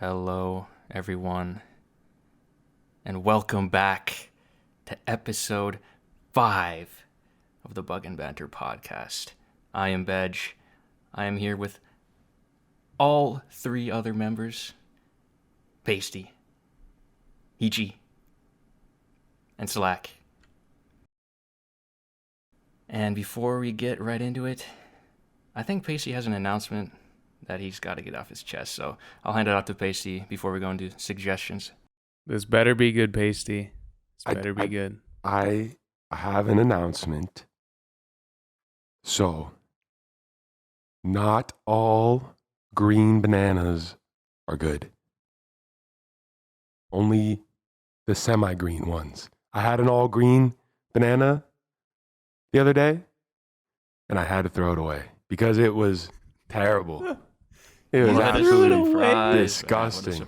Hello, everyone, and welcome back to episode 5 of the Bug Banter podcast. I am Bedge. I am here with all 3 other members, Pasty, Heechy, and Slaq. And before we get right into it, I think Pasty has an announcement that he's got to get off his chest. So I'll hand it off to Pasty before we go into suggestions. This better be good, Pasty. This better be good. I have an announcement. So, not all green bananas are good. Only the semi-green ones. I had an all-green banana the other day, and I had to throw it away because it was terrible. It was absolutely disgusting.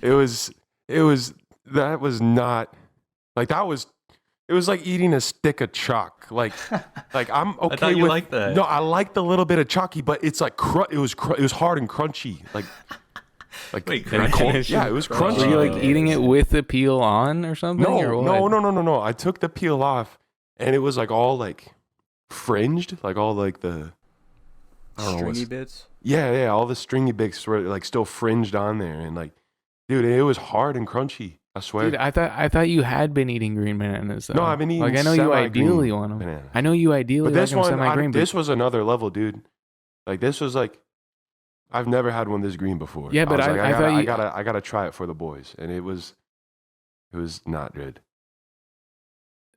It was not like it was like eating a stick of chalk. Like I'm okay I thought you with liked that. No, I like the little bit of chalky, but it's like it was hard and crunchy. Like Wait, crunchy? Yeah, it was crunchy. Were you like eating it with the peel on or something? No. I took the peel off, and it was like all like fringed, like all like the stringy bits. Yeah, all the stringy bits were like still fringed on there, and like, dude, it was hard and crunchy. I swear. Dude, I thought you had been eating green bananas. Though. No, I've been eating. Like I know you ideally want them. Banana. I know you ideally But this like them one, semi-green. this was another level, dude. Like this was like, I've never had one this green before. Yeah, but I gotta try it for the boys, and it was not good.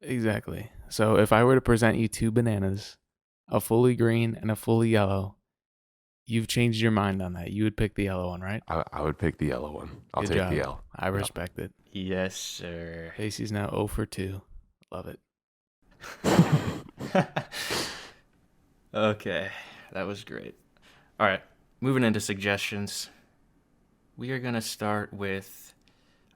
Exactly. So if I were to present you 2 bananas, a fully green and a fully yellow, you've changed your mind on that. You would pick the yellow one, right? I would pick the yellow one. I'll Good take job. the L. I respect it. Yes, sir. Pacey's now 0 for 2. Love it. Okay, that was great. All right, moving into suggestions. We are going to start with,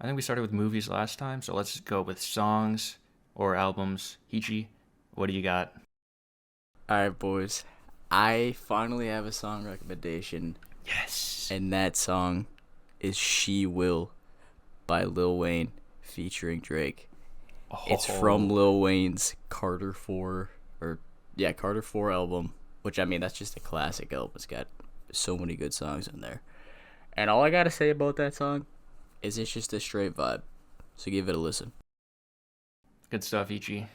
I think we started with movies last time, so let's go with songs or albums. Heechy, what do you got? All right, boys. I finally have a song recommendation, Yes. and that song is She Will by Lil Wayne featuring Drake. It's from Lil Wayne's Carter 4 album, which I mean, that's just a classic album. It's got so many good songs in there. And all I got to say about that song is it's just a straight vibe. So give it a listen. Good stuff, Heechy.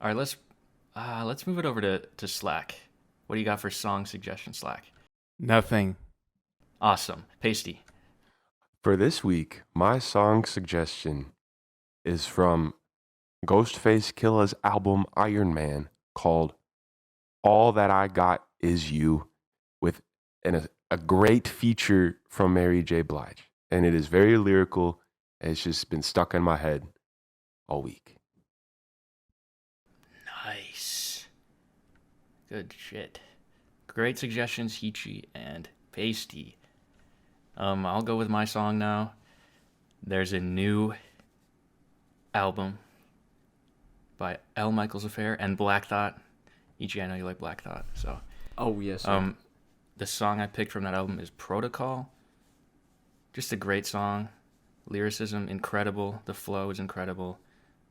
All right, let's move it over to Slaq. What do you got for song suggestion, Slaq? Nothing. Awesome. Pasty. For this week, my song suggestion is from Ghostface Killah's album Iron Man, called All That I Got Is You, with a great feature from Mary J. Blige. And it is very lyrical. It's just been stuck in my head all week. Nice. Good shit. Great suggestions, Heechy and Pasty. I'll go with my song now. There's a new album by L. Michaels Affair and Black Thought. Heechy, I know you like Black Thought, so. Oh, yes, sir. The song I picked from that album is Protocol. Just a great song. Lyricism, incredible. The flow is incredible.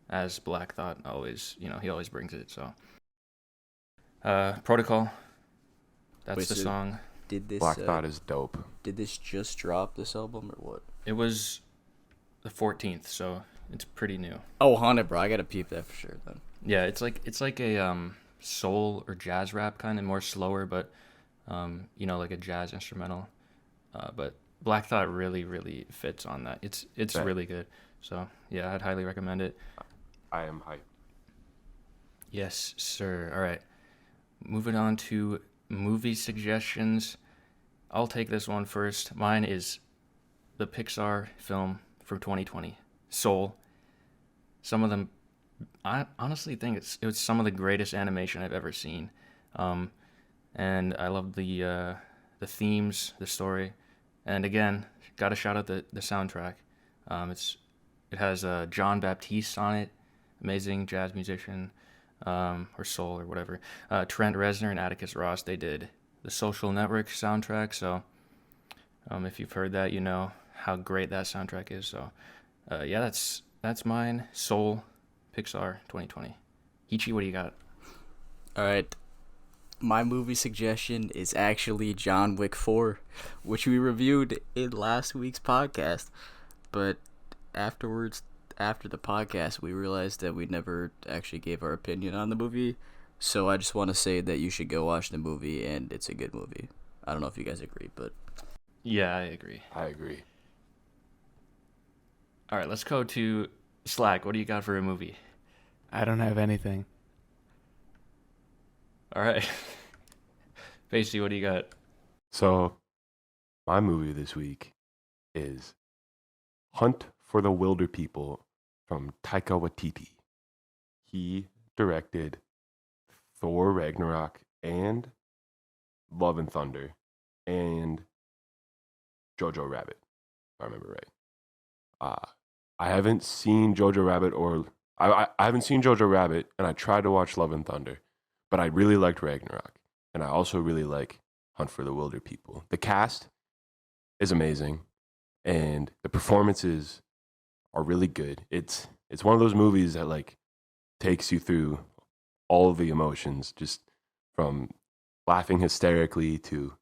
As Black Thought always, he always brings it, so. Protocol. That's Wait, the so song. Did this Black Thought is dope. Did this just drop, this album, or what? It was the 14th, so it's pretty new. Oh, Haunted, bro. I gotta peep that for sure, then. Yeah, it's like a soul or jazz rap kind of, more slower, but like a jazz instrumental. But Black Thought really, really fits on that. It's Right. really good. So yeah, I'd highly recommend it. I am hyped. Yes, sir. All right, moving on to movie suggestions. I'll take this one first. Mine is the Pixar film from 2020, Soul. Some of them, I honestly think it was some of the greatest animation I've ever seen. And I love the themes, the story, and again, gotta shout out the soundtrack. It has John Baptiste on it, amazing jazz musician, or soul or whatever. Trent Reznor and Atticus Ross, they did the Social Network soundtrack, so If you've heard that, you know how great that soundtrack is. So, yeah, that's mine. Soul, Pixar, 2020. Heechy, what do you got? All right. My movie suggestion is actually John Wick 4, which we reviewed in last week's podcast. But afterwards, after the podcast, we realized that we never actually gave our opinion on the movie. So I just want to say that you should go watch the movie, and it's a good movie. I don't know if you guys agree, but... Yeah, I agree. I agree. All right, let's go to Slaq. What do you got for a movie? I don't have anything. All right. Pasty, what do you got? So, my movie this week is Hunt for the Wilderpeople from Taika Waititi. He directed Thor Ragnarok and Love and Thunder and Jojo Rabbit, if I remember right. I haven't seen Jojo Rabbit I haven't seen Jojo Rabbit, and I tried to watch Love and Thunder, but I really liked Ragnarok, and I also really like Hunt for the Wilderpeople. The cast is amazing, and the performances are really good. It's one of those movies that like takes you through all of the emotions, just from laughing hysterically to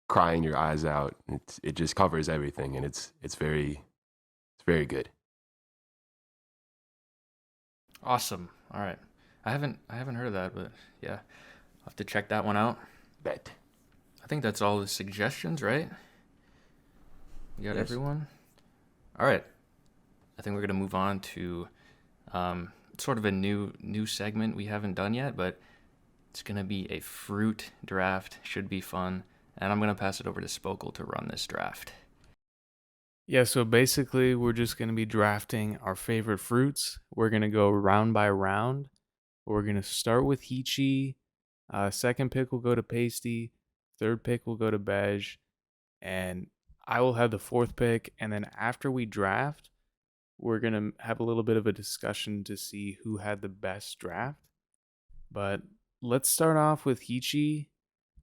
crying your eyes out. It just covers everything, and it's very good. Awesome. All right. I haven't heard of that, but yeah, I'll have to check that one out. Bet. I think that's all the suggestions, right? You got Yes. everyone? All right. I think we're going to move on to sort of a new segment we haven't done yet, but it's going to be a fruit draft. Should be fun. And I'm going to pass it over to Spokel to run this draft. Yeah, so basically we're just going to be drafting our favorite fruits. We're going to go round by round. We're going to start with Heechy. Second pick will go to Pasty. Third pick will go to Bej. And I will have the fourth pick. And then after we draft, we're going to have a little bit of a discussion to see who had the best draft. But let's start off with Heechy.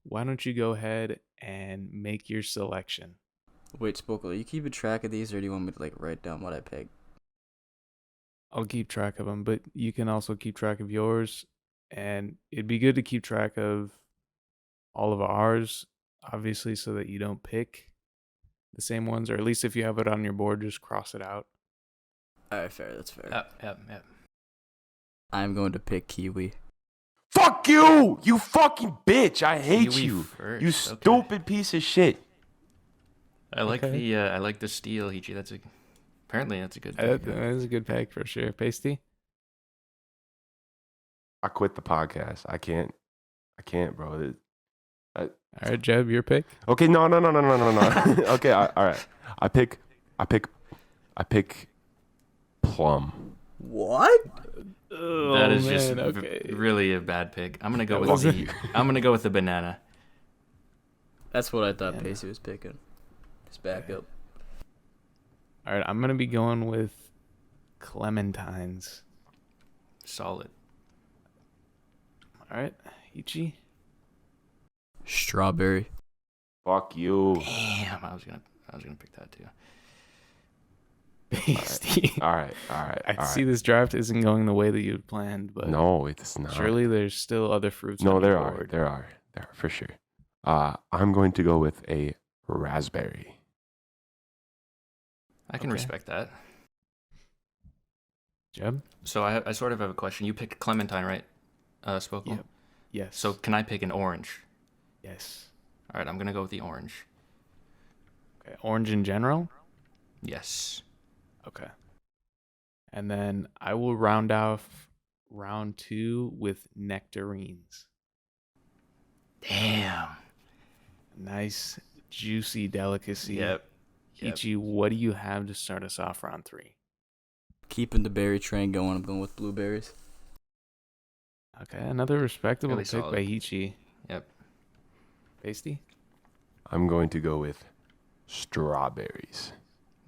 Why don't you go ahead and make your selection? Wait, Spokel, are you keeping track of these, or do you want me to like write down what I picked? I'll keep track of them, but you can also keep track of yours. And it'd be good to keep track of all of ours, obviously, so that you don't pick the same ones, or at least if you have it on your board, just cross it out. Alright, fair, that's fair. Yep. I'm going to pick Kiwi. Fuck you! You fucking bitch! I hate Kiwi you. first, You okay. stupid piece of shit. I like Okay. I like the steal, Heechy. Apparently that's a good That pick. is a good pick for sure. Pasty? I quit the podcast. I can't, bro. All right, Jeb, your pick? Okay, no. Okay, all right. I pick Plum. What? That is just okay. really a bad pick. I'm gonna go That with was- I'm gonna go with the banana. That's what I thought Yeah. Pasty was picking. Just back up. All right, I'm going to be going with clementines. Solid. All right, Heechy? Strawberry. Fuck you. Damn, I was gonna pick that too. Pasty. All right. I see this draft isn't going the way that you had planned, but No, it's not. surely there's still other fruits No, on your there are. board. There are for sure. I'm going to go with a raspberry. I can Okay. respect that. Jeb? So I sort of have a question. You picked clementine, right? Spokel? Yep. Yes. So can I pick an orange? yes. All right, I'm gonna go with the orange. Okay. Orange in general? Yes. Okay. And then I will round off round 2 with nectarines. Damn. Nice, juicy delicacy. Yep. Heechy, what do you have to start us off round 3? Keeping the berry train going, I'm going with blueberries. Okay, another respectable Really pick solid. by Heechy. Yep. Pasty? I'm going to go with strawberries.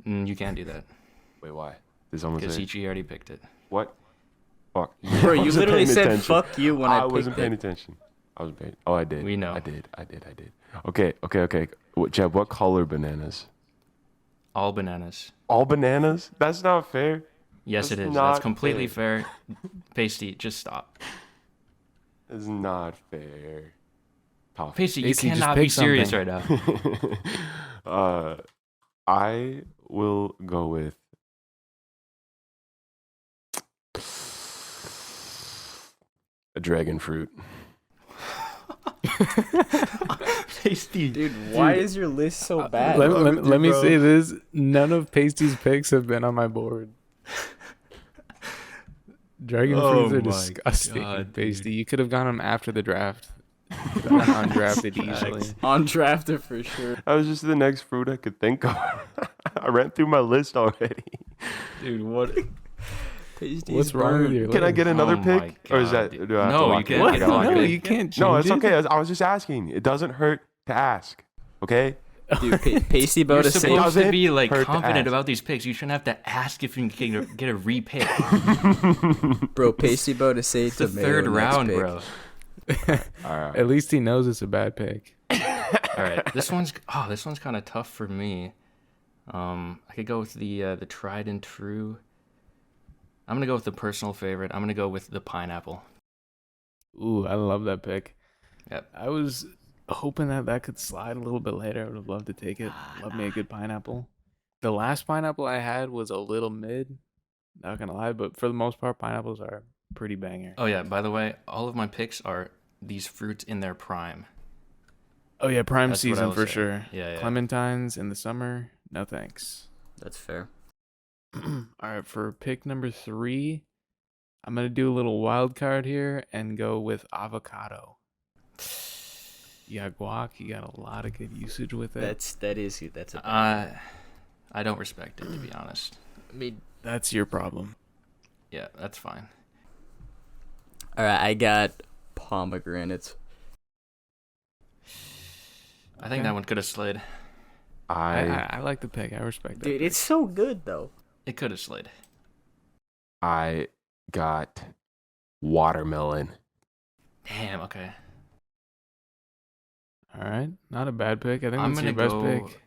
You can't do that Wait, why? Did someone because say Heechy already picked it. what? Fuck. Bro, I you wasn't literally paying said attention. fuck you when I wasn't picked paying it. attention. I wasn't paying. Oh, I did. We know. I did. Okay. Jeb, what color bananas? All bananas. All bananas? That's not fair. Yes, That's it is. not That's completely fair. Pasty, just stop. That's not fair. Tough. Pasty, you Pasty, just cannot pick be serious something. right now. I will go with a dragon fruit. Pasty. Dude, why is your list so bad? Let me say this. None of Pasty's picks have been on my board. Dragon Oh fruits are my disgusting, God, Pasty. dude. You could have gone them after the draft. You could have gone undrafted easily. Undrafted for sure. That was just the next fruit I could think of. I ran through my list already. Dude, what? What's wrong with your Can I list? get another Oh my pick? Or is God, that... dude. do I have to No, you lock it in? can't What? I gotta lock it No, in. you can't change No, it's it. okay. I was just asking. It doesn't hurt to ask. Okay? Dude, Pasty You're about to say, supposed to doesn't be like hurt to confident ask. about these picks. You shouldn't have to ask if you can get a repick. bro, Pasty about to say It's the tomato third next round, pick. bro. All right. At least he knows it's a bad pick. All right, this one's kind of tough for me. I could go with the tried and true. I'm gonna go with the personal favorite. I'm gonna go with the pineapple. Ooh, I love that pick. Yep. I was hoping that could slide a little bit later. I would have loved to take it. Love me a good pineapple. The last pineapple I had was a little mid. Not gonna lie, but for the most part, pineapples are pretty banger. Oh yeah, by the way, all of my picks are these fruits in their prime. Oh yeah, prime That's what I season will for say. sure. Yeah, yeah. Clementines in the summer, no thanks. That's fair. All right, for pick number 3, I'm gonna do a little wild card here and go with avocado. You got guac. You got a lot of good usage with it. That's a I don't respect it, to be honest. I mean, That's your problem. Yeah, that's fine. all right, I got pomegranates. I think that one could have slid. I like the pick. I respect that. Dude, pick. it's so good though. It could have slid. I got watermelon. Damn. Okay. All right, not a bad pick. I think I'm that's your gonna best go. pick.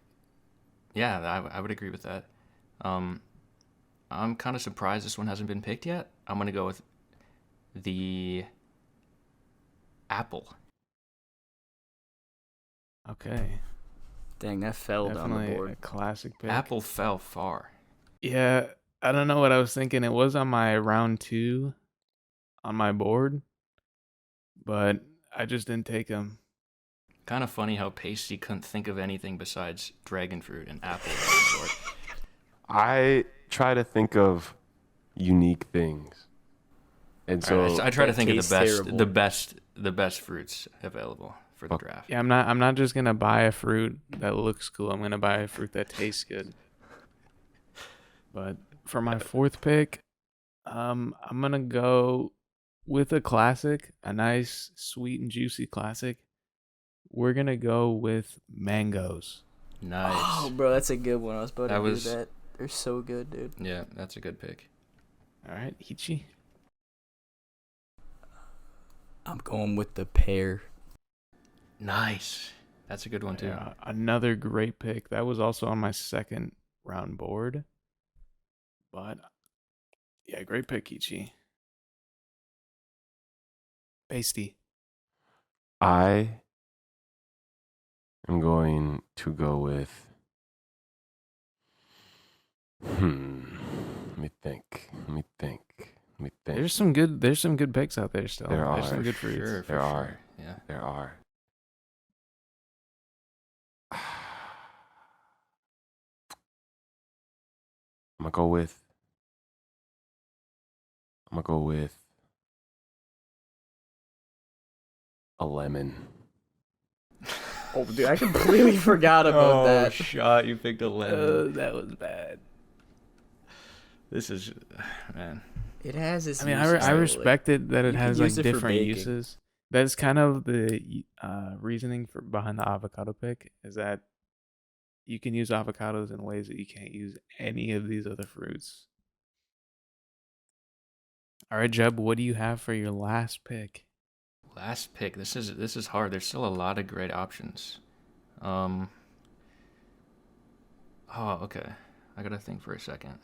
Yeah, I would agree with that. I'm kind of surprised this one hasn't been picked yet. I'm gonna go with the apple. Okay, Dang, that fell down the definitely a board. classic pick. Apple fell far. Yeah, I don't know what I was thinking. It was on my round 2 on my board, but I just didn't take them. Kind of funny how Pasty couldn't think of anything besides dragon fruit and apple. on the board. I try to think of unique things. And All so right, I try to that think of tastes the best, terrible. the best fruits available for the Fuck. draft. Yeah, I'm not just gonna buy a fruit that looks cool. I'm gonna buy a fruit that tastes good. But for my 4th pick, I'm gonna go with a classic, a nice, sweet and juicy classic. We're gonna go with mangoes. Nice. Oh, bro, that's a good one. I was about That to was- do that. They're so good, dude. Yeah, that's a good pick. All right, Heechy. I'm going with the pear. Nice. That's a good one too. Yeah, another great pick. That was also on my 2nd round board. But yeah, great pick, Heechy. Pasty. I am going to go with. Let me think. There's some good picks out there still. There There's are, some good For fruits. sure, for There sure. are. Yeah. There are. I'm gonna go with a lemon. Oh, dude, I completely forgot about that. shot! You picked a lemon. That was bad. This is, man. It has its. I mean, uses, I though, respect it that it you has can like use it for different baking. uses. That's kind of the reasoning for behind the avocado pick is that you can use avocados in ways that you can't use any of these other fruits. All right, Jeb, what do you have for your last pick? Last pick. This is hard. There's still a lot of great options. Oh, okay. I gotta think for a second.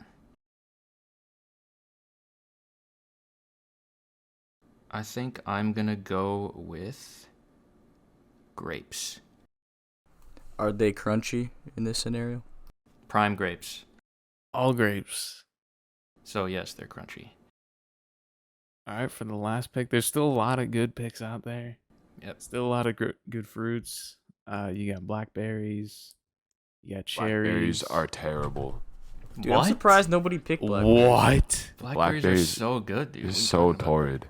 I think I'm gonna go with grapes. Are they crunchy in this scenario? Prime grapes. All grapes. So yes, they're crunchy. All right, for the last pick, there's still a lot of good picks out there. Yep. Still a lot of good fruits. You got blackberries. You got cherries. Blackberries are terrible. Dude, I'm surprised nobody picked blackberries. What? Blackberries are Blackberries so good, dude. They're What are you so talking about? torrid.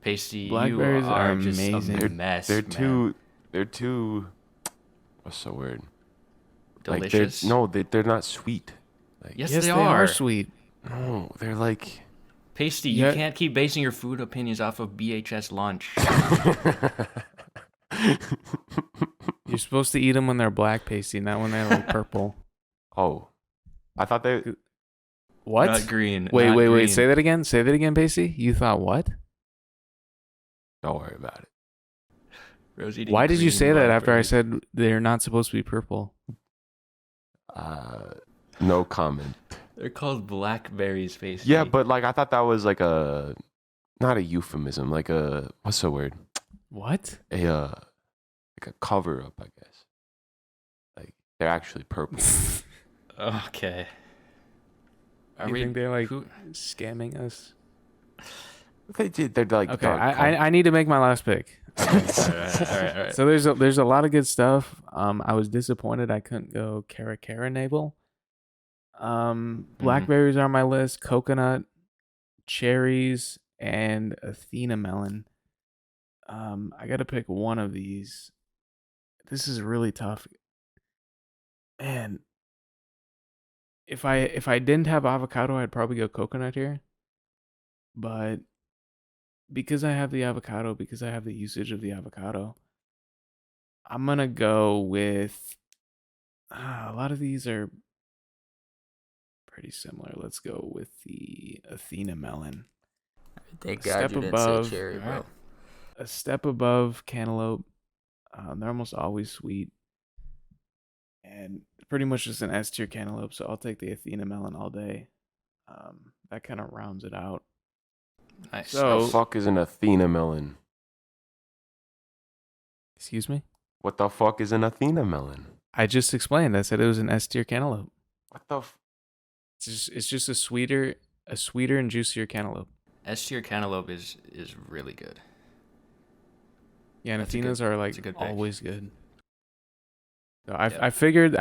Pasty, Blackberries you are are just amazing. a mess. They're man. too. What's the word? Delicious. They're not sweet. Like, Yes, Yes, they they are. are sweet. no, they're like. Pasty, Yeah. you can't keep basing your food opinions off of BHS lunch. You're supposed to eat them when they're black, Pasty, not when they're like purple. Oh, I thought they. What? Not green. Wait, not wait, green. wait. Say that again. Say that again, Pasty. You thought what? Don't worry about it. Rose eating Why did you green say that after I blackberries. said they're not supposed to be purple? No comment. They're called blackberries, Pasty. Yeah, but like I thought that was like a, not a euphemism. Like a what's the word? What? Like a cover up, I guess. Like they're actually purple. Okay. Are You we? think they're like who- scamming us? They're like Okay, dark I need to make my last pick. all right. So there's a lot of good stuff. I was disappointed I couldn't go Cara Navel. Blackberries are on my list, coconut, cherries, and Athena melon. I gotta pick one of these. This is really tough. Man, if I didn't have avocado, I'd probably go coconut here. But because I have the avocado, because I have the usage of the avocado, I'm gonna go with a lot of these are pretty similar. Let's go with the Athena melon. Thank A God step you didn't above, say cherry, bro. alright. A step above cantaloupe. They're almost always sweet. And pretty much just an S tier cantaloupe, so I'll take the Athena melon all day. That kind of rounds it out. Nice. So- The fuck is an Athena melon? Excuse me? What the fuck is an Athena melon? I just explained. I said it was an S tier cantaloupe. What the? It's just a sweeter and juicier cantaloupe. S tier cantaloupe is really good. Yeah, and That's a Athenas good- are that's a good pick. always good. So Yep. I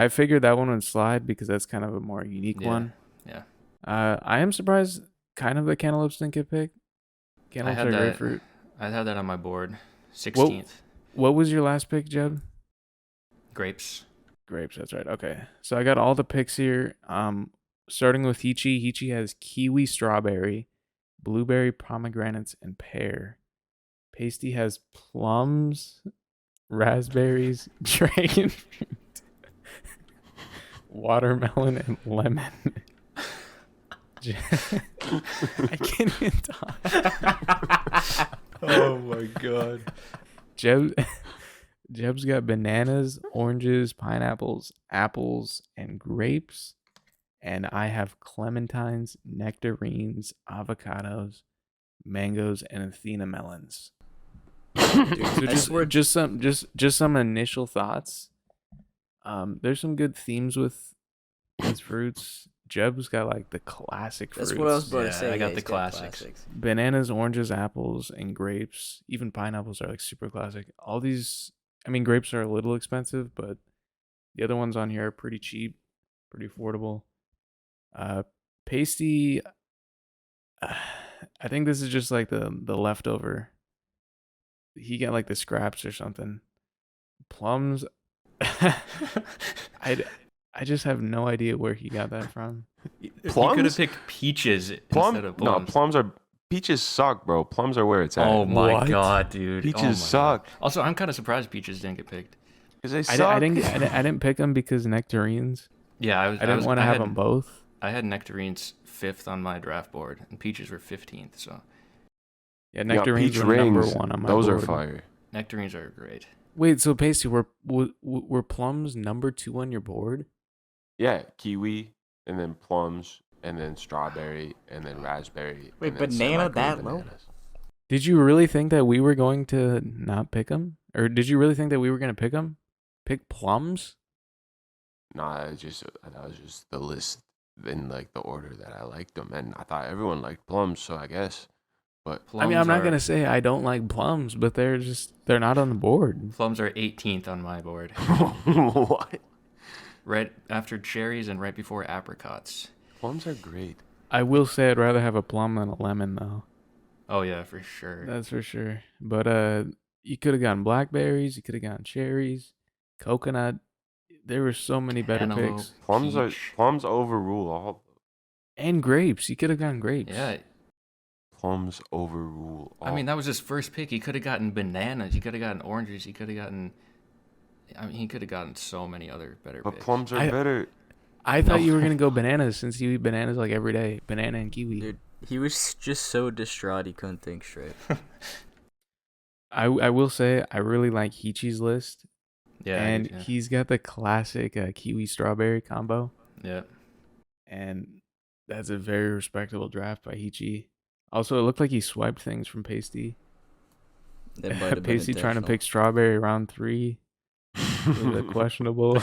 figured that one would slide because that's kind of a more unique Yeah. one. Yeah. I am surprised kind of the cantaloupes didn't get picked. Cantaloupes had are that- grapefruit. I had that on my board. 16th. What was your last pick, Jeb? Grapes. Grapes, that's right. Okay. So I got all the picks here. Starting with Heechy. Heechy has kiwi, strawberry, blueberry, pomegranates, and pear. Pasty has plums, raspberries, dragon fruit, watermelon, and lemon. I can't even talk. Oh my god. Jeb's got bananas, oranges, pineapples, apples, and grapes. And I have clementines, nectarines, avocados, mangoes, and Athena melons. Dude, So I swear, just some initial thoughts. There's some good themes with these fruits. Jeb's got like the classic fruits. that's what I was about Yeah, to say. I got he's the classics. Bananas, oranges, apples, and grapes. Even pineapples are like super classic. All these, I mean, grapes are a little expensive, but the other ones on here are pretty cheap, pretty affordable. Pasty, I think this is just like the leftover. He got like the scraps or something. Plums, I just have no idea where he got that from. You could have Plums? picked peaches instead of No, plums. plums are. Peaches suck, bro. Plums are where it's at. Oh my What? god, dude. Peaches Oh my God. suck. Also, I'm kind of surprised peaches didn't get picked. Because they I suck. didn't pick them because nectarines. Yeah, I didn't want to have them both. I had nectarines 5th on my draft board, and peaches were 15th. So Yeah, Yeah, nectarines peach were number rings. one on my Those board. are fire. nectarines are great. Wait, so Pasty, were plums number 2 on your board? Yeah, kiwi, and then plums, and then strawberry, and then raspberry. Wait, and then banana semi-green that low? bananas. Did you really think that we were going to not pick them? Or did you really think that we were going to pick them? Pick plums? Nah, that was just the list in like the order that I liked them, and I thought everyone liked plums, so I guess. But I mean, I'm not going to say I don't like plums, but they're not on the board. Plums are 18th on my board. what? Right after cherries and right before apricots. Plums are great. I will say I'd rather have a plum than a lemon, though. Oh, yeah, for sure. That's for sure. But you could have gotten blackberries. You could have gotten cherries, coconut. There were so many better Cantaloupe, picks. peach. Plums overrule all. And grapes. You could have gotten grapes. Yeah. Plums overrule all. I mean, that was his first pick. He could have gotten bananas. He could have gotten oranges. He could have gotten... I mean, he could have gotten so many other better But picks. plums are better. I thought you were going to go bananas since you eat bananas like every day. Banana and kiwi. Dude, he was just so distraught he couldn't think straight. I will say I really like Heechy's list. Yeah. And yeah. he's got the classic kiwi strawberry combo. Yeah. And that's a very respectable draft by Heechy. Also, it looked like he swiped things from Pasty. That might have been Pasty trying to intentional. pick strawberry round 3. Was it questionable?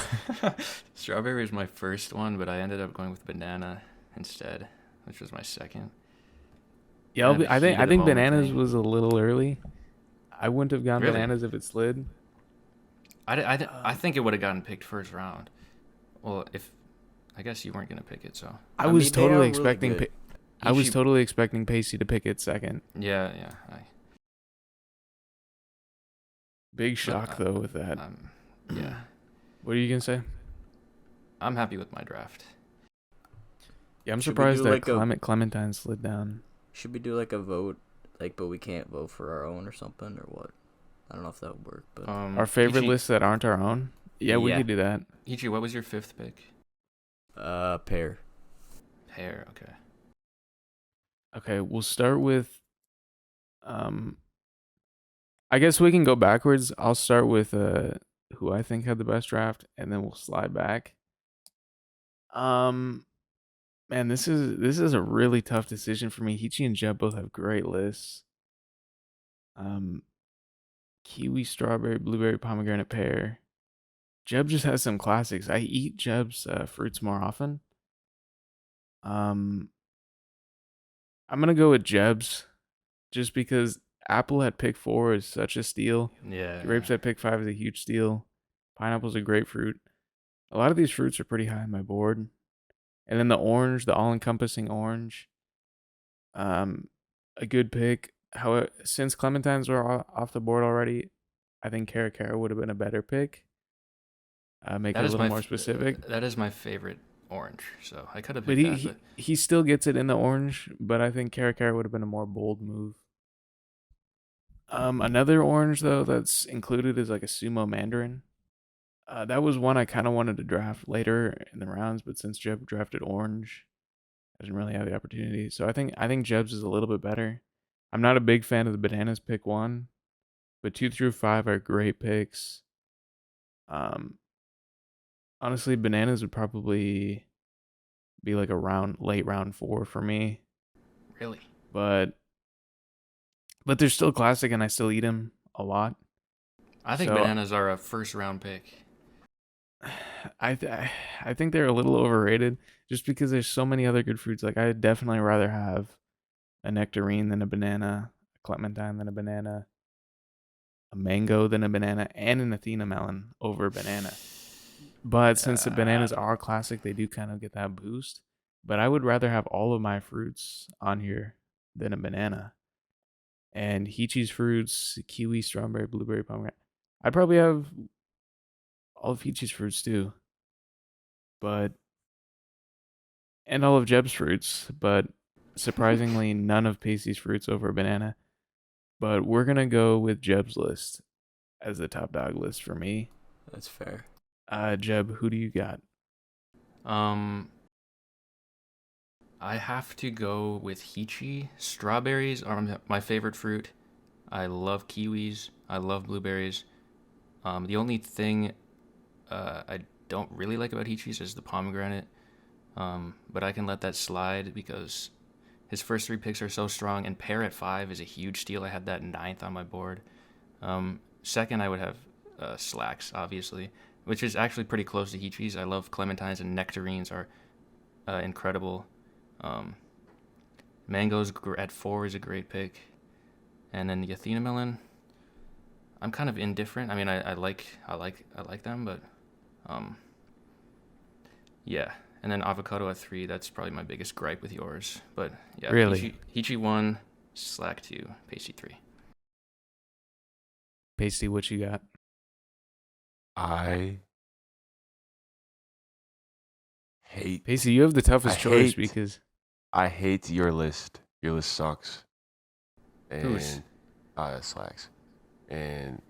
Strawberry was my first one, but I ended up going with banana instead, which was my second. Yeah, Kind of a I heat of the think moment bananas thing. was a little early. I wouldn't have gone Really? bananas if it slid. I think it would have gotten picked first round. Well, I guess you weren't gonna pick it, so I mean, was they are totally really expecting. good. I was Heechy- totally expecting Pasty to pick it second. yeah. Big shock though with that. Yeah, What are you gonna say? I'm happy with my draft. Yeah, I'm Should we surprised do that like a- Clementine slid down. Should we do like a vote, like, but we can't vote for our own or something, or what? I don't know if that would work, but Our favorite Heechy- lists that aren't our own. Yeah, we Yeah. could do that. Heechy, what was your fifth pick? pair. Pear. Okay. Okay, we'll start with. I guess we can go backwards. I'll start with who I think had the best draft, and then we'll slide back. Man, this is a really tough decision for me. Heechy and Jeb both have great lists. Kiwi, strawberry, blueberry, pomegranate, pear. Jeb just has some classics. I eat Jeb's fruits more often. I'm gonna go with Jeb's, just because apple at pick 4 is such a steal. Yeah. Grapes at pick 5 is a huge steal. Pineapple's a grapefruit. A lot of these fruits are pretty high on my board. And then the orange, the all-encompassing orange, a good pick. However, since clementines were off the board already, I think Cara would have been a better pick. Make it a little more specific. That is my favorite orange, so I could have But picked he still gets it in the orange, but I think Cara would have been a more bold move. Another orange though that's included is like a sumo mandarin. That was one I kind of wanted to draft later in the rounds, but since Jeb drafted orange, I didn't really have the opportunity. So I think Jeb's is a little bit better. I'm not a big fan of the bananas pick 1, but 2 through 5 are great picks. Honestly, bananas would probably be like a late round 4 for me. Really? But they're still classic, and I still eat them a lot. I think So- bananas are a first round pick. I think they're a little overrated, just because there's so many other good fruits. Like, I'd definitely rather have a nectarine than a banana, a clementine than a banana, a mango than a banana, and an Athena melon over a banana. But since the bananas are classic, they do kind of get that boost. But I would rather have all of my fruits on here than a banana. And Heechy's fruits, kiwi, strawberry, blueberry, pomegranate. I'd probably have all of Heechy's fruits too. And all of Jeb's fruits, but surprisingly none of Pasty's fruits over a banana. But we're gonna go with Jeb's list as the top dog list for me. That's fair. Jeb, who do you got? I have to go with Heechy. Strawberries are my favorite fruit. I love kiwis. I love blueberries. The only thing I don't really like about Heechy's is the pomegranate. But I can let that slide because his first 3 picks are so strong, and pear at 5 is a huge steal. I had that 9th on my board. Second, I would have Slaqs, obviously, which is actually pretty close to Heechy's. I love clementines, and nectarines are incredible. Mangoes at 4 is a great pick. And then the Athena melon, I'm kind of indifferent. I mean, I like them, but yeah. And then avocado at 3, that's probably my biggest gripe with yours. But yeah, Really? Heechy 1, Slaq 2, Pasty 3. Pasty, what you got? I hate. Pasty, you have the toughest I choice hate- because I hate your list. Your list sucks. Whose? And Slacks. And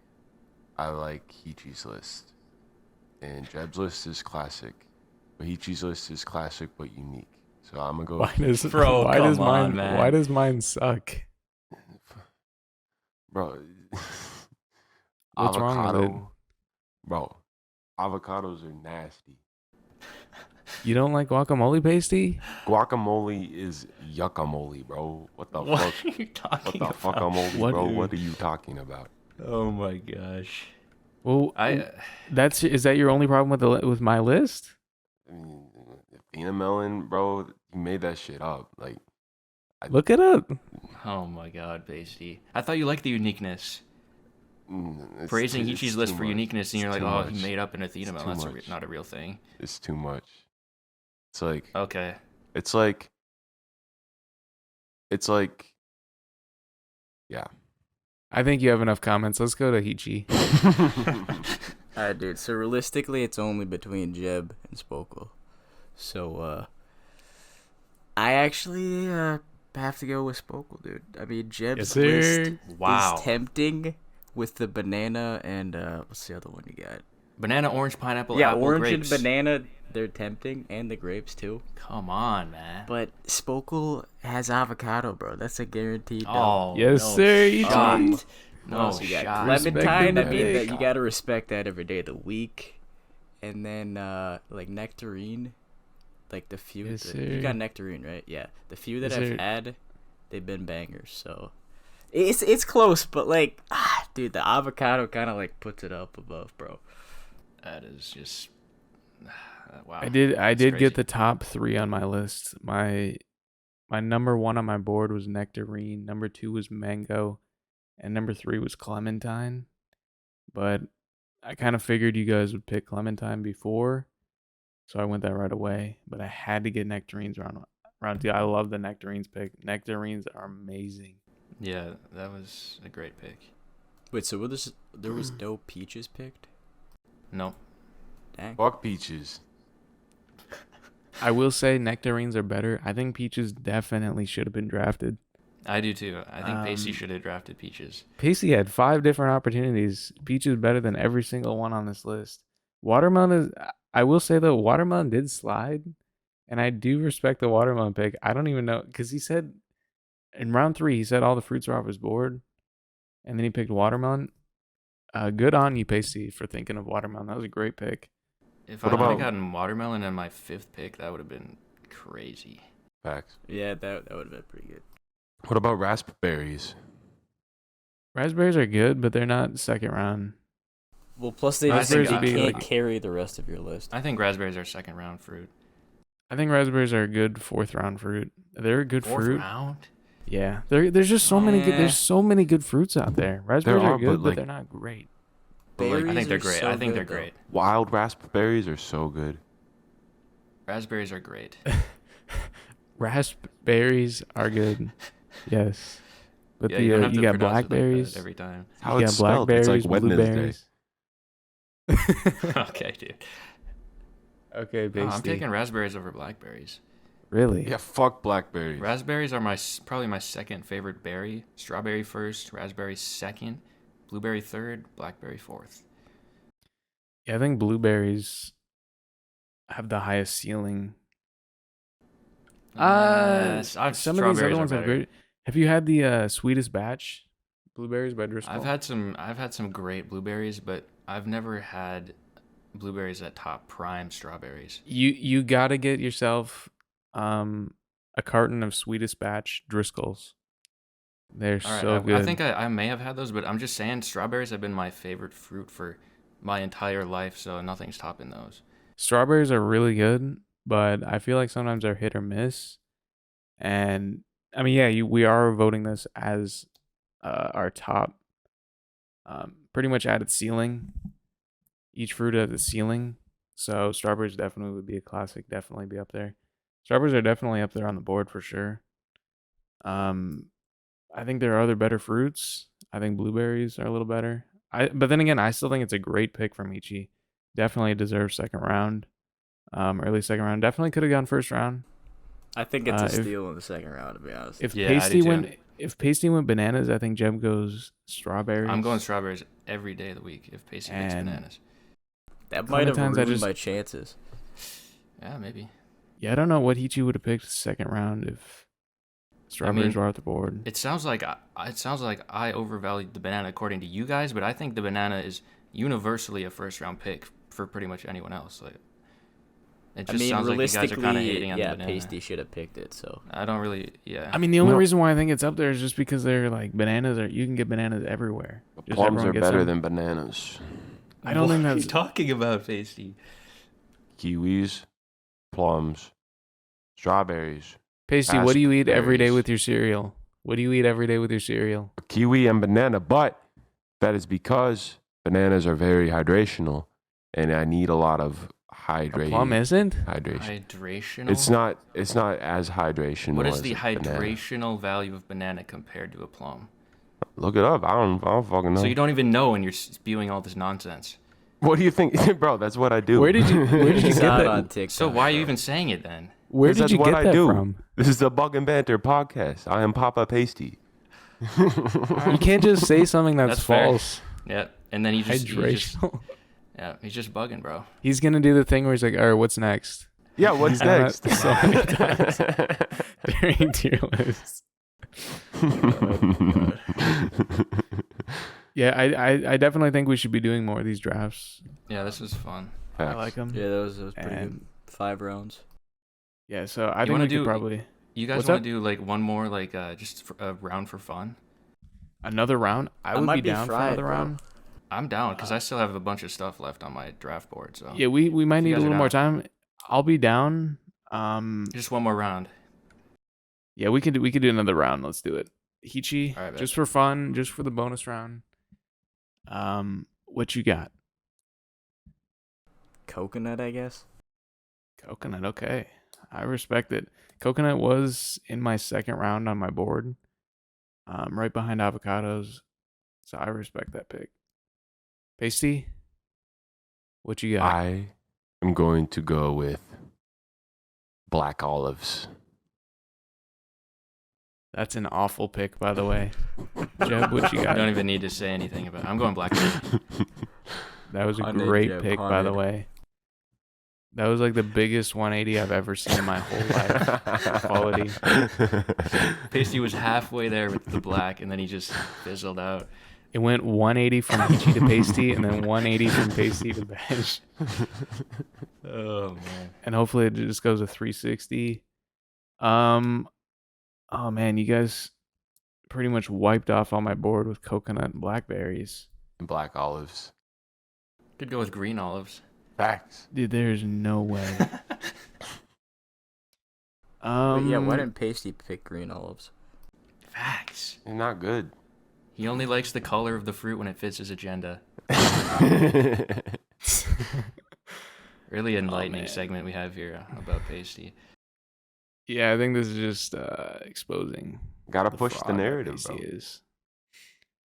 I like Heechy's list. And Jeb's list is classic. But Heechy's list is classic but unique. So I'm gonna go. why does Bro, why come does mine on, man. why does mine suck? Bro. What's wrong with it? Bro, avocados are nasty. You don't like guacamole, Pasty? Guacamole is yuckamole, bro. What the What fuck? are you What talking the about? fuckamole, What, bro? dude? What are you talking about? Oh my gosh. Well, I is that your only problem with my list? I mean, Athena melon, bro. You made that shit up. Like, Look it up. oh my god, Pasty. I thought you liked the uniqueness. it's Praising too- it's Heechy's list too for much. uniqueness, and It's you're like, too oh, much. he made up an Athena It's melon. too That's much. not a real thing. It's too much. It's like Okay. it's like yeah. I think you have enough comments. Let's go to Heechy. Alright, dude. So realistically, it's only between Jeb and Spokal. So, I actually have to go with Spokal, dude. I mean, Jeb's Yes, sir. list Wow. is tempting with the banana and what's the other one you got? Banana, orange, pineapple, Yeah, apple, orange grapes. and banana. They're tempting, and the grapes too. Come on, man. But Spokal has avocado, bro. That's a guaranteed. Oh, Yes, no sir, shot. Heechy. No Also, you got shot. Respect clementine. the I mean, that pick. you gotta respect that every day of the week. And then like nectarine, like the few Yes, that, you sir. got nectarine, right? Yeah, the few that Yes, I've sir. had, they've been bangers. So it's close, but like, dude, the avocado kind of like puts it up above, bro. That is just wow. I did crazy. get the top 3 on my list. My number 1 on my board was nectarine, number 2 was mango, and number 3 was clementine. But I kind of figured you guys would pick clementine before, so I went that right away. But I had to get nectarines round 2. I love the nectarines pick. Nectarines are amazing. Yeah, that was a great pick. Wait, so there was no peaches picked? Nope. Dang. Fuck peaches. I will say nectarines are better. I think peaches definitely should have been drafted. I do too. I think Pasty Um, should have drafted peaches. Pacey had 5 different opportunities. Peach is better than every single one on this list. Watermelon is. I will say though, watermelon did slide, and I do respect the watermelon pick. I don't even know because he said in round 3 he said all the fruits are off his board, and then he picked watermelon. Good on you, Pacey, for thinking of watermelon. That was a great pick. If What I would have about- gotten watermelon in my 5th pick, that would have been crazy. Facts. Yeah, that would have been pretty good. What about raspberries? Raspberries are good, but they're not second round. Well, plus they I just think they I'd be can't like- carry the rest of your list. I think raspberries are 2nd round fruit. I think raspberries are a good 4th round fruit. They're a good 4th fruit. round? Yeah, there's just so many good. Eh. There's so many good fruits out there. Raspberries are, are but, good, but like- they're not great. But, like, I Berries think they're are great. so I think good, they're though. great. Wild raspberries are so good. Raspberries are great. Raspberries are good. Yes, but Yeah, the you don't have you to got pronounce it like that blackberries. every time. How you it's got spelled, it's blackberries, like Wednesday. blueberries. Okay, dude. Okay, Oh, I'm basically. taking raspberries over blackberries. Really? Yeah, fuck blackberries. Raspberries are probably my 2nd favorite berry. Strawberry 1st, raspberry 2nd, blueberry 3rd, blackberry 4th. Yeah, I think blueberries have the highest ceiling. Some of Some of these strawberries other are ones have better. great. Have you had the sweetest batch blueberries by Driscoll? I've had some great blueberries, but I've never had blueberries at top, prime strawberries. You gotta get yourself a carton of Sweetest Batch Driscolls. They're All right, so I good. think I may have had those, but I'm just saying strawberries have been my favorite fruit for my entire life, so nothing's topping those. Strawberries are really good, but I feel like sometimes they're hit or miss. And I mean, yeah, we are voting this as our top, pretty much at its ceiling. Each fruit at its ceiling. So strawberries definitely would be a classic. Definitely be up there. Strawberries are definitely up there on the board for sure. I think there are other better fruits. I think blueberries are a little better. But then again, I still think it's a great pick from Heechy. Definitely deserves second round. Early second round. Definitely could have gone first round. I think it's a if- steal in the second round, to be honest. If Yeah, I do Pasty too. went bananas, I think Jeb goes strawberries. I'm going strawberries every day of the week if Pasty picks And- bananas. That How might many have times I ruined just- my chances. Yeah, maybe. Yeah, I don't know what Heechy would have picked second round if strawberries were off the board. It sounds like I overvalued the banana according to you guys, but I think the banana is universally a first round pick for pretty much anyone else. Like, it I just mean, sounds like you guys are kind of realistically, hating on the yeah, banana. Pasty should have picked it. So I don't really, yeah. I mean, the only No. reason why I think it's up there is just because they're like bananas are. You can get bananas everywhere. Just Plums everyone are gets better them. than bananas. I don't think What are you that's. talking about, Pasty? Kiwis, plums, strawberries, Pasty, what do you eat every day raspberries. with your cereal? What do you eat every day with your cereal? kiwi and banana. But that is because bananas are very hydrational, and I need a lot of A plum isn't? hydration. Hydrational? It's not as hydrational. What is as the a banana. hydrational value of banana compared to a plum? Look it up. I don't fucking know. So you don't even know when you're spewing all this nonsense. What do you think, bro? That's what I do. Where did you He's get out that? on TikTok. So why are you bro. even saying it then? Where Because did you that's get what I that do. from? This is the Bug and Banter podcast. I am Papa Pasty. You can't just say something that's, That's fair. false. Yeah, and then he just Hydration. he's just bugging, bro. He's gonna do the thing where he's like, "All right, what's next?" Yeah, what's He's done next? that so many times during tier list. Yeah, I definitely think we should be doing more of these drafts. Yeah, this is fun. I like them. Yeah, that was pretty And- good. 5 rounds. Yeah, so I You think wanna we do- could probably You guys What's want up? to do like one more, like just a round for fun? another round. I would might be be down for fried, another bro. round. I'm down because I still have a bunch of stuff left on my draft board. So Yeah, we might If you need a guys are little more time. I'll be down. just one more round. Yeah, we could do another round. Let's do it. Heechy, All right, bet. just for fun, just for the bonus round. What you got? Coconut, I guess. Coconut. Okay, I respect it. Coconut was in my second round on my board, right behind avocados. So I respect that pick. Pasty, what you got? I am going to go with black olives. That's an awful pick, by the way. Jeb, what you I got? don't even need to say anything about it. I'm going blackberry. That was a Punted, great Jeb, pick, by the punted. way. That was like the biggest 180 I've ever seen in my whole life. Quality. Pasty was halfway there with the black, and then he just fizzled out. It went 180 from Heechy to Pasty, and then 180 from Pasty to Bench. Oh man. And hopefully it just goes to 360. Oh man, you guys pretty much wiped off all my board with coconut and blackberries. Black olives. Could go with green olives. Facts. Dude, there's no way. But yeah, why didn't Pasty pick green olives? Facts. They're not good. He only likes the color of the fruit when it fits his agenda. Really enlightening man. segment we have here about Pasty. Yeah, I think this is just exposing. Gotta the push the fraud that narrative, Pasty bro. is.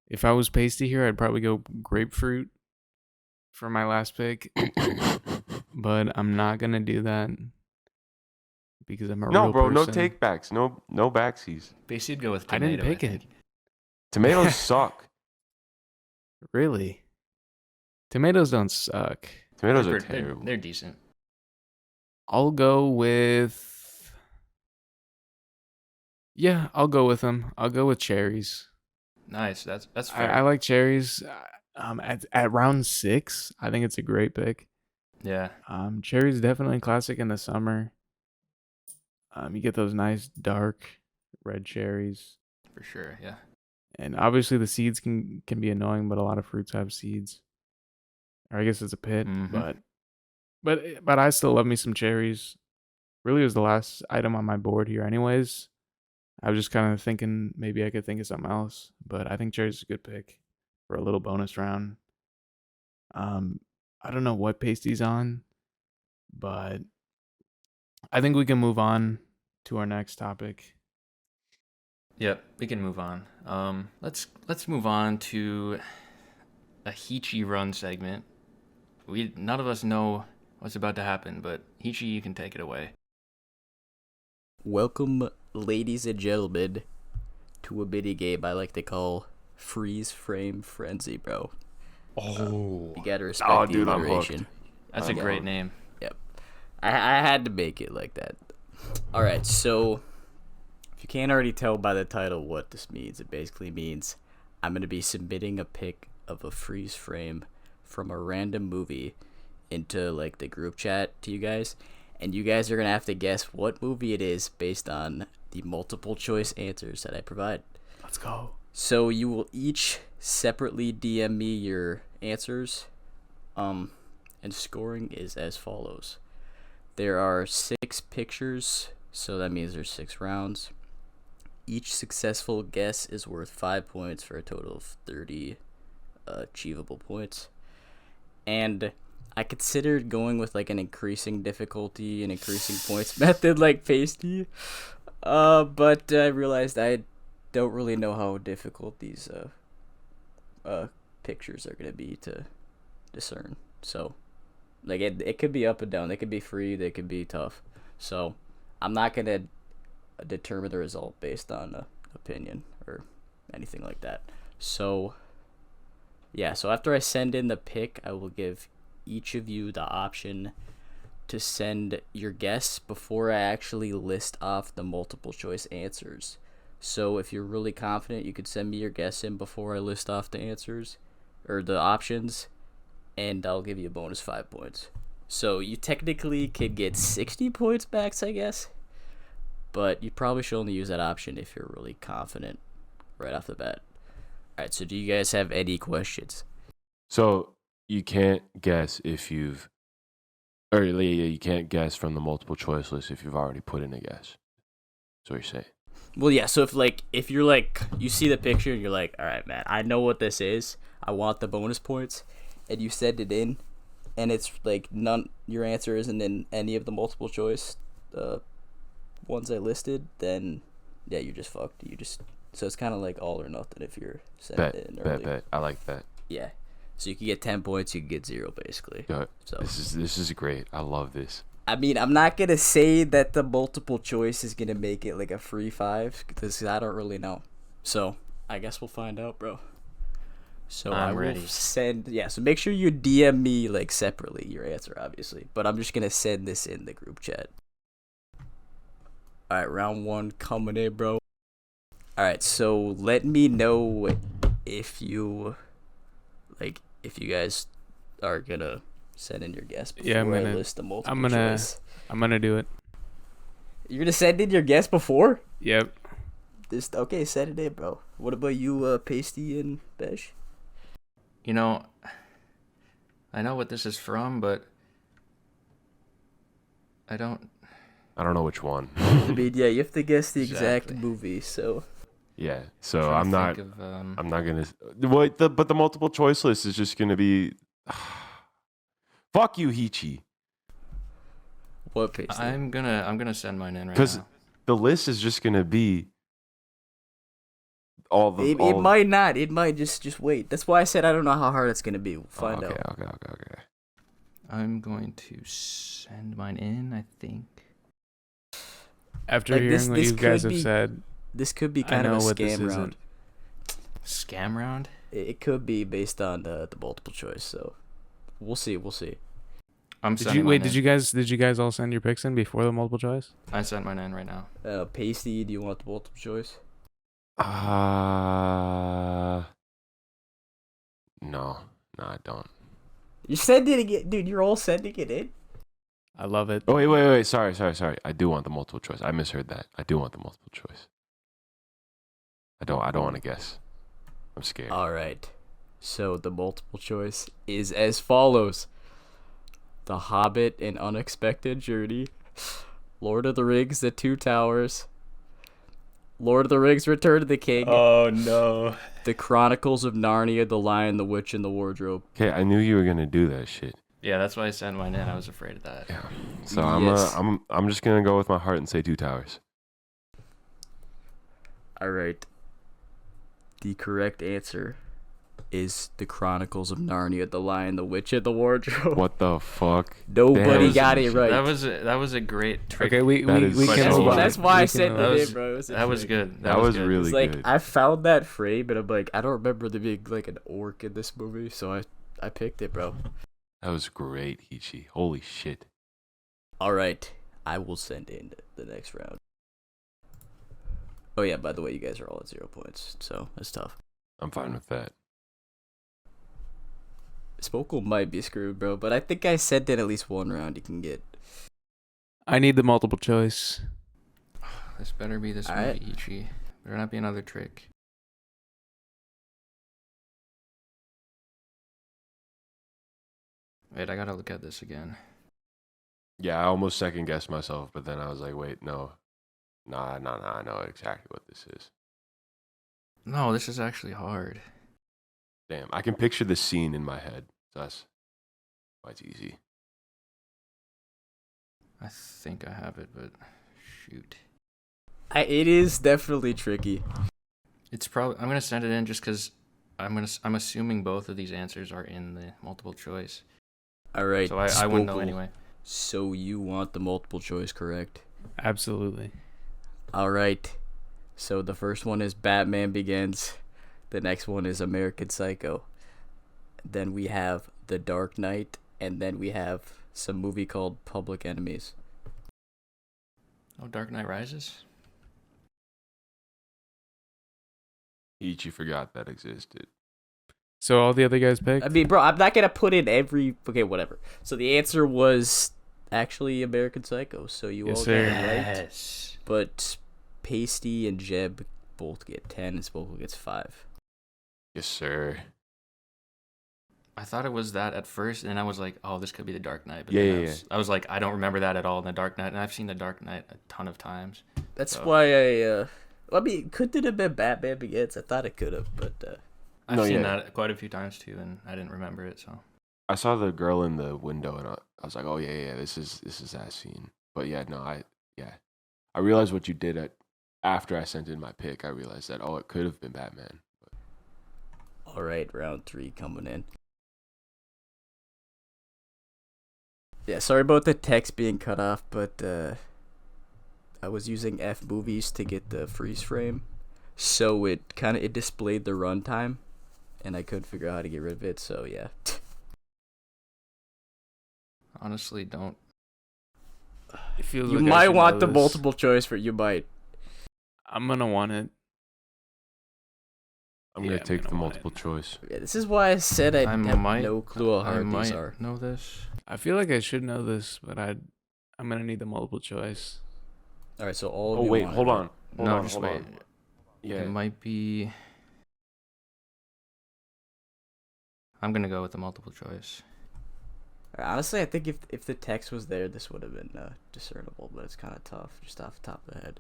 If I was Pasty here, I'd probably go grapefruit for my last pick. But I'm not gonna do that because I'm a No, real bro, no person. take backs. No backsies. Pasty'd go with I tomato. didn't pick think. it. Tomatoes suck. Really? Tomatoes don't suck. Tomatoes They're, are they're- terrible. they're decent. I'll go with. Yeah, I'll go with them. I'll go with cherries. Nice. That's I fair. like cherries. At round 6, I think it's a great pick. Yeah. Cherry's definitely classic in the summer. You get those nice dark red cherries, For sure. Yeah. and obviously the seeds can be annoying, but a lot of fruits have seeds. Or I guess it's a pit, Mhm. but I still love me some cherries. Really was the last item on my board here, anyways. I was just kind of thinking maybe I could think of something else, but I think cherries is a good pick for a little bonus round. Um, I don't know what Pasty's on, but I think we can move on to our next topic. Yep. We can move on. Let's move on to a Heechy-run segment. None of us know what's about to happen, but Heechy, you can take it away. Welcome, ladies and gentlemen, to a minigame I like to call Freeze Frame Frenzy, bro. Oh. You gotta respect the dude, I'm alliteration. That's a I'm great hooked. name. Yep. I had to make it like that. Alright, so if you can't already tell by the title what this means, it basically means I'm going to be submitting a pic of a freeze frame from a random movie into like the group chat to you guys, and you guys are going to have to guess what movie it is based on the multiple choice answers that I provide. Let's go. So you will each separately DM me your answers, and scoring is as follows. There are 6 pictures, so that means there's 6 rounds. Each successful guess is worth 5 points for a total of 30 achievable points. And I considered going with like an increasing difficulty and increasing points method like Pasty, but I realized I don't really know how difficult these pictures are going to be to discern. So like it could be up and down. They could be free. They could be tough. So I'm not going to determine the result based on opinion or anything like that. So yeah, so after I send in the pick, I will give each of you the option to send your guess before I actually list off the multiple choice answers. So if you're really confident, you could send me your guess in before I list off the answers or the options, and I'll give you a bonus 5 points. So you technically could get 60 points max, I guess, but you probably should only use that option if you're really confident right off the bat. Alright, so do you guys have any questions? So you can't guess if you've, or you can't guess from the multiple choice list if you've already put in a guess. That's what you're saying. Well, yeah, so if you're like, you see the picture and you're like, alright, man, I know what this is. I want the bonus points. And you send it in, and it's like your answer isn't in any of the multiple choice ones I listed, then yeah, you're just fucked. So it's kind of like all or nothing if you're sending it in early. Bet. I like that. Yeah. So you can get 10 points, you can get 0 basically. Yo, So this is great. I love this. I mean, I'm not gonna say that the multiple choice is gonna make it like a free 5 because I don't really know. So I guess we'll find out, bro. So I I'm will ready. send. Yeah. So make sure you DM me like separately your answer, obviously. But I'm just gonna send this in the group chat. All right, round 1 coming in, bro. All right, so let me know if you guys are gonna send in your guess before Yeah, I list the multiple I'm gonna choice. I'm gonna do it. You're gonna send in your guess before? Yep. Okay, send it in, bro. What about you, Pasty and Besh? You know, I know what this is from, but I don't. I don't know which one. I mean, yeah, you have to guess the exact Exactly. movie. So Yeah. So trying to I'm not. think of, I'm not gonna. But the multiple choice list is just gonna be. Fuck you, Heechy. what, Pasty? I'm gonna send mine in right 'Cause now. The list is just gonna be all the. It might not. It might just wait. That's why I said I don't know how hard it's gonna be. We'll find out. Okay. I'm going to send mine in. I think. After Like, hearing this- what this you guys could have be said, This could be I kind of know a what this scam isn't. round. Scam round. It could be based on the multiple choice. So we'll see. I'm did sending you wait? mine Did you guys all send your picks in before the multiple choice? I sent mine in right now. Pasty, do you want the multiple choice? No, I don't. You're sending it, dude. You're all sending it in. I love it. Oh wait. Sorry. I do want the multiple choice. I misheard that. I do want the multiple choice. I don't want to guess. I'm scared. All right. So the multiple choice is as follows: The Hobbit: An Unexpected Journey, Lord of the Rings: The Two Towers, Lord of the Rings: Return of the King, Oh no. The Chronicles of Narnia: The Lion, the Witch, and the Wardrobe. Okay, I knew you were gonna do that shit. Yeah, that's why I sent mine in. I was afraid of that. Yeah. So Yes. I'm just gonna go with my heart and say Two Towers. All right. The correct answer is The Chronicles of Narnia: The Lion, the Witch, and the Wardrobe. What the fuck? Nobody Damn. got it right. That was a great trick. Okay, we That can is move so on. That's why I We sent can it move in, on. bro. That was good. That was good. really It's like good. I found that frame, and I'm like, I don't remember there being like an orc in this movie, so I picked it, bro. That was great, Heechy. Holy shit. All right, I will send in the next round. Oh yeah, by the way, you guys are all at 0 points, so that's tough. I'm fine with that. Spokal might be screwed, bro, but I think I sent in at least one round you can get. I need the multiple choice. This better be this All movie, right. Ichi. Better not be another trick. Wait, I gotta look at this again. Yeah, I almost second guessed myself, but then I was like, wait, no. Nah, I know exactly what this is. No, this is actually hard. Damn, I can picture the scene in my head. So that's why it's easy. I think I have it, but shoot. It is definitely tricky. It's probably I'm gonna send it in just because I'm assuming both of these answers are in the multiple choice. All right, So I wouldn't know Spokal. anyway. So you want the multiple choice, correct? Absolutely. All right. So the first one is Batman Begins. The next one is American Psycho. Then we have The Dark Knight, and then we have some movie called Public Enemies. Oh, Dark Knight Rises? Heechy forgot that existed. So all the other guys picked? I mean, bro, I'm not gonna put in every. Okay, whatever. So the answer was actually American Psycho. So you Yes, all sir. got it right. Yes. But Pasty and Jeb both get 10, and Spokal gets 5. Yes, sir. I thought it was that at first, and I was like, "Oh, this could be The Dark Knight." But Yeah, then yeah, I was like, "I don't remember that at all." In The Dark Knight, and I've seen The Dark Knight a ton of times. That's So- why I mean, could it have been Batman Begins? I thought it could have, but I've No, seen yeah. that quite a few times too, and I didn't remember it. So I saw the girl in the window, and I was like, oh yeah, this is that scene. But yeah, no, I realized what you did after I sent in my pick. I realized that it could have been Batman. all right, round 3 coming in. Yeah, sorry about the text being cut off, but I was using F movies to get the freeze frame, so it displayed the runtime, and I couldn't figure out how to get rid of it. So yeah. honestly, don't. It feels You like I might should want know the this. multiple choice for you might. I'm gonna want it. I'm Yeah, gonna I'm take gonna the want multiple choice. Yeah, this is why I said I have no clue how I hard might these are. know this. I feel like I should know this, but I'm gonna need the multiple choice. All right, so all of Oh you wait, want it, hold right? on. Hold No, on, just hold wait. on. Yeah, It might be. I'm gonna go with the multiple choice. Honestly, I think if the text was there, this would have been discernible, but it's kind of tough just off the top of the head.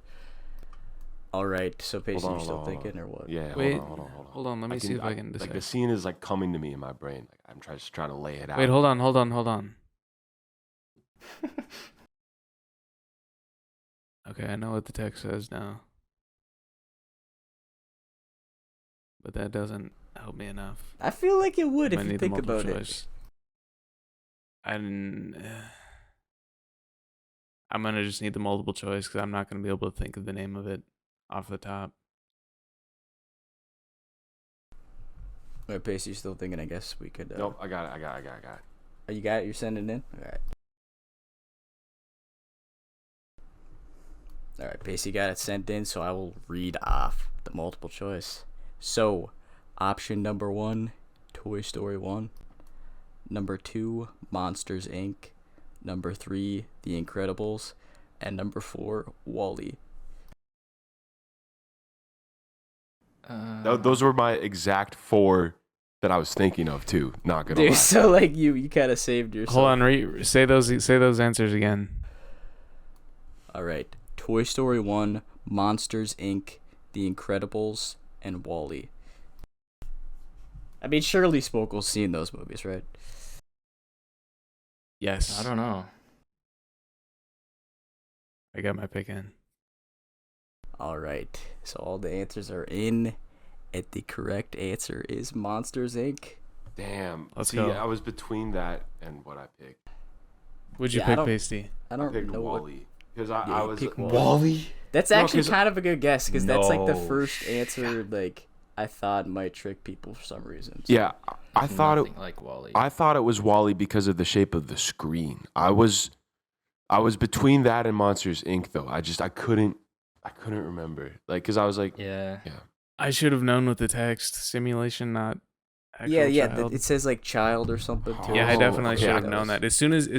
All right, so Hold Pacey, on, you still hold on, thinking or what? Yeah, Wait, hold on. hold on. Let me see if I can decide. Like the scene is like coming to me in my brain. Like I'm just trying to lay it out. Wait, hold on. Okay, I know what the text says now. But that doesn't help me enough. I feel like it would I if you need the think multiple about it. choice. I'm gonna just need the multiple choice because I'm not gonna be able to think of the name of it off the top. All right, Pacey, you still thinking? I guess we could. Nope, I got it. Oh, you got it? You're sending in? All right. All right, Pacey got it sent in, so I will read off the multiple choice. So, option number 1, Toy Story 1. Number 2, Monsters Inc. Number 3, The Incredibles. And number 4, Wall-E. Those were my exact 4 that I was thinking of too. Not gonna lie. Dude, so like you kind of saved yourself. Hold on, say those answers again. All right. Toy Story 1, Monsters Inc., The Incredibles, and Wall-E. I mean, surely Spokel's seen those movies, right? Yes. I don't know. I got my pick in. All right. So all the answers are in, and the correct answer is Monsters Inc. Damn. Let's See, go. I was between that and what I picked. Would you Yeah, I pick don't- Pasty? I I don't picked know what. Wall-E because Yeah, I you was picked Wall-E. Wall-E. That's No, actually 'cause- kind of a good guess because that's like the No. first answer like I thought might trick people for some reason. So- Yeah, I thought it. Nothing like Wall-E. I thought it was Wall-E because of the shape of the screen. I was between that and Monsters Inc. though. I couldn't remember. Like, cause I was like, Yeah. I should have known with the text simulation, not actual yeah. child. It says like child or something too. Yeah, I Oh, definitely okay, should have that known was- that. As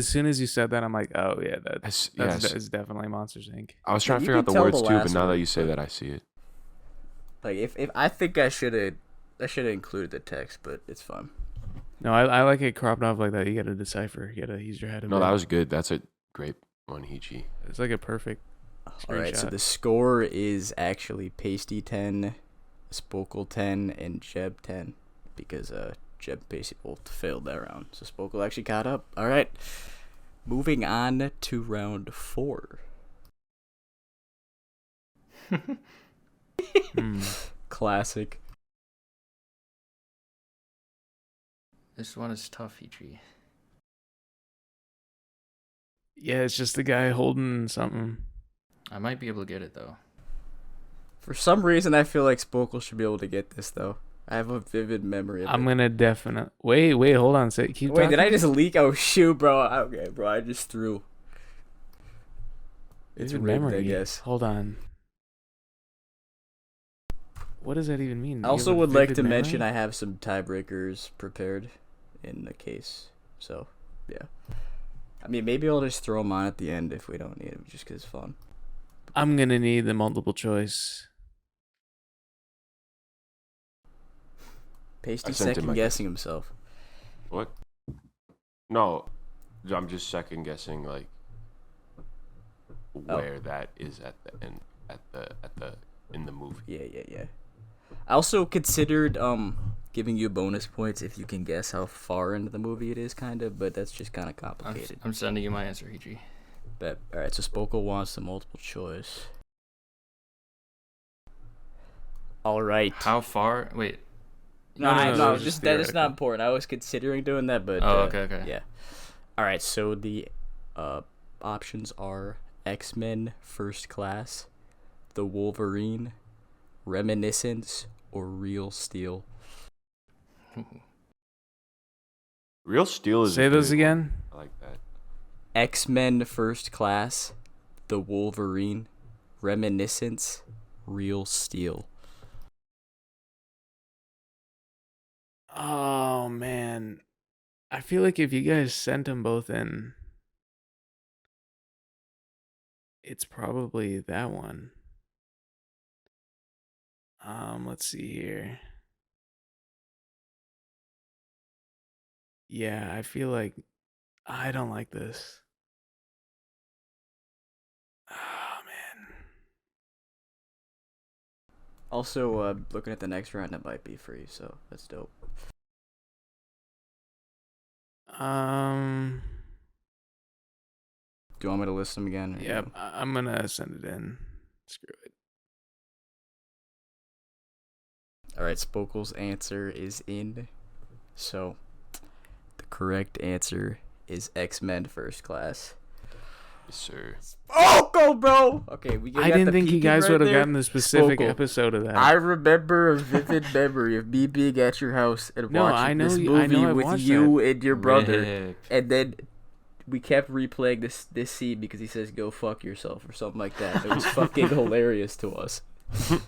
soon as you said that, I'm like, oh yeah, yes. that's definitely Monsters Inc. I was trying to You figure out can the tell words the too, but last now that one, you say but- that, I see it. Like if I think I should have included the text, but it's fine. No, I like it cropped off like that. You gotta decipher. You gotta use your head. a No, bit. that was good. That's a great one, Heechy. It's like a perfect. All right, so Screenshot. the score is actually Pasty 10, Spokel 10, and Jeb 10 because Jeb and Pasty both failed that round. So Spokel actually caught up. All right, moving on to round 4. Classic. This one is tough, Heechy. Yeah, it's just the guy holding something. I might be able to get it though. For some reason, I feel like Spokel should be able to get this though. I have a vivid memory of I'm it. gonna definitely wait. Hold on. Keep Wait, did talking. I just leak? Oh shoot, bro. Okay, bro, I just threw. It's Vivid rigged, memory. I guess. Hold on. What does that even mean? I also would like to mention I have some tiebreakers prepared in the case. So, yeah. I mean, maybe I'll just throw them on at the end if we don't need them, just because it's fun. I'm gonna need the multiple choice. Pasty I sent him second my guessing himself. What? No, I'm just second guessing like Oh. where that is at the end in the movie. Yeah. I also considered giving you bonus points if you can guess how far into the movie it is, kind of, but that's just kind of complicated. I'm sending you my answer, Heechy. But all right, so Spokel wants the multiple choice. All right. How far? Wait. No, just just that is theoretical. not important. I was considering doing that, but Oh, okay. yeah. All right, so the options are X-Men First Class, The Wolverine, Reminiscence, or Real Steel. Real Steel is. Say a those good again. one. I like that. X-Men First Class, The Wolverine, Reminiscence, Real Steel. Oh man, I feel like if you guys sent them both in, it's probably that one. Let's see here. Yeah, I feel like I don't like this. Oh man. Also, looking at the next round, it might be free, so that's dope. Do you want me to list them again? or Yeah, no? I'm gonna send it in. Screw it. All right, Spokel's answer is in. So, the correct answer is X-Men First Class. Yes, sir. Spokel, bro. Okay, we. I didn't think you guys would have gotten the specific Spokel. episode of that. I remember a vivid memory of me being at your house and No, watching I know this you- I movie know I with watched you and your brother, Rick. and then we kept replaying this scene because he says "Go fuck yourself" or something like that. It was fucking hilarious to us.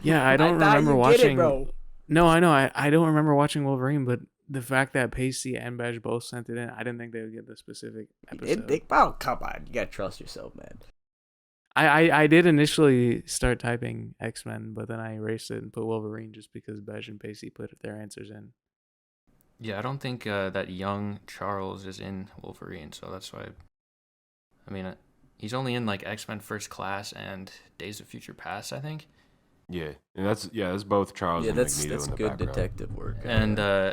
Yeah, I don't thought remember you watching. Get it, bro. No, I know. I don't remember watching Wolverine, but the fact that Pasty and Badge both sent it in, I didn't think they would get the specific episode. Oh, come on. You gotta trust yourself, man. I did initially start typing X-Men, but then I erased it and put Wolverine just because Badge and Pasty put their answers in. Yeah, I don't think that young Charles is in Wolverine, so that's why. I mean, he's only in like X-Men First Class and Days of Future Past, I think. Yeah, and that's both Charles Yeah, and that's Magneto in the good background. detective work. And I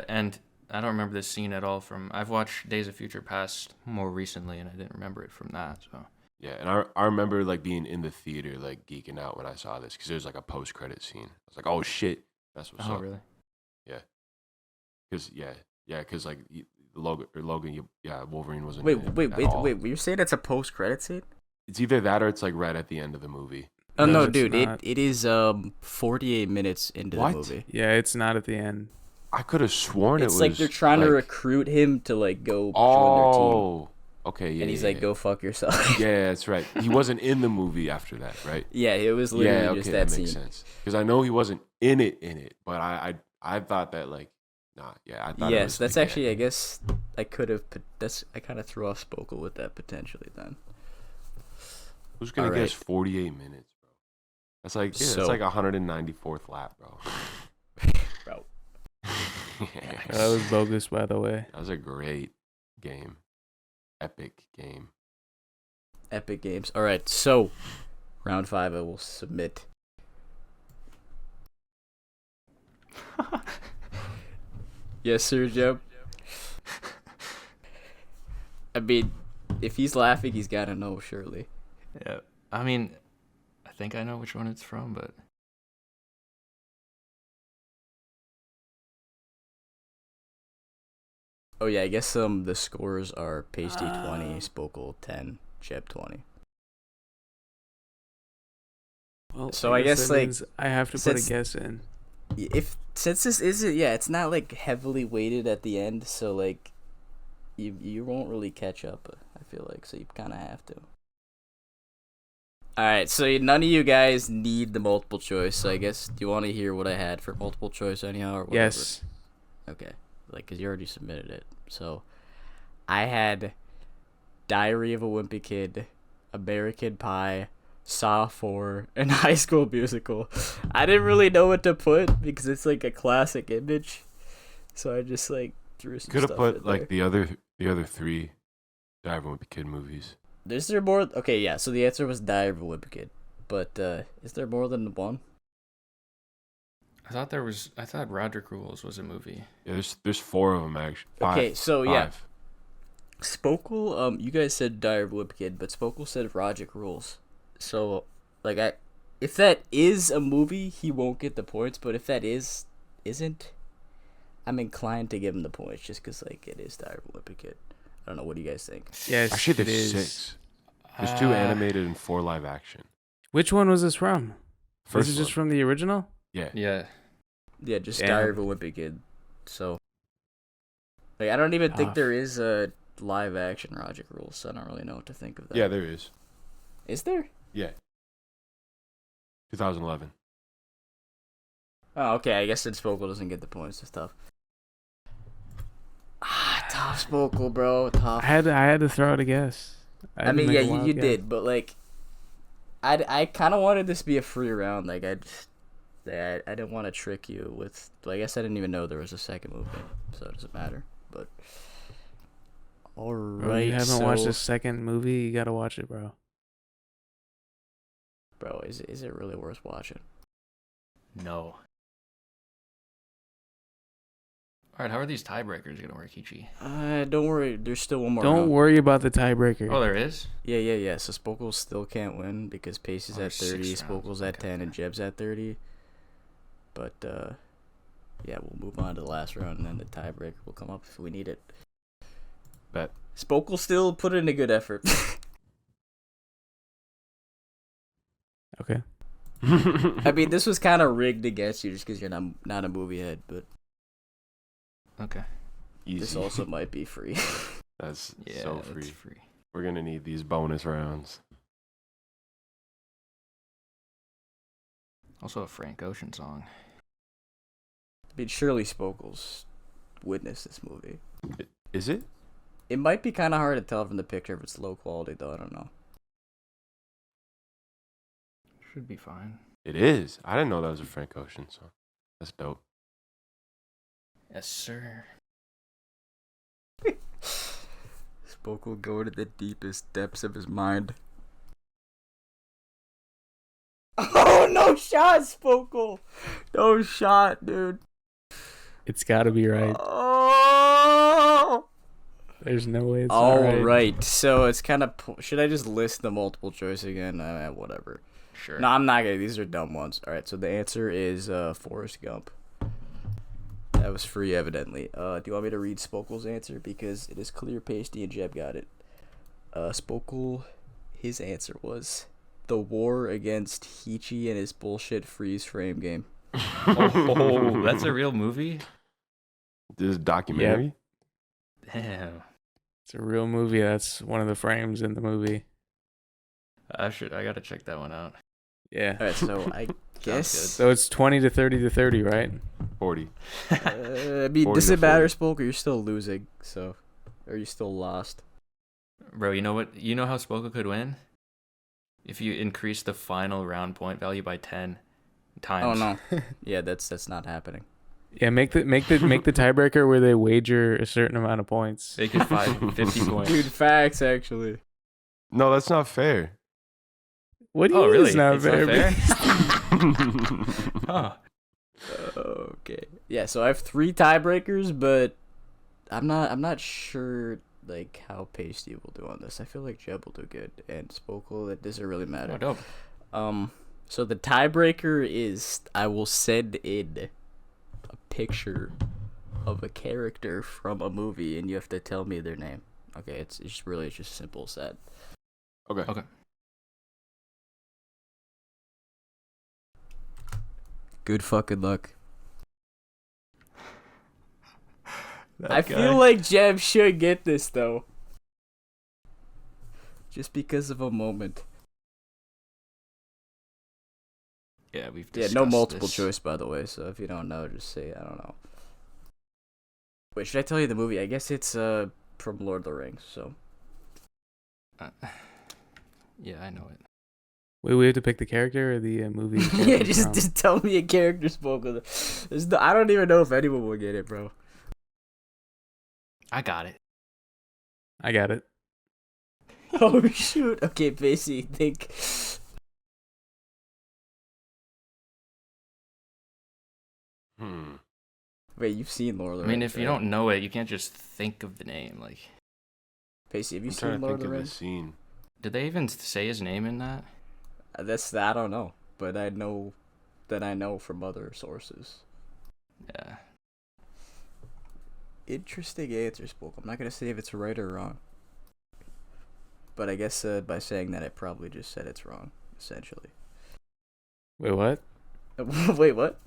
don't remember this scene at all from. I've watched Days of Future Past more recently, and I didn't remember it from that. So. Yeah, and I remember like being in the theater like geeking out when I saw this because there's like a post credit scene. I was like, oh shit, that's what's up. Oh really? Yeah, because like Logan, Wolverine wasn't. Wait. at all. You're saying it's a post credit scene? It's either that or it's like right at the end of the movie. Oh No, no, it's dude! not. It is 48 minutes into What? the movie. Yeah, it's not at the end. I could have sworn It's it was. like they're trying to like- recruit him to like go join their team, Oh, okay, yeah. and he's yeah, like, yeah. "Go fuck yourself." Yeah, that's right. He wasn't in the movie after that, right? Yeah, it was literally Yeah, okay, just that that makes scene. sense. Because I know he wasn't in it, but I thought that like, nah, yeah, I thought. it Yes, was, that's like, actually. I guess I could have. I kind of threw off Spokel with that potentially. Then Who's gonna Alright. guess 48 minutes, bro? That's like So- that's like 194th lap, bro. bro. Yeah. That was bogus, by the way. That was a great game, epic game. Epic Games. All right, so round 5, I will submit. Yes, sir, Joe. I mean, if he's laughing, he's gotta know, surely. Yeah. I mean, I think I know which one it's from, but. Oh yeah, I guess the scores are Pasty 20, Spokel 10, Jeb 20. Well, So I guess, that like, means I have to put a since- guess in. Since this isn't, it's not like heavily weighted at the end, so like you won't really catch up. I feel like, so you kind of have to. All right, so none of you guys need the multiple choice. So I guess, do you want to hear what I had for multiple choice anyhow, or whatever? Yes. Okay, like, cause you already submitted it. So I had Diary of a Wimpy Kid, American Pie, Saw 4, and High School Musical. I didn't really know what to put because it's like a classic image, so I just like threw some Could have stuff put in like there. the other 3 Diver with the Kid movies. Is there more? Okay, yeah. So the answer was Diary of a Wimpy Kid, but is there more than one? I thought Roderick Rules was a movie. Yeah, there's 4 of them actually. 5, Okay, so yeah, 5. Spokel. You guys said Diary of a Wimpy Kid, but Spokel said Roderick Rules. So, like, if that is a movie, he won't get the points. But if that isn't, I'm inclined to give him the points just because, like, it is Diary of a Wimpy Kid. I don't know. What do you guys think? Yes, Actually, it there's is. 6. There's 2 animated and 4 live action. Which one was this from? First Is it just one. from the original? Yeah. Yeah. Yeah, just Damn. Diary of a Wimpy Kid. So, like, I don't even think Tough. there is a live action Roderick Rules. So I don't really know what to think of that. Yeah, there is. Is there? Yeah. 2011. Oh, okay. I guess then Spokel doesn't get the points. It's tough. Tough Spokel, bro. Tough. I had to throw out a guess. I had to mean, make yeah, a wild you guess. did, but like, I kind of wanted this to be a free round. Like, I didn't want to trick you with. I guess I didn't even know there was a second movie, so it doesn't matter. But all Bro, right, you haven't so, watched the second movie? You gotta watch it, bro. bro. Is it really worth watching? No. All right, how are these tiebreakers gonna work, Heechy? Don't worry. There's still one more. Don't round. worry about the tiebreaker. Oh, there is? Yeah. So Spokel still can't win because Pace's Oh, at there's 30, 6 rounds. Spokel's at Okay, 10, and okay. Jeb's at 30. But yeah, we'll move on to the last round, and then the tiebreaker will come up if we need it. Bet. Spokel still put in a good effort. Okay. I mean, this was kind of rigged against you just because you're not a movie head, but Okay. Easy. this also might be free. That's Yeah, so that's free. free. We're gonna need these bonus rounds. Also a Frank Ocean song. I mean, surely Spokel's witness this movie. Is it? It might be kind of hard to tell from the picture if it's low quality, though. I don't know. Should be fine. It is. I didn't know that was a Frank Ocean song. That's dope. Yes, sir. Spoke will go to the deepest depths of his mind. Oh, no shot, Spokel! No shot, dude. It's got to be right. Oh! There's no way it's not All right. right, so it's kind of... Should I just list the multiple choice again? Whatever. Sure. No, I'm not gonna. These are dumb ones. All right, so the answer is Forrest Gump. That was free, evidently. Do you want me to read Spokel's answer? Because it is clear Pasty and Jeb got it. Spokel, his answer was the war against Heechy and his bullshit freeze frame game. Oh, that's a real movie? This is a documentary? Damn. It's a real movie. That's one of the frames in the movie. I gotta check that one out. Yeah. All right, so I guess. So it's 20 to 30 to 30, right? 40. I mean, 40 does to it matter, 40. Spokel? You're still losing, so. Or you still lost. Bro, you know what? You know how Spokel could win? If you increase the final round point value by 10 times. Oh, no. Yeah, that's not happening. Yeah, make the tiebreaker where they wager a certain amount of points. Make it 50 points. Dude, facts, actually. No, that's not fair. What do you Oh, mean really? it's not It's not fair? fair? Huh. Okay. Yeah, so I have 3 tiebreakers, but I'm not sure like how Pasty will do on this. I feel like Jeb will do good, and Spokel, it doesn't really matter. Oh, dope. So the tiebreaker is I will send in a picture of a character from a movie, and you have to tell me their name. Okay, it's just simple as that. Okay. Okay. Good fucking luck. That I guy. feel like Jeb should get this though. Just because of a moment. Yeah, we've Yeah, discussed no multiple this. choice, by the way. So if you don't know, just say I don't know. Wait, should I tell you the movie? I guess it's from Lord of the Rings. So Yeah, I know it. Wait, we have to pick the character or the movie? the yeah, character's from? just tell me a character spoke of it. I don't even know if anyone will get it, bro. I got it. I got it. Oh shoot. Okay, Pasty, think. Wait, you've seen Lord of the I Rings? mean, if you right? don't know it, you can't just think of the name. Like, Pasty, have you I'm seen trying to Lord think of the of the Rings? scene. did they even say his name in that? I don't know, but I know from other sources. Yeah. Interesting answer, Spoke. I'm not gonna say if it's right or wrong, but I guess by saying that, I probably just said it's wrong, essentially. Wait, what? Wait, what?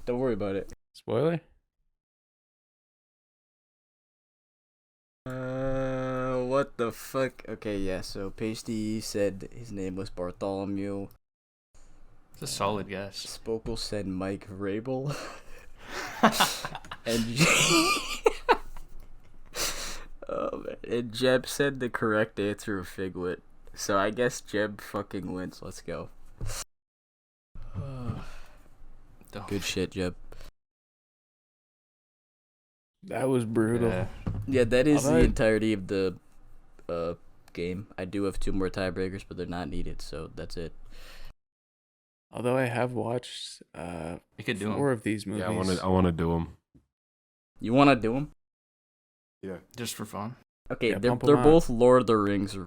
Don't worry about it. Spoiler? What the fuck? Okay, yeah. So Pasty said his name was Bartholomew. It's a solid guess. Spokel said Mike Rabel. and oh, man. And Jeb said the correct answer of Figwit. So I guess Jeb fucking wins. Let's go. Good shit, Jeb. That was brutal. Yeah. Yeah, that is the Alright. entirety of the game. I do have 2 more tiebreakers, but they're not needed, so that's it. Although I have watched We could do 4 them of these movies. Yeah, I want to do them. You want to do them? Yeah. just for fun. Okay, Yeah, they're pump 'em out. both Lord of the Rings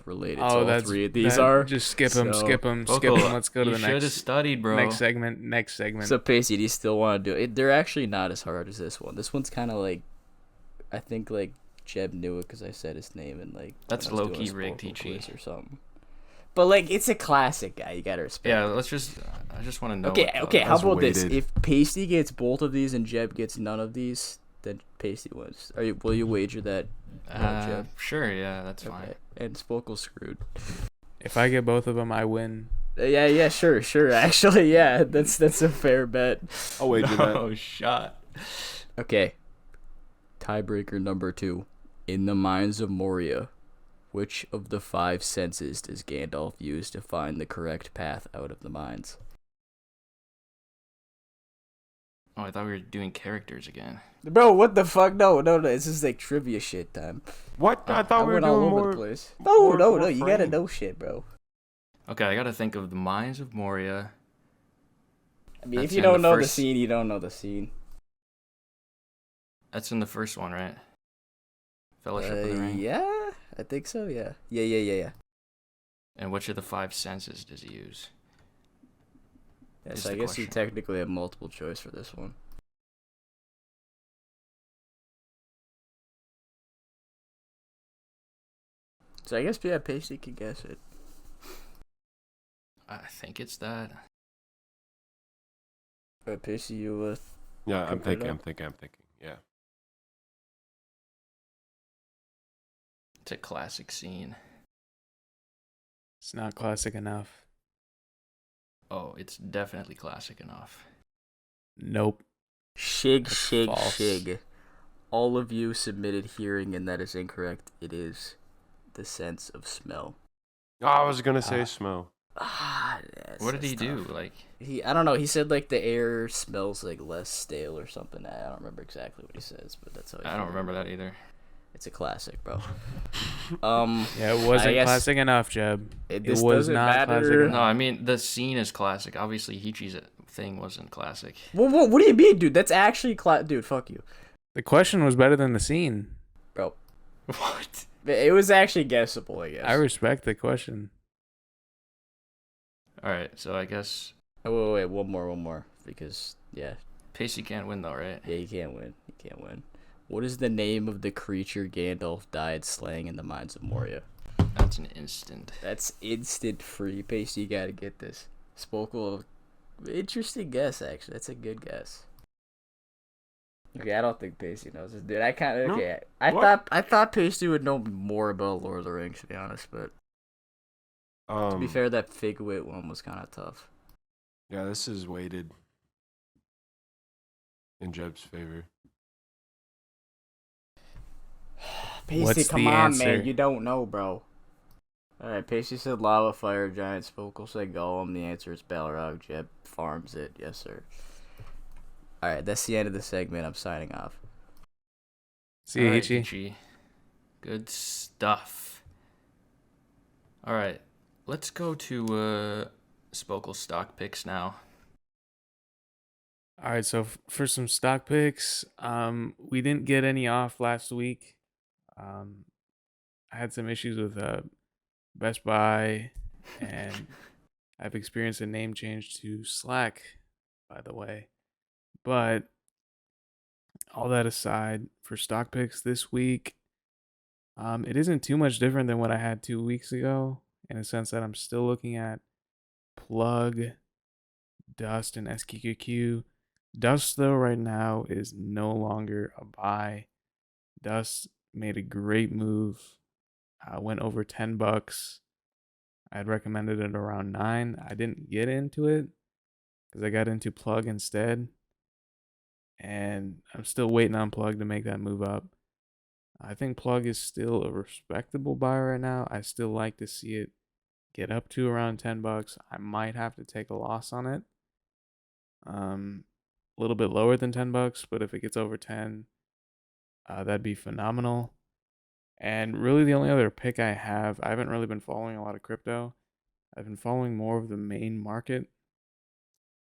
related. Oh, so all that's 3 of these that- are. Just skip them, So- skip them, skip Vocal, them. Let's go to you the should have next studied, bro. next segment. Next segment. So Pasty, do you still want to do it? They're actually not as hard as this one. This one's kind of like, I think like Jeb knew it because I said his name and like. That's when I was low-key doing a rigged, Spokel Heechy. quiz or something. But like, it's a classic, guy. You gotta respect. Yeah, it. let's just. I just want to know. Okay, what the- okay. How That's about this? weighted. If Pasty gets both of these and Jeb gets none of these, then Pasty wins. Will you wager that? Jeb? Sure, yeah, that's fine. Okay. And Spokel's screwed. If I get both of them, I win. Yeah, sure. Actually, yeah, that's a fair bet. I'll wager that. Oh, shot. Okay, Tiebreaker number 2. In the Mines of Moria, which of the 5 senses does Gandalf use to find the correct path out of the mines? Oh, I thought we were doing characters again. Bro, what the fuck? No. This is like trivia shit time. What? I thought we were went all doing over more. the place. more No. You gotta frame. know shit, bro. Okay, I gotta think of the Mines of Moria. I mean, That's if you in don't the know the first- scene, you don't know the scene. That's in the first one, right? Fellowship of the Ring. Yeah, I think so. Yeah. And which of the 5 senses does he use? Yes, Is I the guess you question. technically have multiple choice for this one. So I guess Pasty can guess it. I think it's that. Pasty, you Yeah, I'm Pick it thinking. up. Yeah. It's a classic scene. It's not classic enough. Oh, it's definitely classic enough. Nope. Shig. False. All of you submitted hearing, and that is incorrect. It is the sense of smell. Oh, I was gonna say smell. What did he do? Like, I don't know. He said like the air smells like less stale or something. I don't remember exactly what he says, but that's how I don't remember that either. It's a classic, bro. Yeah, it wasn't guess classic enough, Jeb. this was doesn't not matter. classic No, enough. I mean the scene is classic. Obviously, Heechy's thing wasn't classic. What do you mean, dude? That's actually dude. Fuck you, The question was better than the scene. bro. What? It was actually guessable, I guess. I respect the question. All right, so I guess Oh, wait, one more, because Pasty can't win though, right? you can't win. What is the name of the creature Gandalf died slaying in the Mines of Moria? That's an instant. That's instant free. Pasty, you gotta get this. Spokel, interesting guess, actually. That's a good guess. Okay, I don't think Pasty knows this, dude. I kind of No? okay. What? I thought Pasty would know more about Lord of the Rings, to be honest. But to be fair, that Figwit one was kind of tough. Yeah, this is weighted in Jeb's favor. Pasty, What's come the on, answer? man. You don't know, bro. Alright, Pasty said lava, fire, giant. Spokel said golem. The answer is Balrog. Jeb farms it. Yes, sir. Alright, that's the end of the segment. I'm signing off. See you, All right, Heechy. Heechy. Good stuff. All right, let's go to Spokel stock picks now. All right, so for some stock picks, we didn't get any off last week. I had some issues with Best Buy, and I've experienced a name change to Slaq, by the way. But all that aside, for stock picks this week, it isn't too much different than what I had 2 weeks ago, in a sense that I'm still looking at Plug, Dust, and SQQQ. Dust, though, right now is no longer a buy. Dust made a great move. Went over $10. I had recommended it around 9. I didn't get into it because I got into Plug instead. And I'm still waiting on Plug to make that move up. I think Plug is still a respectable buy right now. I still like to see it get up to around $10. I might have to take a loss on it. A little bit lower than $10, but if it gets over 10, that'd be phenomenal. And really the only other pick I haven't really been following a lot of crypto. I've been following more of the main market,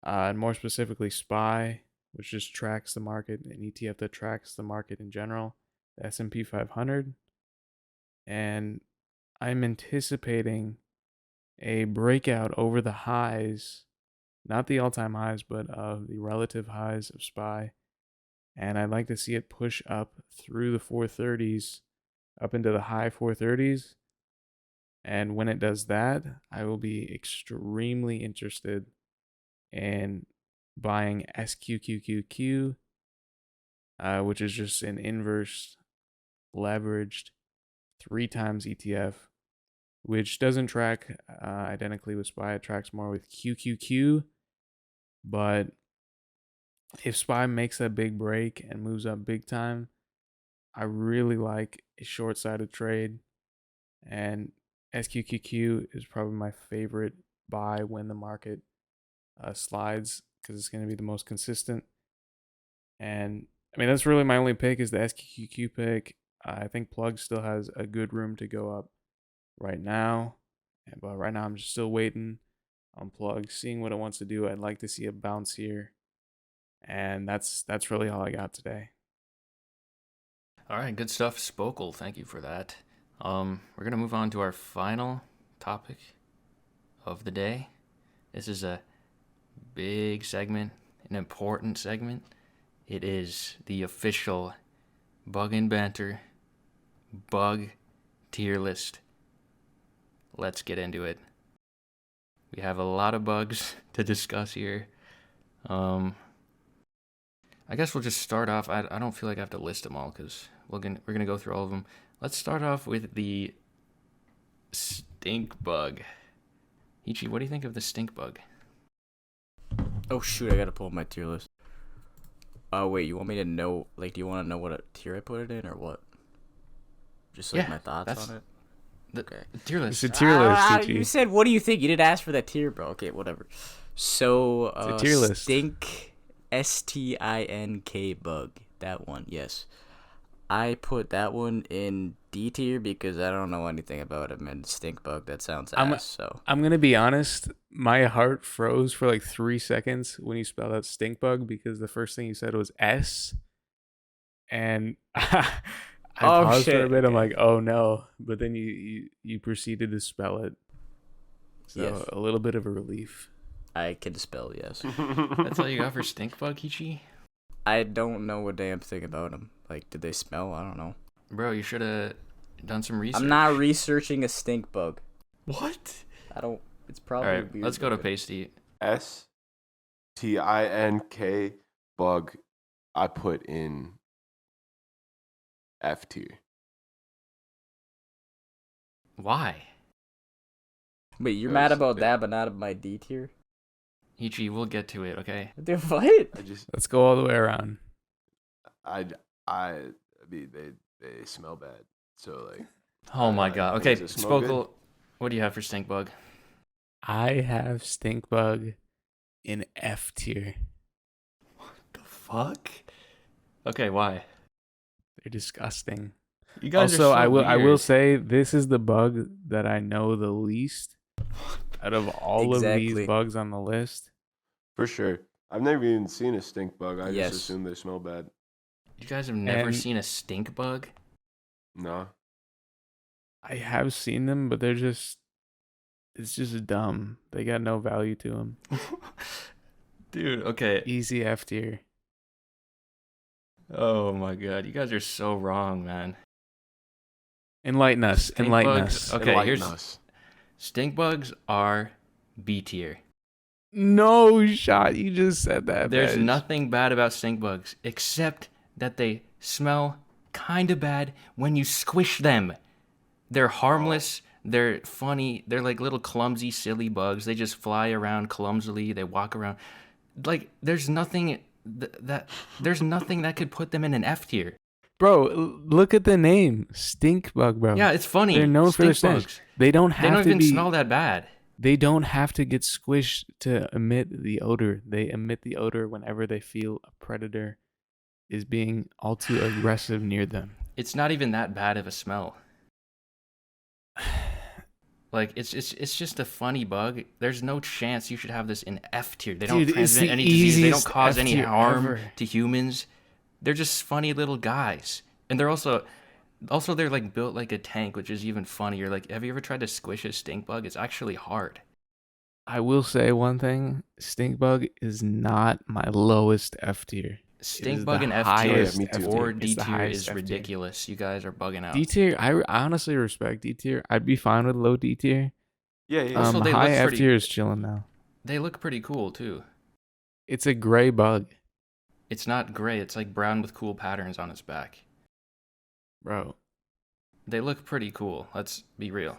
and more specifically SPY, which just tracks the market, an ETF that tracks the market in general, the S&P 500. And I'm anticipating a breakout over the highs, not the all-time highs, but the relative highs of SPY. And I'd like to see it push up through the 430s, up into the high 430s. And when it does that, I will be extremely interested in buying SQQQQ, which is just an inverse leveraged 3 times ETF, which doesn't track identically with SPY. It tracks more with QQQ. But if SPY makes that big break and moves up big time, I really like a short-sided trade, and SQQQ is probably my favorite buy when the market slides because it's going to be the most consistent. And I mean, that's really my only pick is the SQQQ pick. I think Plug still has a good room to go up right now, but right now I'm just still waiting on Plug, seeing what it wants to do. I'd like to see a bounce here, and that's really all I got today. All right, good stuff, Spokel. Thank you for that. We're gonna move on to our final topic of the day. This is a big segment, an important segment. It is the official Bug and Banter Bug tier list. Let's get into it. We have a lot of bugs to discuss here. I guess we'll just start off. I don't feel like I have to list them all because we're gonna go through all of them. Let's start off with the stink bug. Heechy, what do you think of the stink bug? Oh shoot, I gotta pull up my tier list. Oh wait, you want me to know? Like, do you want to know what tier I put it in, or what? Just like Yeah, my thoughts on it. Okay. The tier list. It's a tier list, You Heechy. said, what do you think? You didn't ask for that tier, bro. Okay, whatever. So, It's a tier list. stink, STINK bug. That one, yes. I put that one in D tier because I don't know anything about him, and stink bug, that sounds ass, so. I'm gonna be honest. My heart froze for like 3 seconds when you spelled out stink bug because the first thing you said was S, and I paused for a bit. I'm like, oh no, but then you proceeded to spell it, so Yes. a little bit of a relief. I can spell, yes. That's all you got for stink bug, Heechy? I don't know a damn thing about them. Like, did they smell? I don't know. Bro, you should have done some research. I'm not researching a stink bug. What? I don't. It's All probably right, weird. let's go to Pasty. STINK bug. I put in F tier. Why? Wait, you're mad about Because- that, but not of my D tier? Heechy, we'll get to it, okay? Dude, what? I just Let's go all the way around. I mean they smell bad. So like Oh my god. Okay, does it smell good? Spokel, what do you have for stink bug? I have stink bug in F tier. The fuck? Okay, why? They're disgusting. You guys Also, are so I will weird. say this is the bug that I know the least out of all of Exactly. these bugs on the list. for sure. I've never even seen a stink bug. I Yes. just assume they smell bad. You guys have never And- seen a stink bug? No. I have seen them, but it's just dumb. They got no value to them. Dude, okay. Easy F tier. Oh my god, you guys are so wrong, man. Enlighten us. Stink Enlighten bugs? us. Okay, Enlighten here's us. stink bugs are B tier. No shot. You just said that. There's Veg. nothing bad about stink bugs except that they smell kind of bad when you squish them. They're harmless. They're funny. They're like little clumsy, silly bugs. They just fly around clumsily. They walk around. Like there's nothing there's nothing that could put them in an F tier. Bro, look at the name. Stink bug, bro. Yeah, it's funny. They're known for their Stink stench. bugs. They don't They have don't to even be smell that bad. They don't have to get squished to emit the odor. They emit the odor whenever they feel a predator is being all too aggressive near them. It's not even that bad of a smell. Like it's just a funny bug. There's no chance you should have this in F tier. They don't Dude, it's transmit the any disease. They don't easiest cause F any tier harm ever. to humans. They're just funny little guys, and they're also they're like built like a tank, which is even funnier. Like, have you ever tried to squish a stink bug? It's actually hard. I will say one thing. Stink bug is not my lowest F tier. Stink is bug the in F highest tier F tier. or It's D the tier highest is F tier. ridiculous. You guys are bugging out. D tier, I honestly respect D tier. I'd be fine with low D tier. Yeah, yeah. Also, they High look F pretty- tier is chilling now. They look pretty cool too. It's a gray bug, It's not gray. It's like brown with cool patterns on its back. bro. They look pretty cool. Let's be real.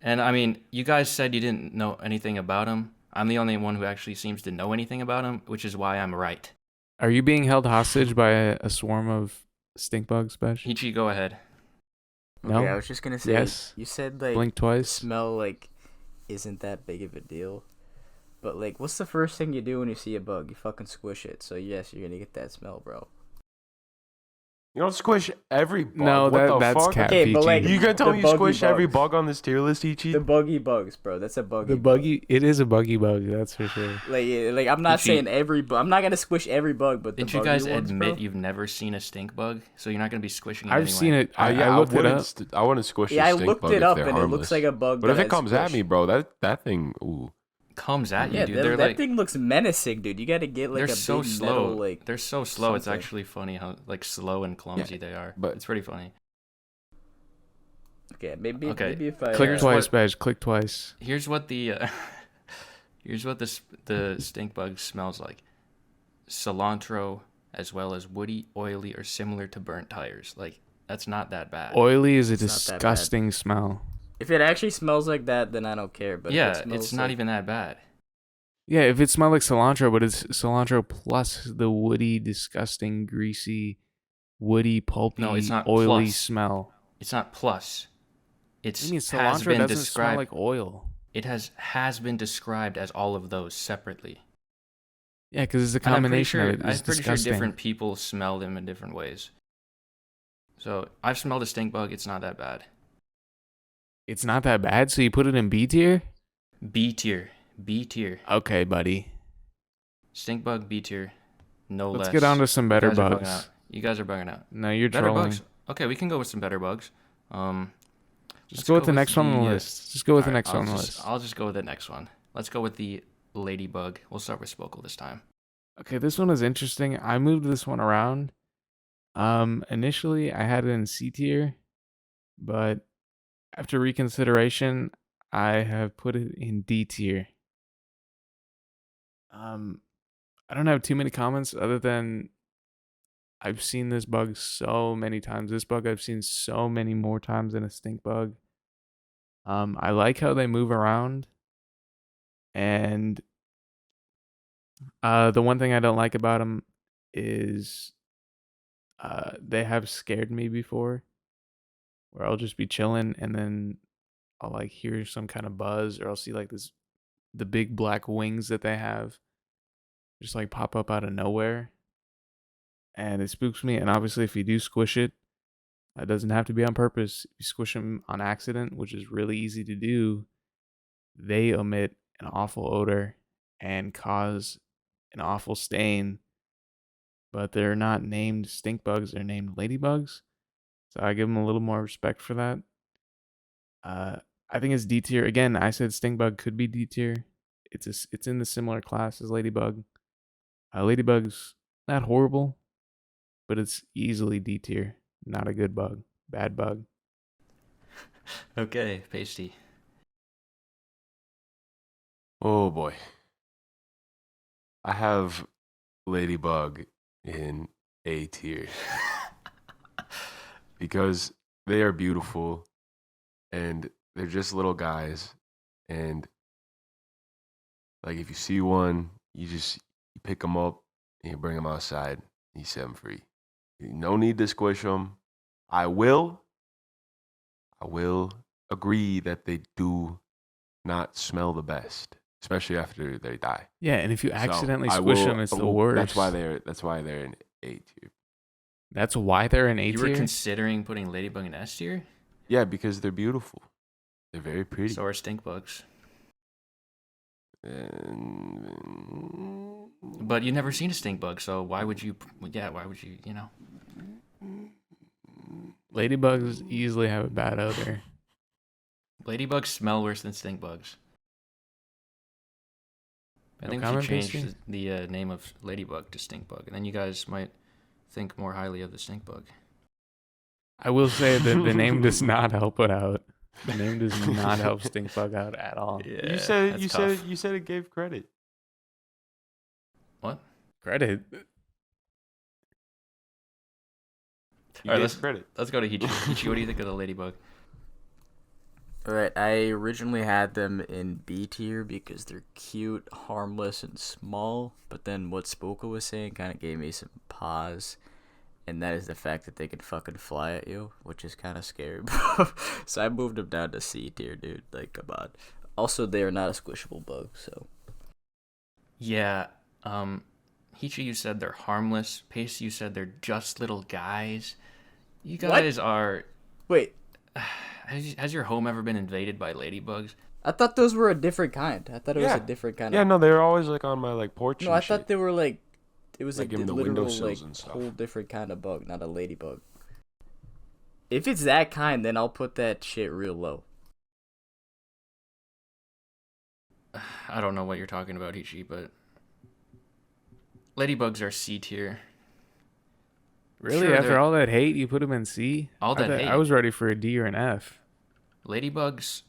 And I mean, you guys said you didn't know anything about him. I'm the only one who actually seems to know anything about him, which is why I'm right. Are you being held hostage by a swarm of stink bug special? Heechy, go ahead. No. Okay, I was just gonna say. Yes. You said like Blink twice. smell like isn't that big of a deal, but like, what's the first thing you do when you see a bug? You fucking squish it. So yes, you're gonna get that smell, bro. You don't squish every bug. No, what that's the fuck? cat Okay, but, Peachy. like, You gonna tell The me you buggy squish every bugs. bug on this tier list, Heechy? The buggy bugs, bro. That's a buggy. The buggy, it is a buggy bug, that's for sure. Like I'm not Did saying you- every bug. I'm not gonna squish every bug, but the Didn't you buggy guys ones, admit bro? you've never seen a stink bug? So you're not going to be squishing it I've anyway. seen it. I Yeah, looked it wouldn't up. I wouldn't squish Yeah, a I stink looked bug it if up, they're and it harmless. looks like a bug. But if that it I'd comes at squish. me, bro, that thing, ooh. Comes at you, Yeah, dude. that, They're that like thing looks menacing, dude. You gotta get like they're a so big slow. metal, like. They're so slow. It's something. actually funny how like slow and clumsy they are. but- It's pretty funny. Okay, maybe Okay. if I. Click twice, what- Badge. Click twice. Here's what the the stink bug smells like. Cilantro, as well as woody, oily, or similar to burnt tires. Like that's not that bad. Oily is a It's not that bad. disgusting smell. If it actually smells like that, then I don't care. But yeah, if it smells it's not like, even that bad. Yeah, if it smelled like cilantro, but it's cilantro plus the woody, disgusting, greasy, woody, pulpy, No, it's not oily plus. smell. It's not plus. It's I mean, has cilantro been doesn't described. smell like oil. It has been described as all of those separately. Yeah, because it's a And I'm pretty combination sure, of it. It's I'm pretty sure disgusting. different people smell them in different ways. So I've smelled a stink bug. It's not that bad. It's not that bad, so you put it in B tier? B tier. B tier. Okay, buddy. Stink bug B tier. No less. Let's get on to some better You guys are bugging bugs. out. You guys are bugging out. No, you're Better trolling. bugs. Okay, we can go with some better bugs. Just Let's go with the with next one on the the, list. Just go with the alright, next one on the list. I'll just go with the next one. Let's go with the ladybug. We'll start with Spokel this time. Okay, this one is interesting. I moved this one around. Initially I had it in C tier, but after reconsideration, I have put it in D tier. I don't have too many comments other than I've seen this bug so many times. This bug I've seen so many more times than a stink bug. I like how they move around, and the one thing I don't like about them is they have scared me before, where I'll just be chilling and then I'll like hear some kind of buzz, or I'll see like the big black wings that they have just like pop up out of nowhere, and it spooks me. And obviously if you do squish it, it doesn't have to be on purpose. If you squish them on accident, which is really easy to do, they emit an awful odor and cause an awful stain. But they're not named stink bugs, they're named ladybugs. So I give them a little more respect for that. I think it's D tier. Again, I said stink bug could be D tier. It's in the similar class as ladybug. Ladybug's not horrible, but it's easily D tier. Not a good bug. Bad bug. Okay, Pasty. Oh boy. I have ladybug in A tier because they are beautiful and they're just little guys, and like if you see one, you pick them up and you bring them outside and you set them free. No need to squish them. I will agree that they do not smell the best, especially after they die. Yeah, and if you So accidentally I squish will- them, it's I the will- worst. That's why they're in A tier. That's why they're in A You were tier. considering putting ladybug in S tier? Yeah, because they're beautiful. They're very pretty. So are stink bugs. And, But you've never seen a stink bug, so why would you, you know? Ladybugs easily have a bad odor. Ladybugs smell worse than stink bugs. I No think we should comment, change Pasty? the name of ladybug to stink bug, and then you guys might think more highly of the stink bug. I will say that the name does not help it out. The name does not help stink bug out at all. Yeah, you said that's you tough. said you said it gave credit. What? Credit. You All right, gave credit. Let's go to Heechy. Heechy, what do you think of the ladybug? Alright, I originally had them in B tier because they're cute, harmless, and small. But then what Spoka was saying kind of gave me some pause. and that is the fact that they can fucking fly at you, which is kind of scary, bro. So I moved them down to C tier, dude. Like, come on. Also, they are not a squishable bug, so. Yeah. Heechy, you said they're harmless. Pasty, you said they're just little guys. You guys are. Wait, Has your home ever been invaded by ladybugs? I thought those were a different kind. I thought it was a different kind Yeah, of. no, they were always like on my like porch. No, and I shit. thought they were like. It was Like like in the literal windowsills like and stuff. whole different kind of bug, not a ladybug. If it's that kind, then I'll put that shit real low. I don't know what you're talking about, Heechy, but ladybugs are C tier. Really? Sure, After they're- all that hate, you put them in C? All that hate. I was ready for a D or an F. Ladybugs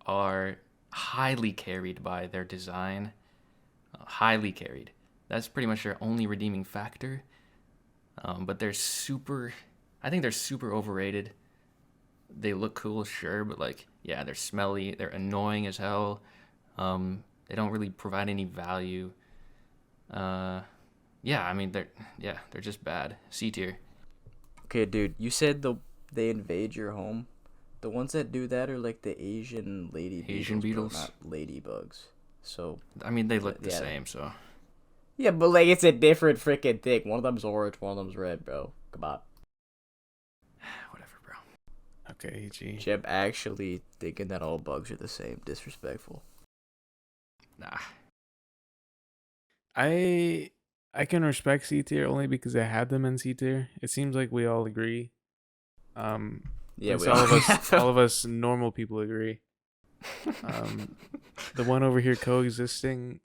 are highly carried by their design. Highly carried. That's pretty much their only redeeming factor. But they're super. I think they're super overrated. They look cool, sure, but like, yeah, they're smelly. They're annoying as hell. They don't really provide any value. Yeah, I mean they're just bad. C tier. Okay, dude, you said they invade your home. The ones that do that are like the Asian lady Asian beetles, beetles? bro, not ladybugs. So I mean they look the Yeah. same, so yeah, but like it's a different freaking thing. One of them's orange, one of them's red, bro. Come on. whatever, bro. Okay, G. Jeb actually thinking that all bugs are the same. Disrespectful. Nah. I can respect C tier only because I had them in C tier. It seems like we all agree. Yeah, At least we all of us normal people agree. The one over here coexisting,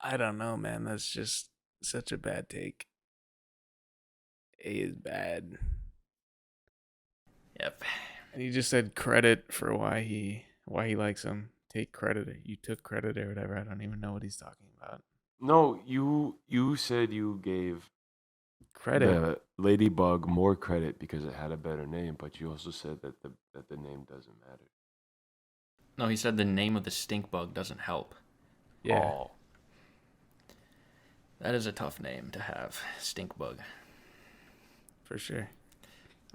I don't know, man. That's just such a bad take. A is bad. Yep. And you just said credit for why he likes him. Take credit. You took credit or whatever. I don't even know what he's talking about. No, you said you gave Credit. the ladybug more credit because it had a better name, but you also said that the name doesn't matter. No, he said the name of the stink bug doesn't help. Yeah. Oh. That is a tough name to have, stink bug. For sure.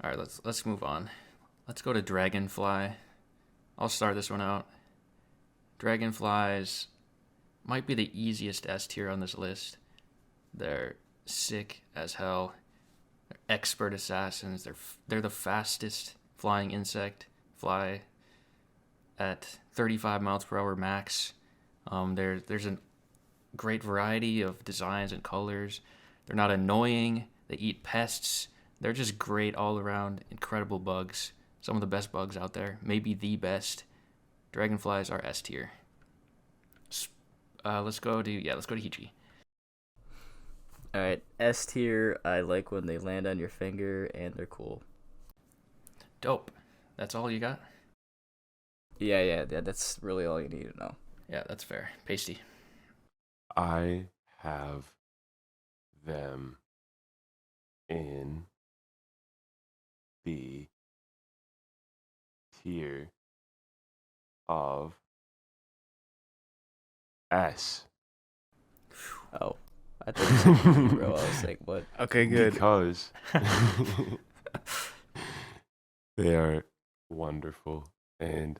All right, let's move on. Let's go to dragonfly. I'll start this one out. Dragonflies might be the easiest S tier on this list. They're sick as hell. They're expert assassins. They're the fastest flying insect. Fly at 35 miles per hour max. There's a great variety of designs and colors. They're not annoying. They eat pests. They're just great all around. Incredible bugs. Some of the best bugs out there. Maybe the best. Dragonflies are S tier. Let's go to Heechy. All right, S tier. I like when they land on your finger and they're cool. Dope. That's all you got? Yeah. That's really all you need to know. Yeah, that's fair. Pasty. I have them in the tier of S. Oh, I thought you said B, bro. I was like, what? Okay, good. Because they are wonderful, and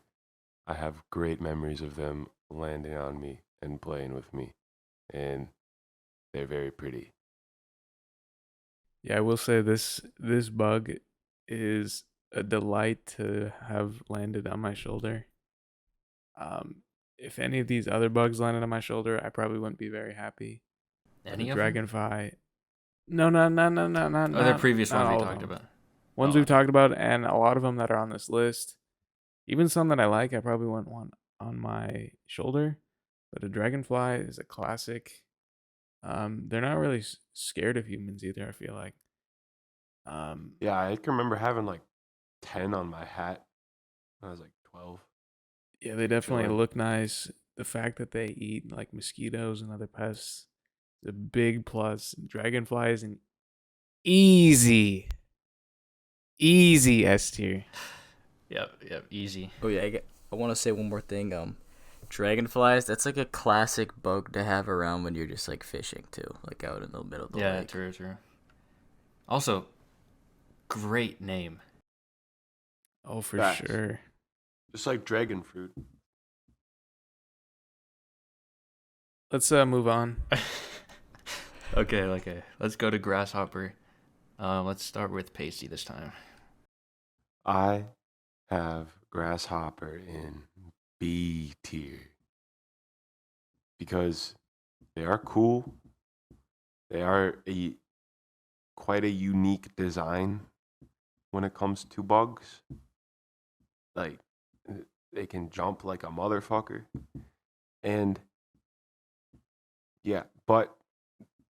I have great memories of them landing on me and playing with me, and they're very pretty. Yeah, I will say this bug is a delight to have landed on my shoulder. If any of these other bugs landed on my shoulder, I probably wouldn't be very happy. Any The of them? dragonfly. No. Other previous not ones we all of talked them. about. Ones Oh. we've talked about, and a lot of them that are on this list. Even some that I like, I probably wouldn't want on my shoulder. But a dragonfly is a classic. They're not really scared of humans either, I feel like. Yeah, I can remember having like 10 on my hat when I was like 12. Yeah, they definitely Sure. look nice. The fact that they eat like mosquitoes and other pests is a big plus. Dragonfly is an easy S tier. Yep, easy. Oh yeah, I want to say one more thing. Dragonflies. That's like a classic bug to have around when you're just like fishing too, like out in the middle of the Yeah, lake. true. Also, great name. Oh, for Facts. sure. Just like dragon fruit. Let's move on. Okay. Let's go to grasshopper. Let's start with Pasty this time. I have grasshopper in B tier because they are cool. They are quite a unique design when it comes to bugs. Like, they can jump like a motherfucker. And yeah, but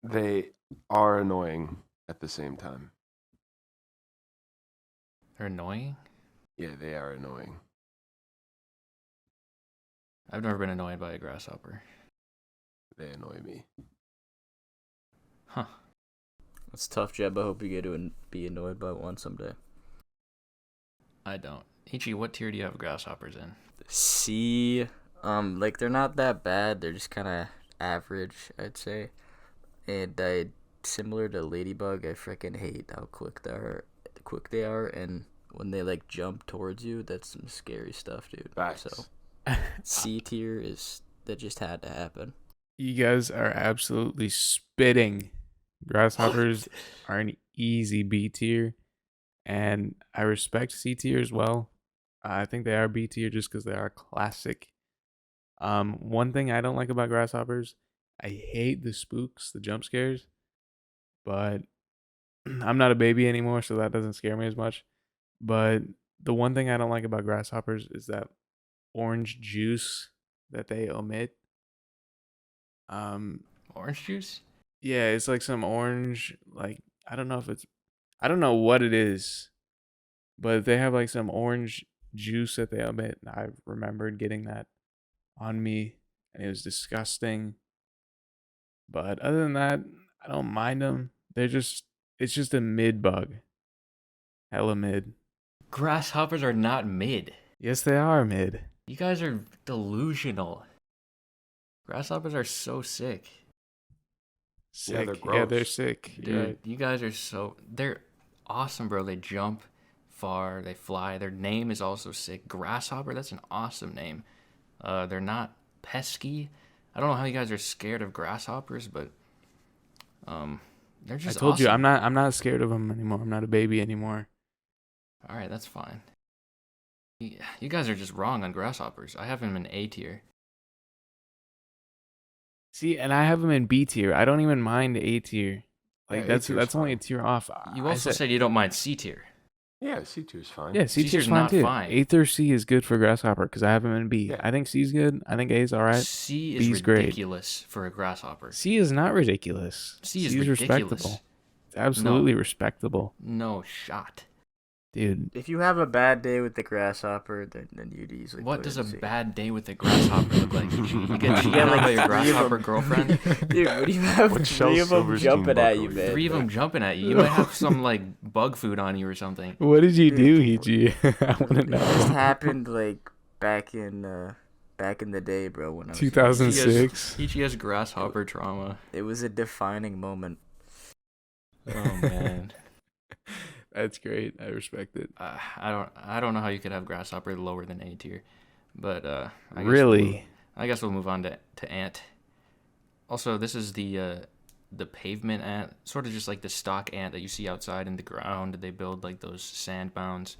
they are annoying at the same time. They're annoying. Yeah, they are annoying. I've never been annoyed by a grasshopper. They annoy me. Huh. It's tough, Jeb. I hope you get to be annoyed by one someday. I don't. Heechy, what tier do you have grasshoppers in? C, like they're not that bad. They're just kind of average, I'd say. And similar to Ladybug, I freaking hate how quick they are, and when they like jump towards you, that's some scary stuff, dude. Facts. So C tier that just had to happen. You guys are absolutely spitting. Grasshoppers are an easy B tier, and I respect C tier as well. I think they are B tier just because they are classic. One thing I don't like about grasshoppers, I hate the spooks, the jump scares, but I'm not a baby anymore, so that doesn't scare me as much. But the one thing I don't like about grasshoppers is that orange juice that they omit. Orange juice? Yeah, it's like some orange, like I don't know what it is, but they have like some orange juice that they omit. I remembered getting that on me, and it was disgusting. But other than that, I don't mind them. It's just a mid bug, hella mid. Grasshoppers are not mid. Yes, they are mid. You guys are delusional. Grasshoppers are so sick. Sick. Yeah, they're Yeah, gross. they're sick. Dude, You're right. you guys are they're awesome, bro. They jump far, they fly. Their name is also sick. Grasshopper, that's an awesome name. They're not pesky. I don't know how you guys are scared of grasshoppers, but they're I just told you awesome. I'm not scared of them anymore. I'm not a baby anymore. All right, that's fine. Yeah, you guys are just wrong on grasshoppers. I have them in A tier. See, and I have them in B tier. I don't even mind A tier. Like Yeah, A tier's that's only a fine. tier off. You I also said you don't mind C tier. Yeah, C tier's fine. yeah, C C tier's tier's fine not too. fine. A through C is good for grasshopper because I have them in B. Yeah. I think C's good. I think A's all right. C is B's great. ridiculous for a grasshopper. C is not ridiculous. C is C's ridiculous. respectable. It's absolutely respectable, No shot. dude. If you have a bad day with the grasshopper, then you'd easily. What put does it a in C. bad day with a grasshopper look like? You get You cheated get on like by your 3 of grasshopper them. girlfriend? Dude, what do you have? What 3 of them Silverstein jumping book at are you, we man. Three of them jumping at you. You might have some like bug food on you or something. What did you do, Dude, Heechy? I want to It just know. happened like back in the day, bro. When I was 2006. He has grasshopper trauma. It was a defining moment. Oh man. That's great. I respect it. I don't know how you could have grasshopper lower than A tier, but Really? I guess we'll move on to ant. Also, this is the pavement ant, sort of just like the stock ant that you see outside in the ground. They build like those sand mounds.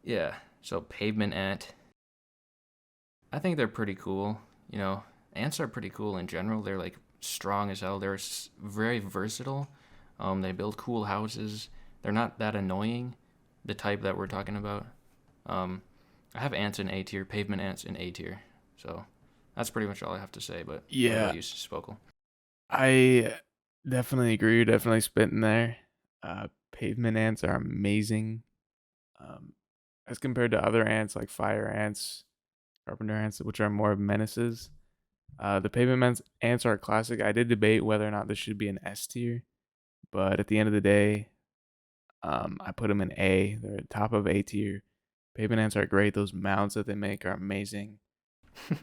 Yeah. So pavement ant. I think they're pretty cool. You know, ants are pretty cool in general. They're like strong as hell. They're very versatile. They build cool houses. They're not that annoying, the type that we're talking about. I have ants in A tier, pavement ants in A tier. So that's pretty much all I have to say. But what Yeah. about you, Spokle? I definitely agree. You're definitely spitting there. Pavement ants are amazing. As compared to other ants like fire ants, carpenter ants, which are more of menaces. The pavement ants are a classic. I did debate whether or not this should be an S tier, but at the end of the day, I put them in A. They're at top of A tier. Pavement ants are great. Those mounds that they make are amazing.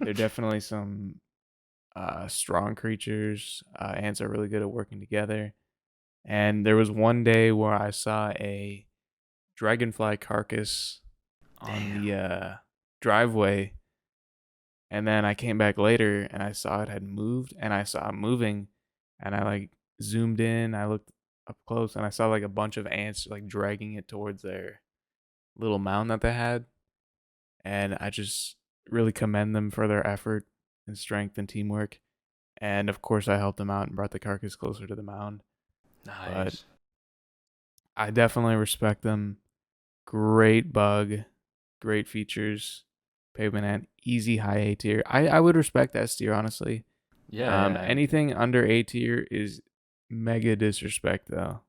They're definitely some strong creatures. Ants are really good at working together. And there was one day where I saw a dragonfly carcass on the driveway, and then I came back later and I saw it had moved, and I saw it moving, and I like zoomed in, I looked up close, and I saw like a bunch of ants like dragging it towards their little mound that they had. And I just really commend them for their effort and strength and teamwork. And of course, I helped them out and brought the carcass closer to the mound. Nice. I definitely respect them. Great bug, great features. Pavement Ant, easy high A tier. I would respect S tier, honestly. Yeah. Anything under A tier is mega disrespect, though.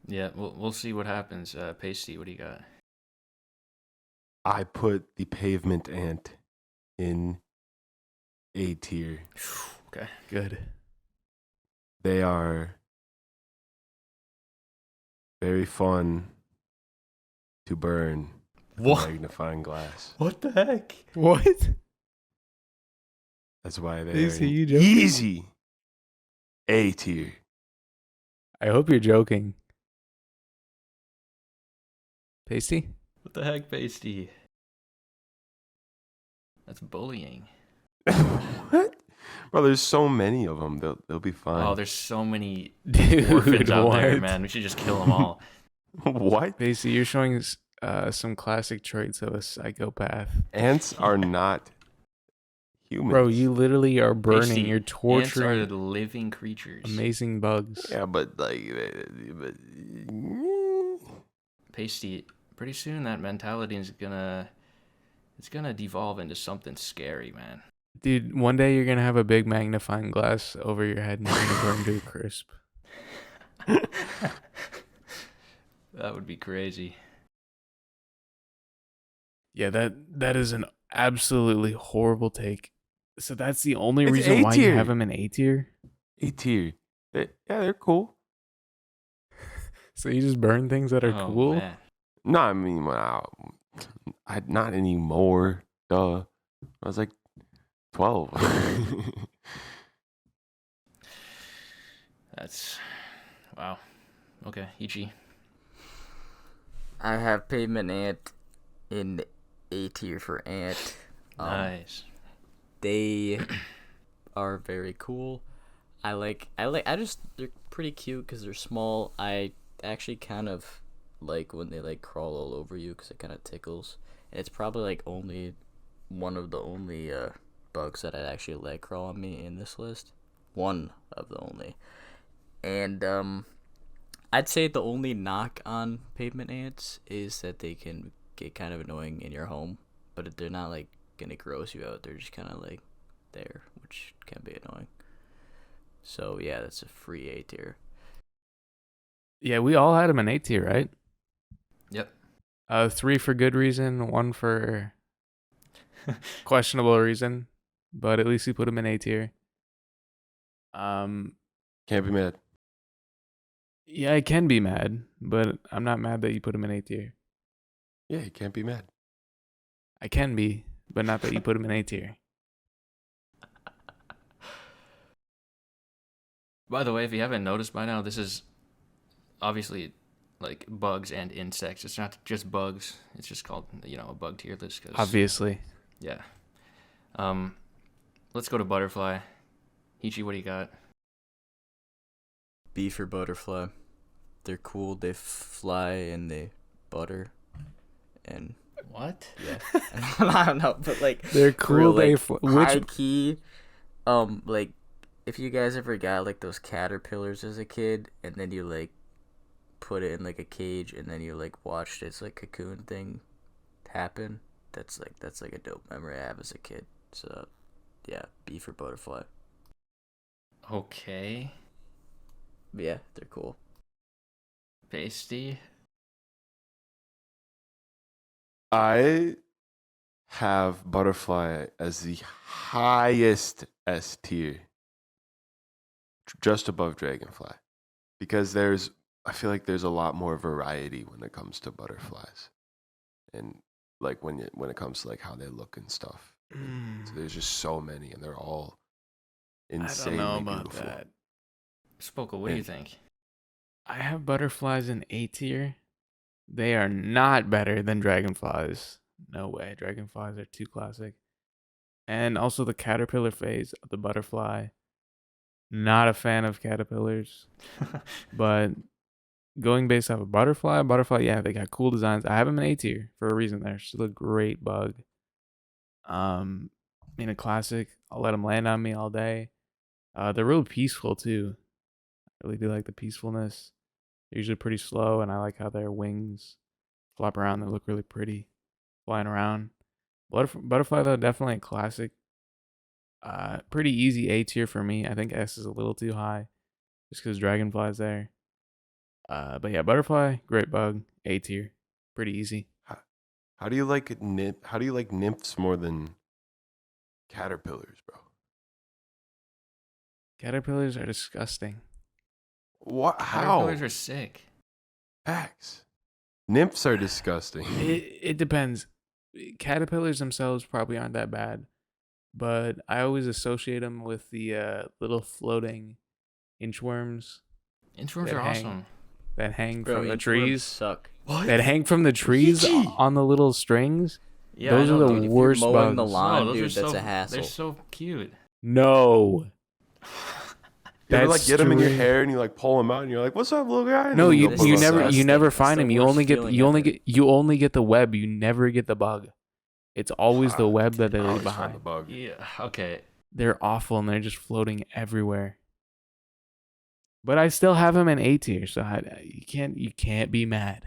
Yeah, we'll see what happens. Pasty, what do you got? I put the Pavement Ant in A tier. Okay. Good. They are very fun to burn with a What? magnifying glass. What the heck? What? That's why they're Is he in joking? easy A tier. I hope you're joking. Pasty? What the heck, Pasty? That's bullying. What? Bro, there's so many of them. They'll be fine. Oh, there's so many Dude, orphans out there, what? man. We should just kill them all. What? Pasty, you're showing some classic traits of a psychopath. Ants are not humans. Bro, you literally are burning. Pasty, You're Ants are torturing living creatures. amazing bugs. Yeah, but like, Pasty, pretty soon that mentality is gonna devolve into something scary, man. Dude, one day you're going to have a big magnifying glass over your head and you're going to burn to a crisp. That would be crazy. Yeah, that is an absolutely horrible take. So that's the only It's reason why you A-tier. have him in A tier? A tier. Yeah, they're cool. So you just burn things that are Oh, cool? man. No, I mean, I not anymore. Duh. I was like 12. That's wow. Okay, Heechy. I have Pavement Ant in A tier for ant. Nice. They are very cool. They're pretty cute because they're small. I actually kind of like when they like crawl all over you because it kind of tickles. And it's probably like only one of the only bugs that I'd actually let crawl on me in this list. One of the only. And I'd say the only knock on pavement ants is that they can get kind of annoying in your home, but they're not like gonna gross you out. They're just kind of like there, which can be annoying. So yeah, that's a free A tier. Yeah, we all had him in A tier, right? Yep. 3 for good reason, 1 for questionable reason, but at least we put him in A tier. Can't be mad. Yeah, I can be mad, but I'm not mad that you put him in A tier. Yeah, you can't be mad. I can be, but not that you put him in A tier. By the way, if you haven't noticed by now, this is obviously like bugs and insects. It's not just bugs. It's just called, a bug tier list. Obviously. Yeah. Let's go to butterfly. Heechy, what do you got? B for butterfly. They're cool. They fly and they butter. And What? yeah, I don't know, but like They're cool. Like, high Which key, like if you guys ever got like those caterpillars as a kid, and then you like put it in like a cage, and then you like watched its like cocoon thing happen. That's like a dope memory I have as a kid. So yeah, B for butterfly. Okay. But yeah, they're cool. Pasty. I have butterfly as the highest S tier, just above dragonfly, because I feel like there's a lot more variety when it comes to butterflies, and like when it comes to like how they look and stuff. So there's just so many, and they're all I don't insanely know about beautiful. that. Spoka, what do you think? I have butterflies in A tier. They are not better than dragonflies. No way. Dragonflies are too classic. And also the caterpillar phase of the butterfly. Not a fan of caterpillars. But going based off of butterfly, yeah, they got cool designs. I have them in A tier for a reason. They're still a great bug. In a classic, I'll let them land on me all day. They're really peaceful too. I really do like the peacefulness. They're usually pretty slow, and I like how their wings flop around. They look really pretty flying around. Butterfly though, definitely a classic. Pretty easy A tier for me. I think S is a little too high, just because dragonfly's there. But yeah, butterfly, great bug, A tier, pretty easy. How do you like How do you like nymphs more than caterpillars, bro? Caterpillars are disgusting. What? How? Caterpillars are sick. Facts. Nymphs are disgusting. It depends. Caterpillars themselves probably aren't that bad, but I always associate them with the little floating inchworms Inchworms that are hang- awesome. that hang Bro, from the inchworms trees. suck. What? That hang from the trees Heechy! on the little strings. Yeah, Those I are know, the dude. If worst you're mowing bugs. the lawn, those are dude, that's so, a hassle. They're so cute. No. You ever like That's get them in your true. hair and you like pull them out and you're like, "What's up, little guy?" And No, then you go This put you them never outside. you never disgusting. find them. That's the You only worst get feeling you only ever. get you only get the web. You never get the bug. It's always the web that they I leave always find behind. the bug. Yeah. Okay. They're awful and they're just floating everywhere. But I still have them in A tier, so you can't be mad.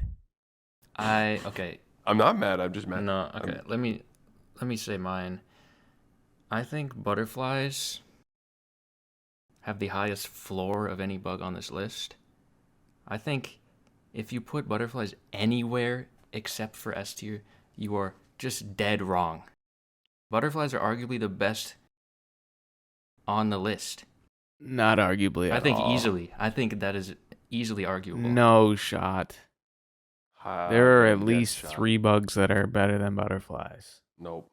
Okay. I'm not mad. I'm just mad. No. Okay. Let me say mine. I think butterflies have the highest floor of any bug on this list. I think if you put butterflies anywhere except for S tier, you are just dead wrong. Butterflies are arguably the best on the list. Not arguably. I at think all. easily. I think that is easily arguable. No shot. Ah, There are yeah, at you got least shot. 3 bugs that are better than butterflies. Nope.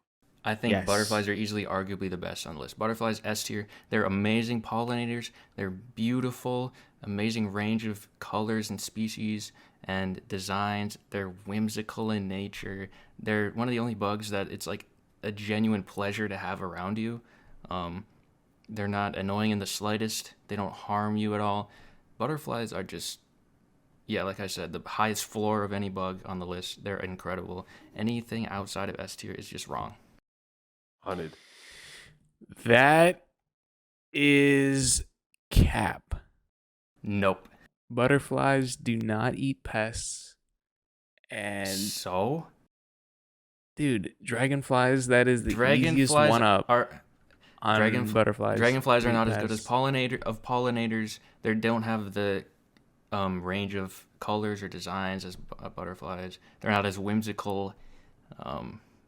I think Yes. butterflies are easily arguably the best on the list. Butterflies S tier. They're amazing pollinators. They're beautiful, amazing range of colors and species and designs. They're whimsical in nature. They're one of the only bugs that it's like a genuine pleasure to have around you. They're not annoying in the slightest. They don't harm you at all. Butterflies are just, yeah, like I said, the highest floor of any bug on the list. They're incredible. Anything outside of S tier is just wrong. Hunted. That is cap. Nope. Butterflies do not eat pests. And So? dude, dragonflies, that is the easiest Dragonflies one up are on butterflies. Dragonflies are Eat not as good as pests. pollinators. They don't have the range of colors or designs as butterflies. They're not as whimsical.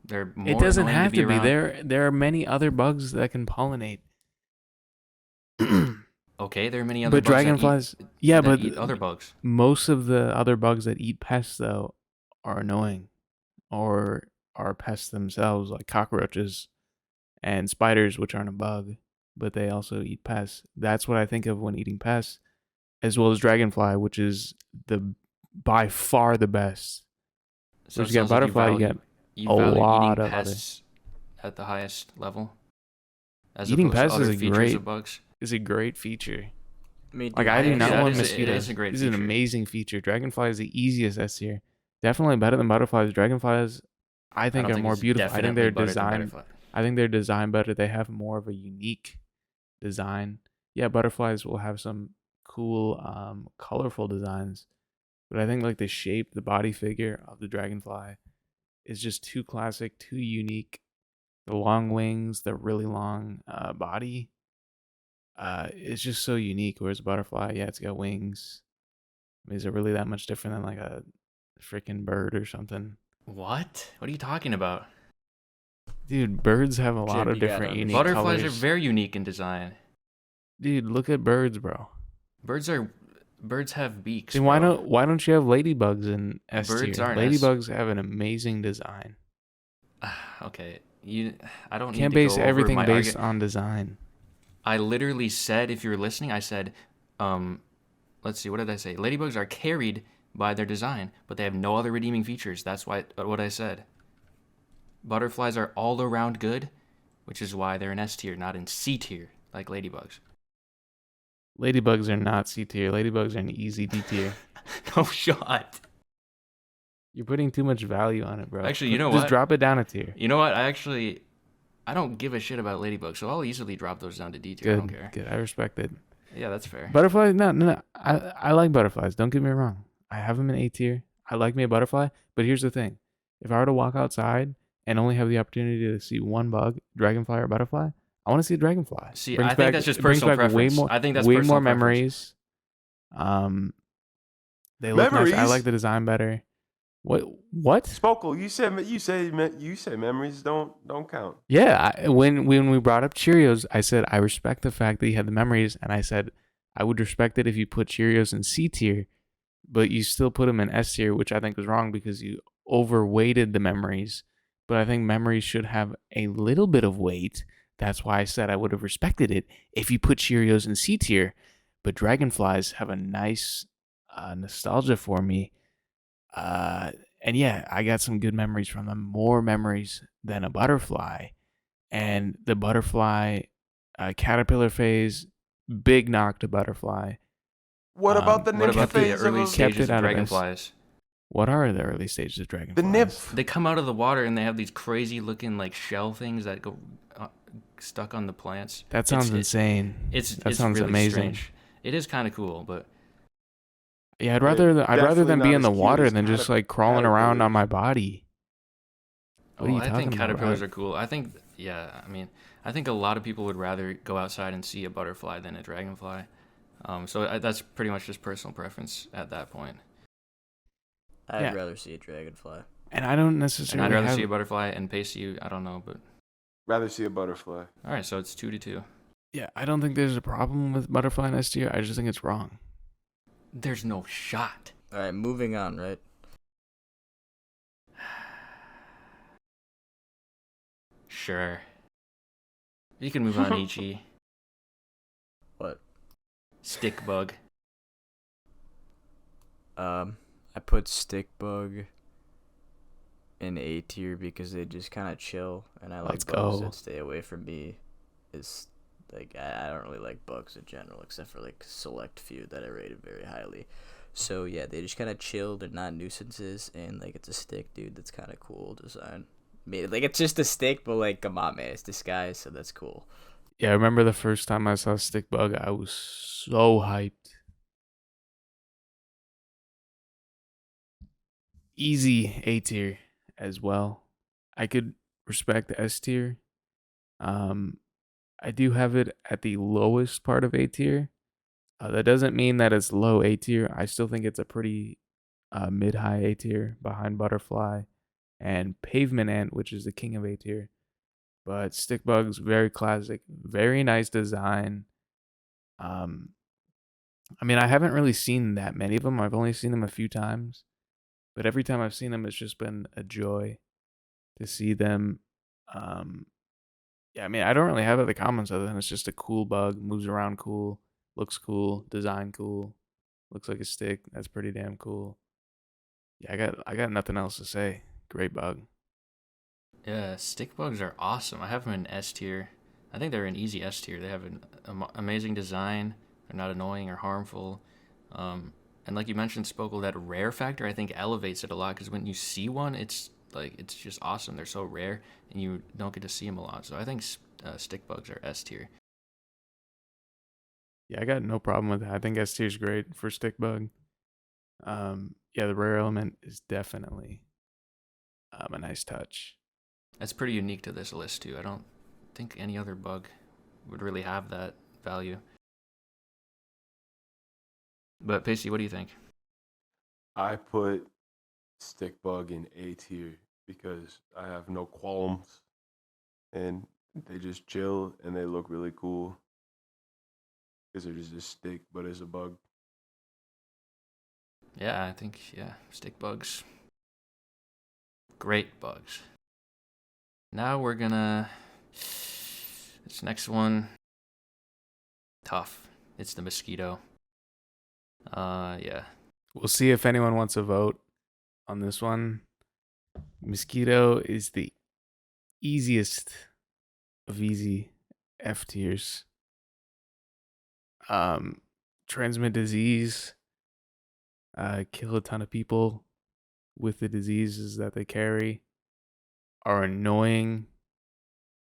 They're more It doesn't annoying have to be. around. There are many other bugs that can pollinate. Okay, there are many other But bugs dragonflies, that yeah, that but eat other bugs. most of the other bugs that eat pests though are annoying, or are pests themselves, like cockroaches and spiders, which aren't a bug, but they also eat pests. That's what I think of when eating pests, as well as dragonfly, which is by far the best. So Whereas it you sounds get like butterfly, you get you a value lot eating of other- pests at the highest level. As Eating opposed to pests is other a features great- of bugs. is a great feature. I mean, Like dude, I do actually, not that want is a- it mosquitoes. is a great This is an feature. amazing feature. Dragonfly is the easiest S tier. Definitely better than butterflies. Dragonflies, I think, I don't are more it's beautiful. I think definitely they're better than designed. butterfly. I think they're designed better. They have more of a unique design. Yeah, butterflies will have some cool, colorful designs, but I think like the shape, the body figure of the dragonfly is just too classic, too unique. The long wings, the really long body, it's just so unique. Whereas a butterfly, yeah, it's got wings. I mean, is it really that much different than like a freaking bird or something? What? What are you talking about? Dude, birds have a lot Jim, of you gotta different unique Butterflies colors. are very unique in design. Dude, look at birds, bro. Birds have beaks. Then bro. why don't you have ladybugs in S tier? Birds aren't S. Ladybugs have an amazing design. Okay, I don't Can't need to base go over everything my based argu- on design. I literally said, if you're listening, I said, let's see, what did I say? Ladybugs are carried by their design, but they have no other redeeming features. That's what I said. Butterflies are all around good, which is why they're in S tier, not in C tier, like ladybugs. Ladybugs are not C tier. Ladybugs are an easy D tier. No shot. You're putting too much value on it, bro. Actually, you know Just what? drop it down a tier. You know what? I don't give a shit about ladybugs, so I'll easily drop those down to D tier. I don't care. Good. I respect it. Yeah, that's fair. Butterflies, no. I like butterflies. Don't get me wrong. I have them in A tier. I like me a butterfly. But here's the thing: if I were to walk outside and only have the opportunity to see one bug, dragonfly or butterfly, I want to see a dragonfly. See, I think that's just personal preference. I think that's way personal more preference. memories. They look nice. I like the design better. What? Spokle, you say memories don't count. Yeah, when we brought up Cheerios, I said I respect the fact that you had the memories, and I said I would respect it if you put Cheerios in C tier, but you still put them in S tier, which I think was wrong because you overweighted the memories. But I think memories should have a little bit of weight. That's why I said I would have respected it if you put Cheerios in C tier. But dragonflies have a nice nostalgia for me. And yeah, I got some good memories from them. More memories than a butterfly. And the butterfly caterpillar phase, big knock to butterfly. What about the What nymph about the phase early of stages of out of this. dragonflies? What are the early stages of dragonflies? the nymph? They come out of the water and they have these crazy looking like shell things that go stuck on the plants. That sounds insane. That sounds really amazing. Strange. It is kind of cool, but Yeah, I'd rather them be not in the as cute water as than just like crawling around on my body. What are you I talking think about, caterpillars Rod? are cool. I think a lot of people would rather go outside and see a butterfly than a dragonfly. That's pretty much just personal preference at that point. I'd rather see a dragonfly. And I don't And necessarily I'd rather have... see a butterfly and Pasty, I don't know, but Rather see a butterfly. all right, so it's 2-2. Yeah, I don't think there's a problem with butterfly and S tier. I just think it's wrong. There's no shot. All right, moving on, right? Sure. You can move on, Heechy. What? Stick bug. I put stick bug in A tier because they just kind of chill, and I Let's like bugs go. that stay away from me. Is like I don't really like bugs in general, except for like select few that I rated very highly. So yeah, they just kind of chill. They're not nuisances, and like it's a stick, dude. That's kind of cool design. Like it's just a stick, but like come on, man, it's disguised, so that's cool. Yeah, I remember the first time I saw stick bug, I was so hyped. Easy A tier as well. I could respect S tier. I do have it at the lowest part of A tier. That doesn't mean that it's low A tier. I still think it's a pretty mid-high A tier behind Butterfly and Pavement Ant, which is the king of A tier. But Stick Bug's very classic, very nice design. I mean, I haven't really seen that many of them. I've only seen them a few times. But every time I've seen them, it's just been a joy to see them. Yeah, I mean, I don't really have other comments other than it's just a cool bug, moves around cool, looks cool, design cool, looks like a stick. That's pretty damn cool. Yeah, I got nothing else to say. Great bug. Yeah, stick bugs are awesome. I have them in S tier. I think they're an easy S tier. They have an amazing design. They're not annoying or harmful. And like you mentioned, Spokle, that rare factor I think elevates it a lot because when you see one, it's just awesome. They're so rare and you don't get to see them a lot. So I think stick bugs are S tier. Yeah, I got no problem with that. I think S tier is great for stick bug. Yeah, the rare element is definitely a nice touch. That's pretty unique to this list too. I don't think any other bug would really have that value. But Pasty, what do you think? I put stick bug in A tier because I have no qualms, and they just chill and they look really cool. Because they're just a stick, but it's a bug. Yeah, I think stick bugs. Great bugs. Now we're gonna. This next one. Tough. It's the mosquito. Yeah. We'll see if anyone wants to vote on this one. Mosquito is the easiest of easy F tiers. Transmit disease, kill a ton of people with the diseases that they carry, are annoying,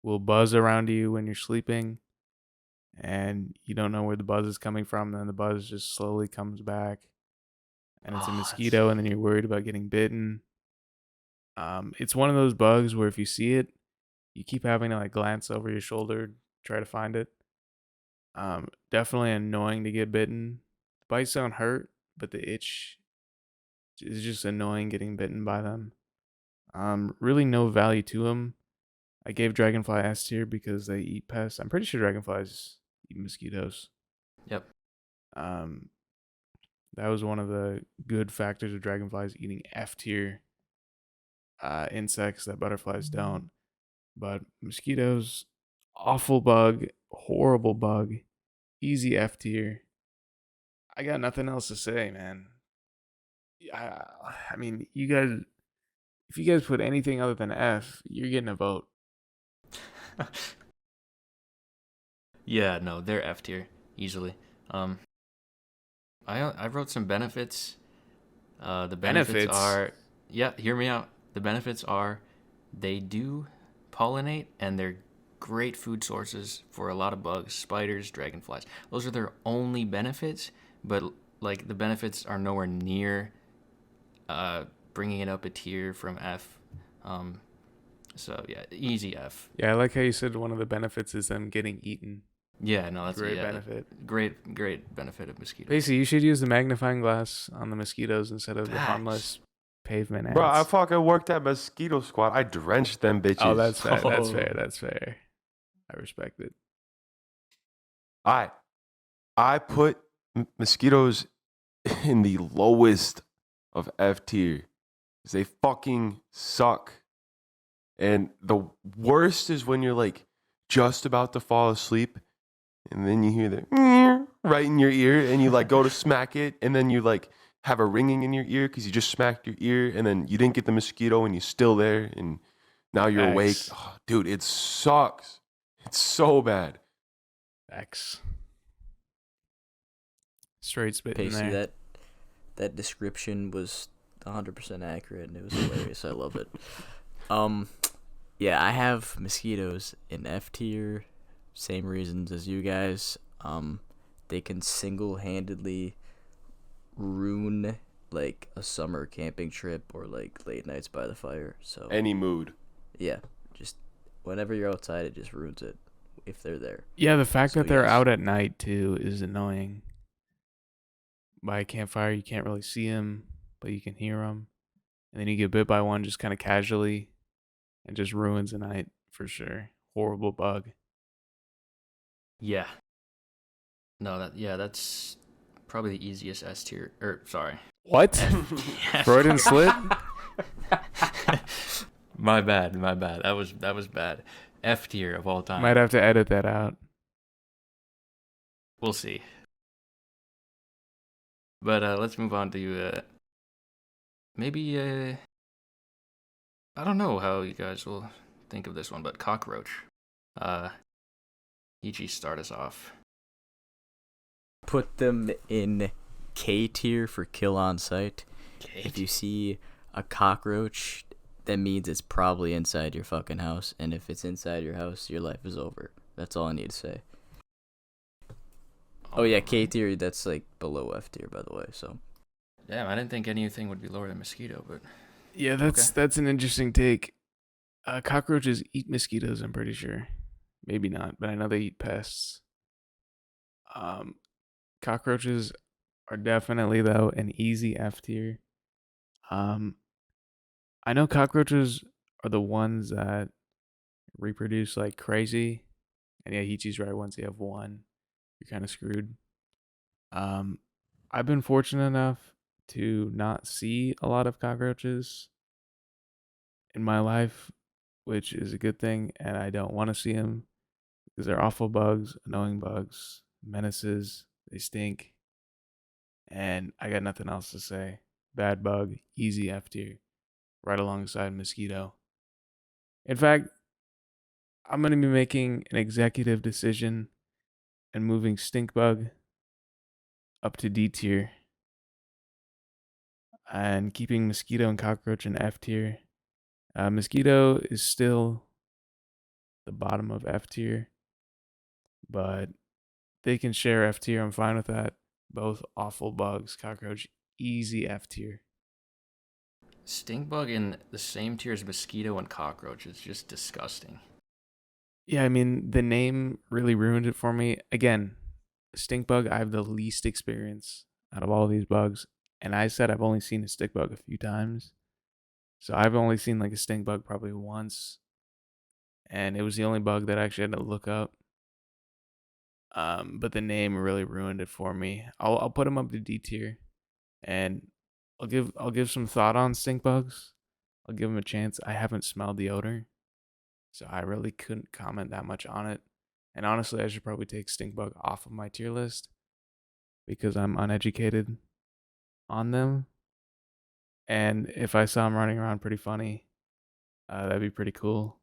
will buzz around you when you're sleeping, and you don't know where the buzz is coming from, then the buzz just slowly comes back. And it's a mosquito, and then you're worried about getting bitten. It's one of those bugs where if you see it, you keep having to like glance over your shoulder, try to find it. Definitely annoying to get bitten. Bites don't hurt, but the itch is just annoying getting bitten by them. Really no value to them. I gave Dragonfly S tier because they eat pests. I'm pretty sure dragonflies eat mosquitoes. Yep. That was one of the good factors of dragonflies eating F tier insects that butterflies don't. But mosquitoes, awful bug, horrible bug, easy F tier. I got nothing else to say, man. I mean, you guys, if you guys put anything other than F, you're getting a vote. Yeah, no, they're F tier easily. I wrote some benefits. The benefits are, yeah, hear me out. The benefits are they do pollinate and they're great food sources for a lot of bugs, spiders, dragonflies. Those are their only benefits, but like the benefits are nowhere near bringing it up a tier from F. So yeah, easy F. Yeah, I like how you said one of the benefits is them getting eaten. Yeah, no, that's Great yeah, benefit. Great benefit of mosquitoes. Basically, you should use the magnifying glass on the mosquitoes instead of the Facts. harmless pavement ants. Bro, I fucking worked at Mosquito Squad. I drenched them bitches. Oh, that's fair. That's Oh. fair. That's fair. I respect it. I put mosquitoes in the lowest of F tier. They fucking suck. And the worst is when you're like just about to fall asleep and then you hear the right in your ear and you like go to smack it and then you like have a ringing in your ear because you just smacked your ear and then you didn't get the mosquito and you're still there and now you're awake. Facts. Oh, dude, it sucks. It's so bad. X. Straight spitting Pasty, there. that description was 100% accurate and it was hilarious. I love it. Yeah, I have mosquitoes in F tier, same reasons as you guys. They can single-handedly ruin like a summer camping trip or like late nights by the fire. So Any mood. yeah, just whenever you're outside, it just ruins it if they're there. Yeah, the fact So that they're yes. out at night too is annoying. By a campfire, you can't really see them, but you can hear them. And then you get bit by one just kind of casually and just ruins the night for sure. Horrible bug. Yeah. No, that's probably the easiest S tier. Sorry. What? Freudian slip? My bad. That was bad. F tier of all time. Might have to edit that out. We'll see. But let's move on to maybe I don't know how you guys will think of this one, but cockroach. Heechy, start us off. Put them in K tier for kill on sight. If you see a cockroach, that means it's probably inside your fucking house. And if it's inside your house, your life is over. That's all I need to say. Oh yeah, K tier, that's like below F tier, by the way. So Damn, I didn't think anything would be lower than mosquito, but Yeah, that's an interesting take. Cockroaches eat mosquitoes, I'm pretty sure. Maybe not, but I know they eat pests. Cockroaches are definitely though an easy F tier. I know cockroaches are the ones that reproduce like crazy. And yeah, Heechy's right. Once you have one, you're kind of screwed. I've been fortunate enough to not see a lot of cockroaches in my life, which is a good thing. And I don't want to see them because they're awful bugs, annoying bugs, menaces. They stink. And I got nothing else to say. Bad bug, easy F tier, right alongside mosquito. In fact, I'm going to be making an executive decision and moving stink bug up to D tier and keeping mosquito and cockroach in F tier. Mosquito is still the bottom of F tier, but they can share F tier. I'm fine with that. Both awful bugs. Cockroach, easy F tier. Stink bug in the same tier as mosquito and cockroach is just disgusting. Yeah, I mean, the name really ruined it for me. Again, stink bug, I have the least experience out of all these bugs. And I said I've only seen a stink bug a few times. So I've only seen like a stink bug probably once. And it was the only bug that I actually had to look up. But the name really ruined it for me. I'll put him up to D tier. And I'll give some thought on stink bugs. I'll give him a chance. I haven't smelled the odor, so I really couldn't comment that much on it. And honestly, I should probably take stink bug off of my tier list because I'm uneducated on them. And if I saw him running around pretty funny, that'd be pretty cool.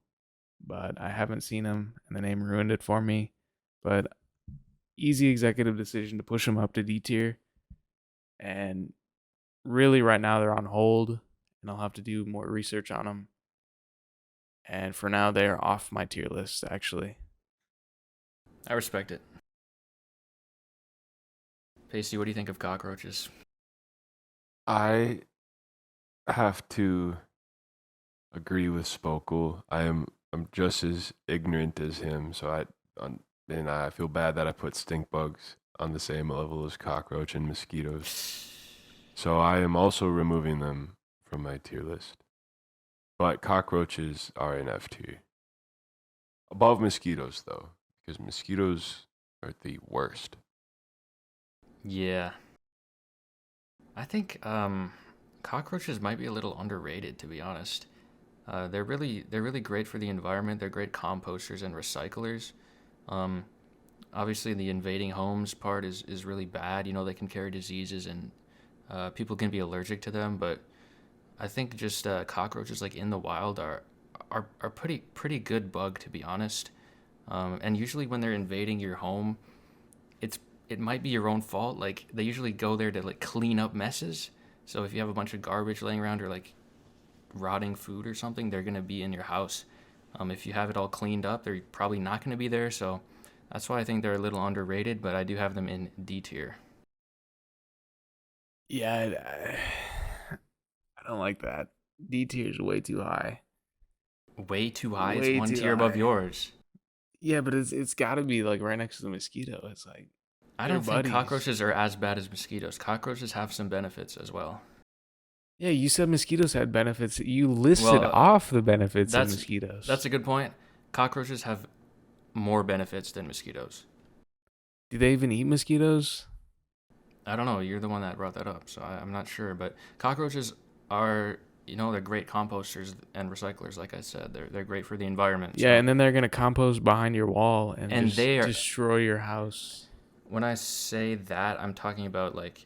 But I haven't seen him, and the name ruined it for me. But easy executive decision to push him up to D tier. And really, right now, they're on hold, and I'll have to do more research on them. And for now, they're off my tier list, actually. I respect it. Pasty, what do you think of cockroaches? I have to agree with Spokal. I'm just as ignorant as him, so I feel bad that I put stink bugs on the same level as cockroach and mosquitoes. So I am also removing them from my tier list. But cockroaches are in F tier. Above mosquitoes, though, because mosquitoes are the worst. Yeah. I think cockroaches might be a little underrated, to be honest. They're really great for the environment. They're great composters and recyclers. Obviously, the invading homes part is really bad. You know, they can carry diseases and people can be allergic to them. But I think just cockroaches like in the wild are pretty good bug, to be honest. And usually when they're invading your home, it might be your own fault. Like they usually go there to like clean up messes. So if you have a bunch of garbage laying around or like rotting food or something, they're gonna be in your house. If you have it all cleaned up, they're probably not gonna be there. So that's why I think they're a little underrated. But I do have them in D tier. Yeah, I don't like that. D tier is way too high. Way too high. Way It's one too tier above high. yours. Yeah, but it's got to be like right next to the mosquito. It's like I they're don't think buddies. cockroaches are as bad as mosquitoes. Cockroaches have some benefits as well. Yeah, you said mosquitoes had benefits. You listed Well, off the benefits of that's- mosquitoes. That's a good point. Cockroaches have more benefits than mosquitoes. Do they even eat mosquitoes? I don't know. You're the one that brought that up, so I'm not sure. But cockroaches are, they're great composters and recyclers. Like I said, they're great for the environment. Yeah, so- and then they're gonna compost behind your wall and just they are- destroy your house. when I say that, I'm talking about like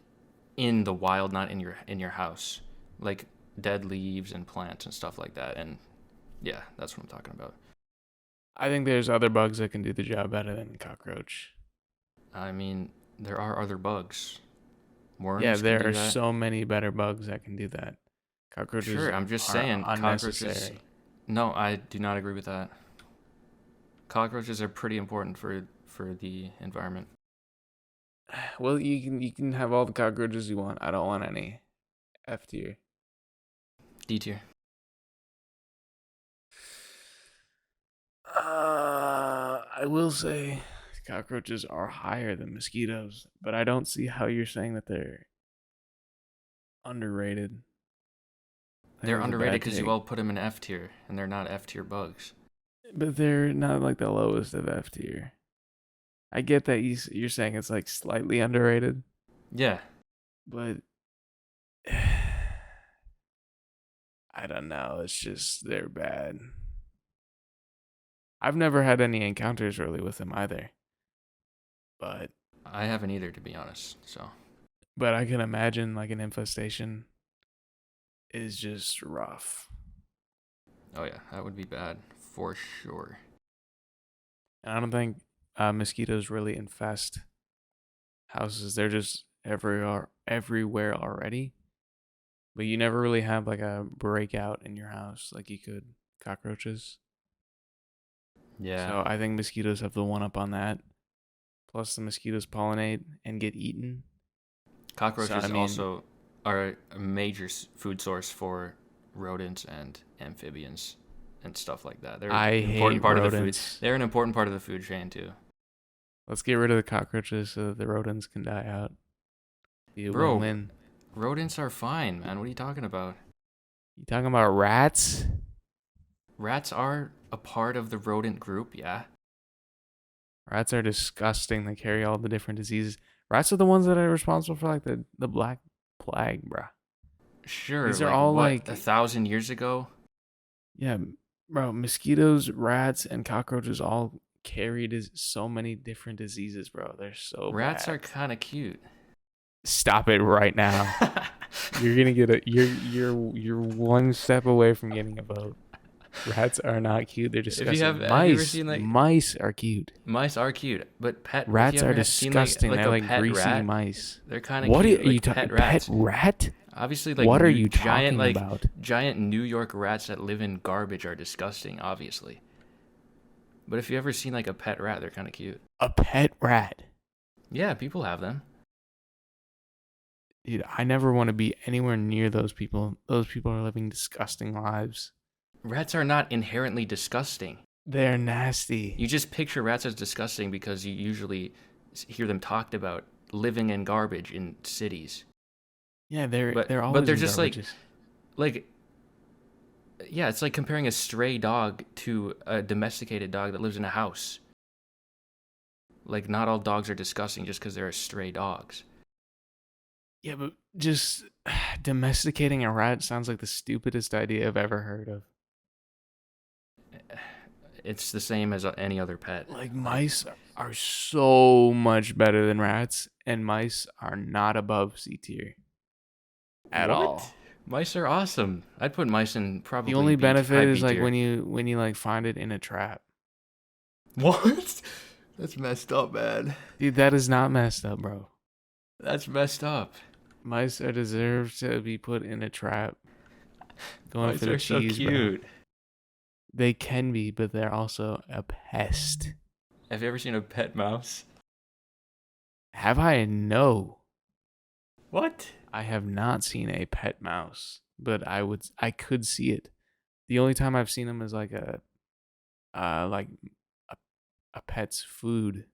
in the wild, not in your house, like dead leaves and plants and stuff like that. And yeah, that's what I'm talking about. I think there's other bugs that can do the job better than cockroach. I mean, there are other bugs. Worms. Yeah, can there do are that. so many better bugs that can do that. Cockroaches Sure, I'm just are saying cockroaches. unnecessary. No, I do not agree with that. Cockroaches are pretty important for the environment. Well, you can have all the cockroaches you want. I don't want any. F tier. D tier. I will say cockroaches are higher than mosquitoes, but I don't see how you're saying that they're underrated. I They're think it's a underrated bad because you take. all put them in F tier, and they're not F tier bugs. But they're not like the lowest of F tier. I get that you're saying it's like slightly underrated, Yeah. but I don't know. It's just they're bad. I've never had any encounters really with them either. But I haven't either, to be honest. So But I can imagine like an infestation is just rough. Oh yeah, that would be bad for sure. And I don't think mosquitoes really infest houses. They're just everywhere already. But you never really have like a breakout in your house like you could cockroaches. Yeah. So I think mosquitoes have the one up on that. Plus the mosquitoes pollinate and get eaten. Cockroaches I mean- also are a major food source for rodents and amphibians and stuff like that. They're I an important hate part of the food. rodents. They're an important part of the food chain too. Let's get rid of the cockroaches so that the rodents can die out. Be a Bro. win-win. Rodents are fine, man. What are you talking about? You talking about rats? Rats are a part of the rodent group, yeah. Rats are disgusting. They carry all the different diseases. Rats are the ones that are responsible for like the black plague, bruh. Sure. These are like, all, what, like- 1,000 years ago? Yeah, bro. Mosquitoes, rats, and cockroaches all carried so many different diseases, bro. They're so Rats bad. are kind of cute. Stop it right now. You're gonna get you're one step away from getting a vote. Rats are not cute. They're disgusting. have you ever Mice, seen, like- mice are cute. Mice are cute, but if Rats you are ever seen, disgusting. Like They're a like pet greasy rat, mice. they're kind of What cute. are you like talking? pet rats. Pet rat? Obviously, like What are you giant, talking like about? giant New York rats that live in garbage are disgusting, obviously. But if you ever seen like a pet rat, they're kind of cute. A pet rat? Yeah, people have them. Dude, I never want to be anywhere near those people. Those people are living disgusting lives. Rats are not inherently disgusting. They're nasty. You just picture rats as disgusting because you usually hear them talked about living in garbage in cities. Yeah, but they're always they're in just, like, garbages. Like, yeah, it's like comparing a stray dog to a domesticated dog that lives in a house. Like, not all dogs are disgusting just because they're stray dogs. Yeah, but just domesticating a rat sounds like the stupidest idea I've ever heard of. It's the same as any other pet. Like, mice are so much better than rats, and mice are not above C tier at What? all. Mice are awesome. I'd put mice in probably The only B- benefit high is B like tier. when you like find it in a trap. What? That's messed up, man. Dude, that is not messed up, bro. That's messed up. Mice are deserved to be put in a trap. Going Mice for the are so cheese, bro. cute. They can be, but they're also a pest. Have you ever seen a pet mouse? Have I? No. What? I have not seen a pet mouse, but I could see it. The only time I've seen them is like a pet's food,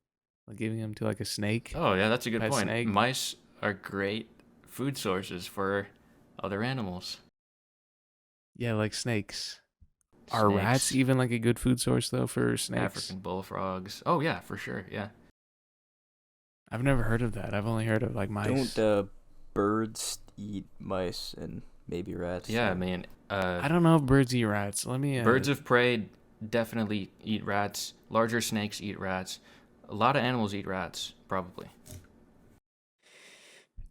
like giving them to like a snake. Oh yeah, that's a good Pet point. snake. Mice are great food sources for other animals. Yeah, like snakes. Are rats Snakes, even like a good food source though for snakes? African bullfrogs? Oh yeah, for sure. Yeah. I've never heard of that. I've only heard of like mice. Don't birds eat mice and maybe rats? Yeah, I mean, I don't know if birds eat rats. Let me. birds of prey definitely eat rats. Larger snakes eat rats. A lot of animals eat rats, probably.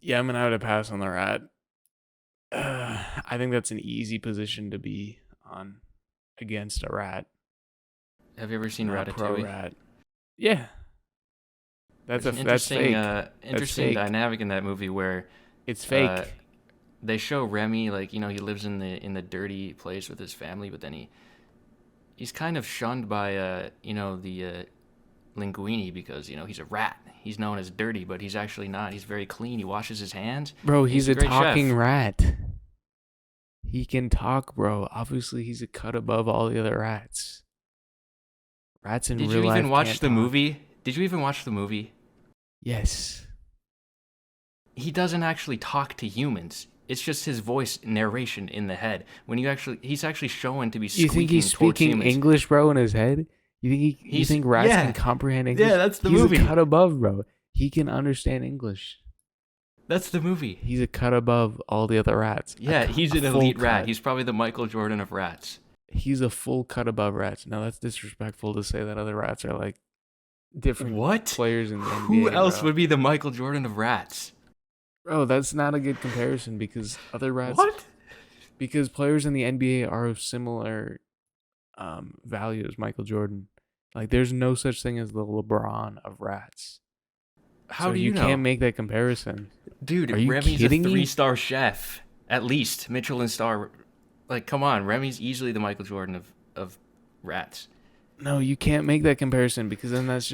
Yeah, I'm gonna have to pass on the rat. I think that's an easy position to be on against a rat. Have you ever seen Not pro Ratatouille? rat. Yeah. That's There's an that's interesting, fake. interesting fake. dynamic in that movie where It's fake. they show Remy, like, you know, he lives in the dirty place with his family, but then he's kind of shunned by you know, the Linguini because, you know, he's a rat. He's known as dirty, but he's actually not. He's very clean. He washes his hands. Bro, he's a great talking chef. rat. He can talk, bro. Obviously, he's a cut above all the other rats. Rats in Did real you life even watch can't the talk. movie? Did you even watch the movie? Yes. He doesn't actually talk to humans. It's just his voice narration in the head. When he's actually shown to be You squeaking think he's towards speaking humans. English, bro, in his head? You He's- think rats yeah. can comprehend English? Yeah, that's the he's movie. a cut above, bro. He can understand English. That's the movie. He's a cut above all the other rats. Yeah, he's an a full elite rat. cut. He's probably the Michael Jordan of rats. He's a full cut above rats. Now that's disrespectful to say that other rats are like different What? players in the NBA. Who else bro. would be the Michael Jordan of rats? Bro, that's not a good comparison because other rats. What? Because players in the NBA are of similar value as Michael Jordan. Like, there's no such thing as the LeBron of rats. How So do you know? can't make that comparison. Dude, Are you Remy's kidding a me? 3-star chef. At least. Michelin star. Like, come on. Remy's easily the Michael Jordan of rats. No, you can't make that comparison because then that's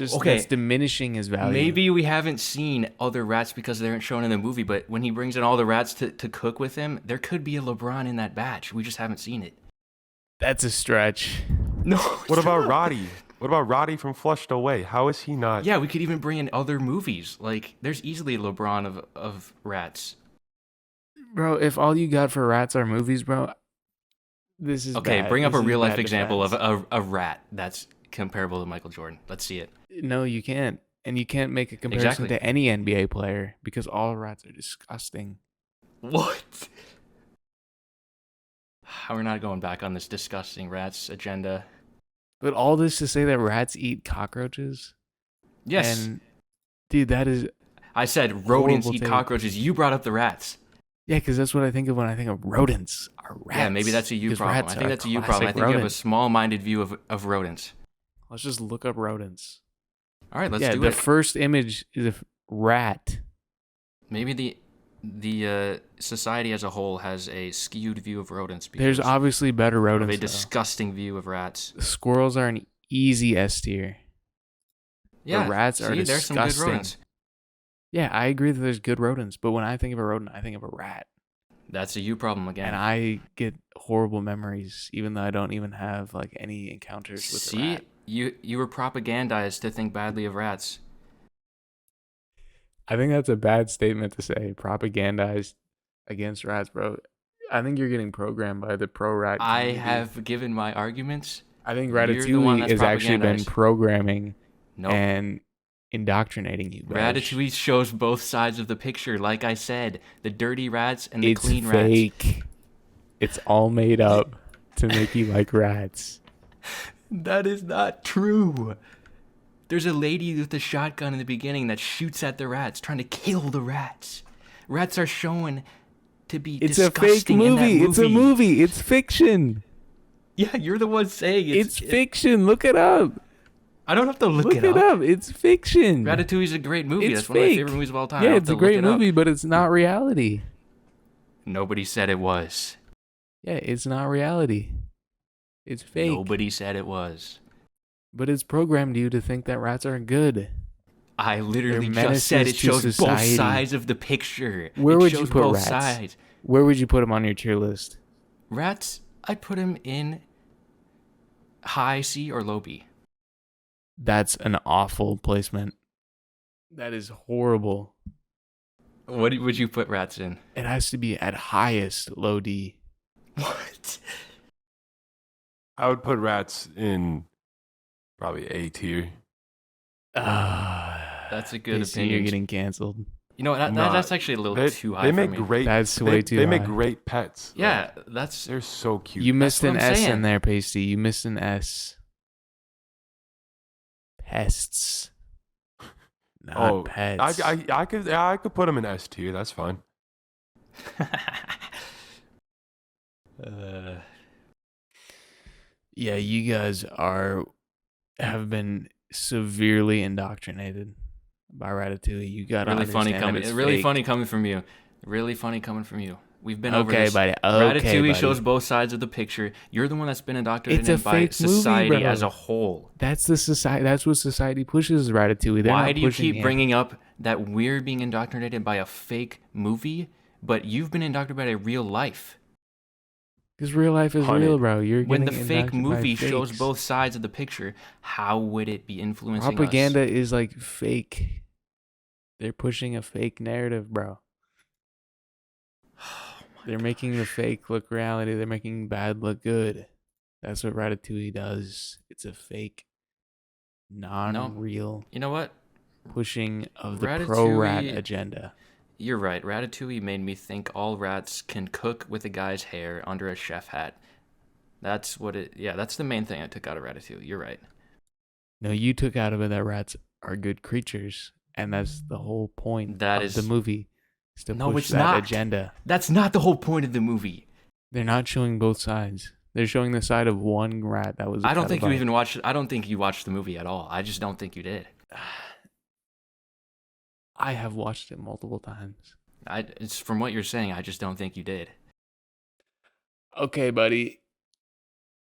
diminishing his value. Maybe we haven't seen other rats because they aren't shown in the movie, but when he brings in all the rats to cook with him, there could be a LeBron in that batch. We just haven't seen it. That's a stretch. No. What about Roddy? What about Roddy from Flushed Away? How is he not? Yeah, we could even bring in other movies. Like, there's easily a LeBron of rats. Bro, if all you got for rats are movies, bro, this is Okay, bad. bring up This a is real life bad example of defense. a rat that's comparable to Michael Jordan. Let's see it. No, you can't. And you can't make a comparison Exactly. to any NBA player because all rats are disgusting. What? We're not going back on this disgusting rats agenda. But all this to say that rats eat cockroaches? Yes, And, dude, that is... I said rodents horrible eat take. cockroaches. You brought up the rats. Yeah, because that's what I think of when I think of rodents. Are rats. Yeah, maybe that's a you 'Cause problem. I rats think are that's a you classic problem. I think you have a rodent. small-minded view of rodents. Let's just look up rodents. All right, let's yeah, do the it. first image is a rat. Maybe the society as a whole has a skewed view of rodents because There's obviously better of rodents. a disgusting view of rats. though. Squirrels are an easy S tier. Yeah, rats are see, there's some good disgusting. rodents. Yeah, I agree that there's good rodents, but when I think of a rodent, I think of a rat. That's a you problem And again. I get horrible memories, even though I don't even have like any encounters with a See, rat. you were propagandized to think badly of rats. I think that's a bad statement to say. Propagandized against rats, bro. I think you're getting programmed by the pro rat. I community. have given my arguments. I think You're the one Ratatouille that's has actually been propagandized. programming Nope. and indoctrinating you. Bash. Ratatouille shows both sides of the picture. Like I said, the dirty rats and the It's clean rats. fake. It's all made up to make you like rats. That is not true. There's a lady with a shotgun in the beginning that shoots at the rats, trying to kill the rats. Rats are shown to be It's a disgusting fake in that movie. It's a movie. It's fiction. Yeah, you're the one saying It's fiction. Look it up. I don't have to look Look it up. It's fiction. Ratatouille's a great movie. It's That's one of my fake. favorite movies of all time. I Yeah, don't it's a have to look great it up. movie, but it's not reality. Nobody said it was. Yeah, it's not reality. It's fake. Nobody said it was. But it's programmed you to think that rats are good. I literally They're just said menaces it to shows both society. sides of the picture. Where It would you shows put both rats? sides. Where would you put them on your tier list? Rats, I'd put them in high C or low B. That's an awful placement. That is horrible. What would you put rats in? It has to be at highest low D. What? I would put rats in probably A tier. That's a good Pasty, opinion. You're getting canceled. You know, Nah, that's actually a little They, too high they for make me. great. That's they, way too They make high. great pets. Yeah, that's... They're so cute. You missed what an I'm S saying. in there, Pasty. You missed an S. Pests. Not pets. I could put them in S tier. That's fine. Yeah, you guys have been severely indoctrinated by Ratatouille. You got really funny coming. Really fake. funny coming from you. Really funny coming from you. We've been over Okay, this. buddy. Okay, Ratatouille buddy. shows both sides of the picture. You're the one that's been indoctrinated It's a by fake movie, society bro. as a whole. That's the society. That's what society pushes Ratatouille. They're Why not do you pushing keep it. bringing up that we're being indoctrinated by a fake movie, but you've been indoctrinated by real life? Because real life is Honey. real, bro. You're When the getting fake indoctrinated by movie shows fakes. both sides of the picture, how would it be influencing Propaganda us? is like fake. They're pushing a fake narrative, bro. They're making the fake look reality. They're making bad look good. That's what Ratatouille does. It's a fake, non-real You know what? pushing of the pro-rat Ratatouille- agenda. You're right. Ratatouille made me think all rats can cook with a guy's hair under a chef hat. That's what it... Yeah, that's the main thing I took out of Ratatouille. You're right. No, you took out of it that rats are good creatures, and that's the whole point That of is- the movie. It's to No, push it's that not. agenda. That's not the whole point of the movie. They're not showing both sides. They're showing the side of one rat that was. I don't think you pedophile. even watched. I don't think you watched the movie at all. I just don't think you did. I have watched it multiple times. It's from what you're saying. I just don't think you did. Okay, buddy.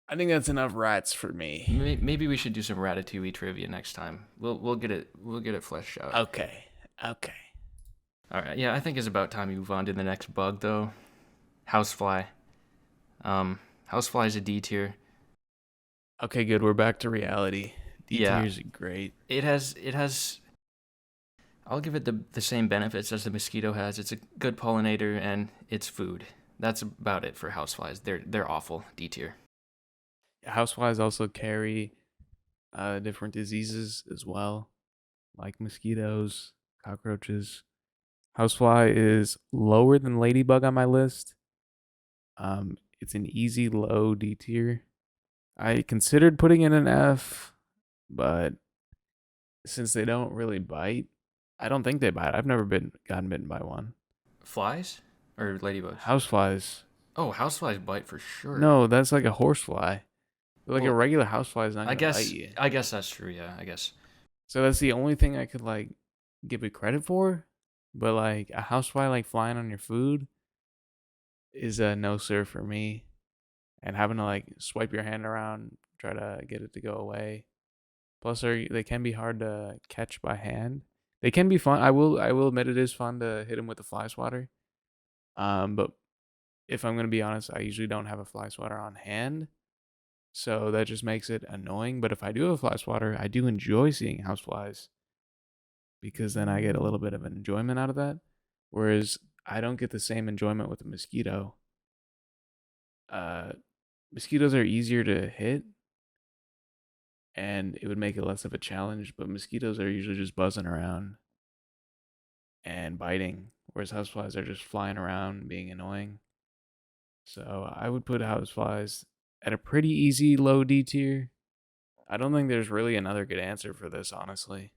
I think that's enough rats for me. Maybe we should do some Ratatouille trivia next time. We'll get it fleshed out. Okay. All right. Yeah, I think it's about time we move on to the next bug though. Housefly. Housefly is a D tier. Okay, good. We're back to reality. D Yeah. tier is great. It has. I'll give it the same benefits as the mosquito has. It's a good pollinator and it's food. That's about it for houseflies. They're awful. D tier. Houseflies also carry different diseases as well, like mosquitoes, cockroaches. Housefly is lower than ladybug on my list. It's an easy low D tier. I considered putting in an F, but since they don't really bite, I don't think they bite. I've never gotten bitten by one. Flies or ladybugs? Houseflies. Oh, houseflies bite for sure. No, that's like a horsefly. Like a Well, regular housefly is not I gonna bite guess you. I guess that's true. Yeah, I guess. So that's the only thing I could like give it credit for. But like a housefly like flying on your food is a no sir for me. And having to like swipe your hand around, try to get it to go away. Plus, they can be hard to catch by hand. They can be fun. I will admit it is fun to hit them with a fly swatter. But if I'm gonna be honest, I usually don't have a fly swatter on hand. So that just makes it annoying. But if I do have a fly swatter, I do enjoy seeing houseflies because then I get a little bit of enjoyment out of that. Whereas I don't get the same enjoyment with a mosquito. Mosquitoes are easier to hit and it would make it less of a challenge, but mosquitoes are usually just buzzing around and biting, whereas houseflies are just flying around being annoying. So I would put houseflies at a pretty easy low D tier. I don't think there's really another good answer for this, honestly.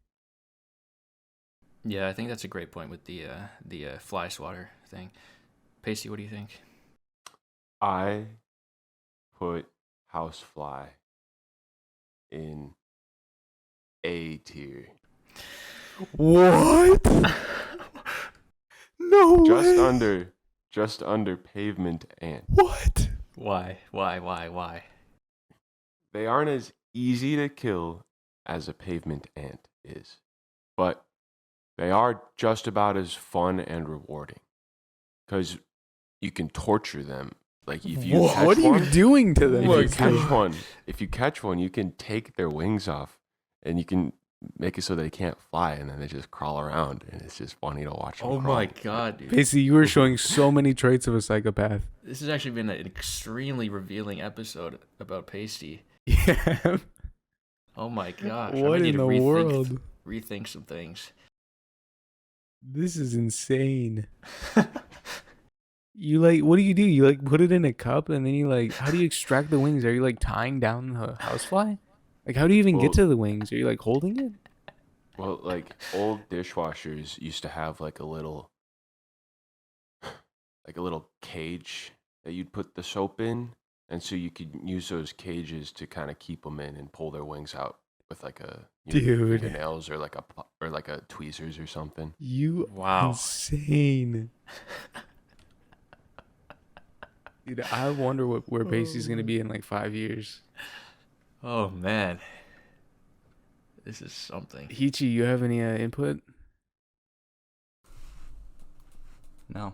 Yeah, I think that's a great point with the fly swatter thing. Pasty, what do you think? I put housefly in A tier. What? No Just under pavement ant. What? Why? They aren't as easy to kill as a pavement ant is, but they are just about as fun and rewarding because you can torture them. Like if you catch what are one, you doing to them? if you catch one, you can take their wings off and you can make it so they can't fly, and then they just crawl around, and it's just funny to watch them Oh crawl. my god, dude. Pacey, you were showing so many traits of a psychopath. This has actually been an extremely revealing episode about Pasty. Yeah. Oh my gosh. I What might need in to the world? rethink some things. This is insane. You like, what do? You like put it in a cup and then you like, how do you extract the wings? Are you like tying down the housefly? Like, how do you even get to the wings? Are you like holding it? Well, like old dishwashers used to have like a little cage that you'd put the soap in, and so you could use those cages to kind of keep them in and pull their wings out with like Dude. fingernails or like a tweezers or something. You Wow. insane. Dude, I wonder where Pacey's gonna be in like 5 years. Oh man. This is something. Heechy, you have any input? No.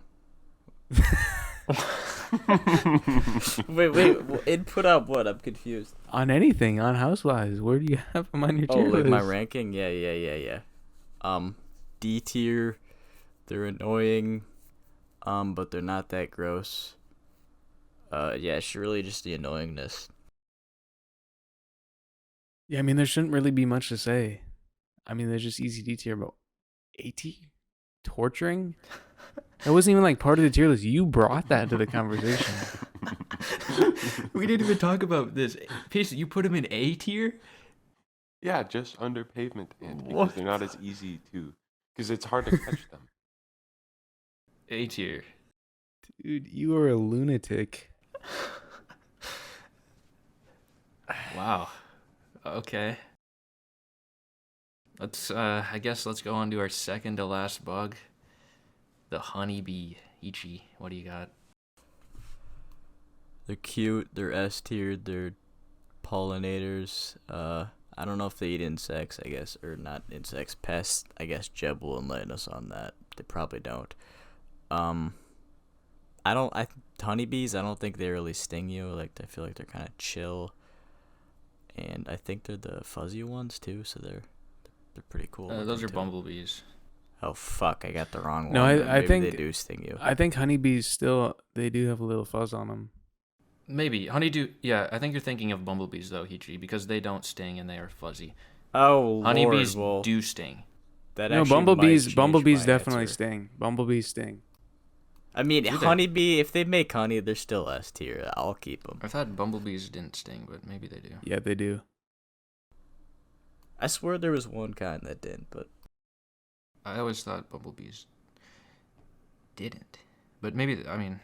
wait. Input out what? I'm confused. On anything, on houseflies. Where do you have them on your Oh, tier like list? my ranking? Yeah. D tier. They're annoying. But they're not that gross. Yeah, it's really just the annoyingness. Yeah, I mean, there shouldn't really be much to say. I mean, they're just easy D tier, but AT? Torturing? That wasn't even like part of the tier list. You brought that to the conversation. We didn't even talk about this. Pasty, you put him in A tier? Yeah, just under pavement ant because What? they're not as easy to, because it's hard to catch them. A tier. Dude, you are a lunatic. Wow. Okay. I guess let's go on to our second to last bug. The honeybee. Heechy, what do you got? They're cute. They're S tiered. They're pollinators. I don't know if they eat insects. I guess, or not insects, pests. I guess Jeb will enlighten us on that. They probably don't. Honeybees. I don't think they really sting you. Like I feel like they're kind of chill. And I think they're the fuzzy ones too. So they're pretty cool. Those are too. bumblebees. Oh fuck! I got the wrong No, one. I Maybe think they do sting you. I think honeybees still they do have a little fuzz on them. Maybe honeydew. Yeah, I think you're thinking of bumblebees though, Heechy, because they don't sting and they are fuzzy. Oh, Honeybees Lord, well, do sting. that No, actually might bumblebees change bumblebees my definitely answer. sting. Bumblebees sting. I mean, Do they? honeybee. If they make honey, they're still S tier. I'll keep them. I thought bumblebees didn't sting, but maybe they do. Yeah, they do. I swear there was one kind that didn't, but I always thought bumblebees didn't, but maybe. I mean,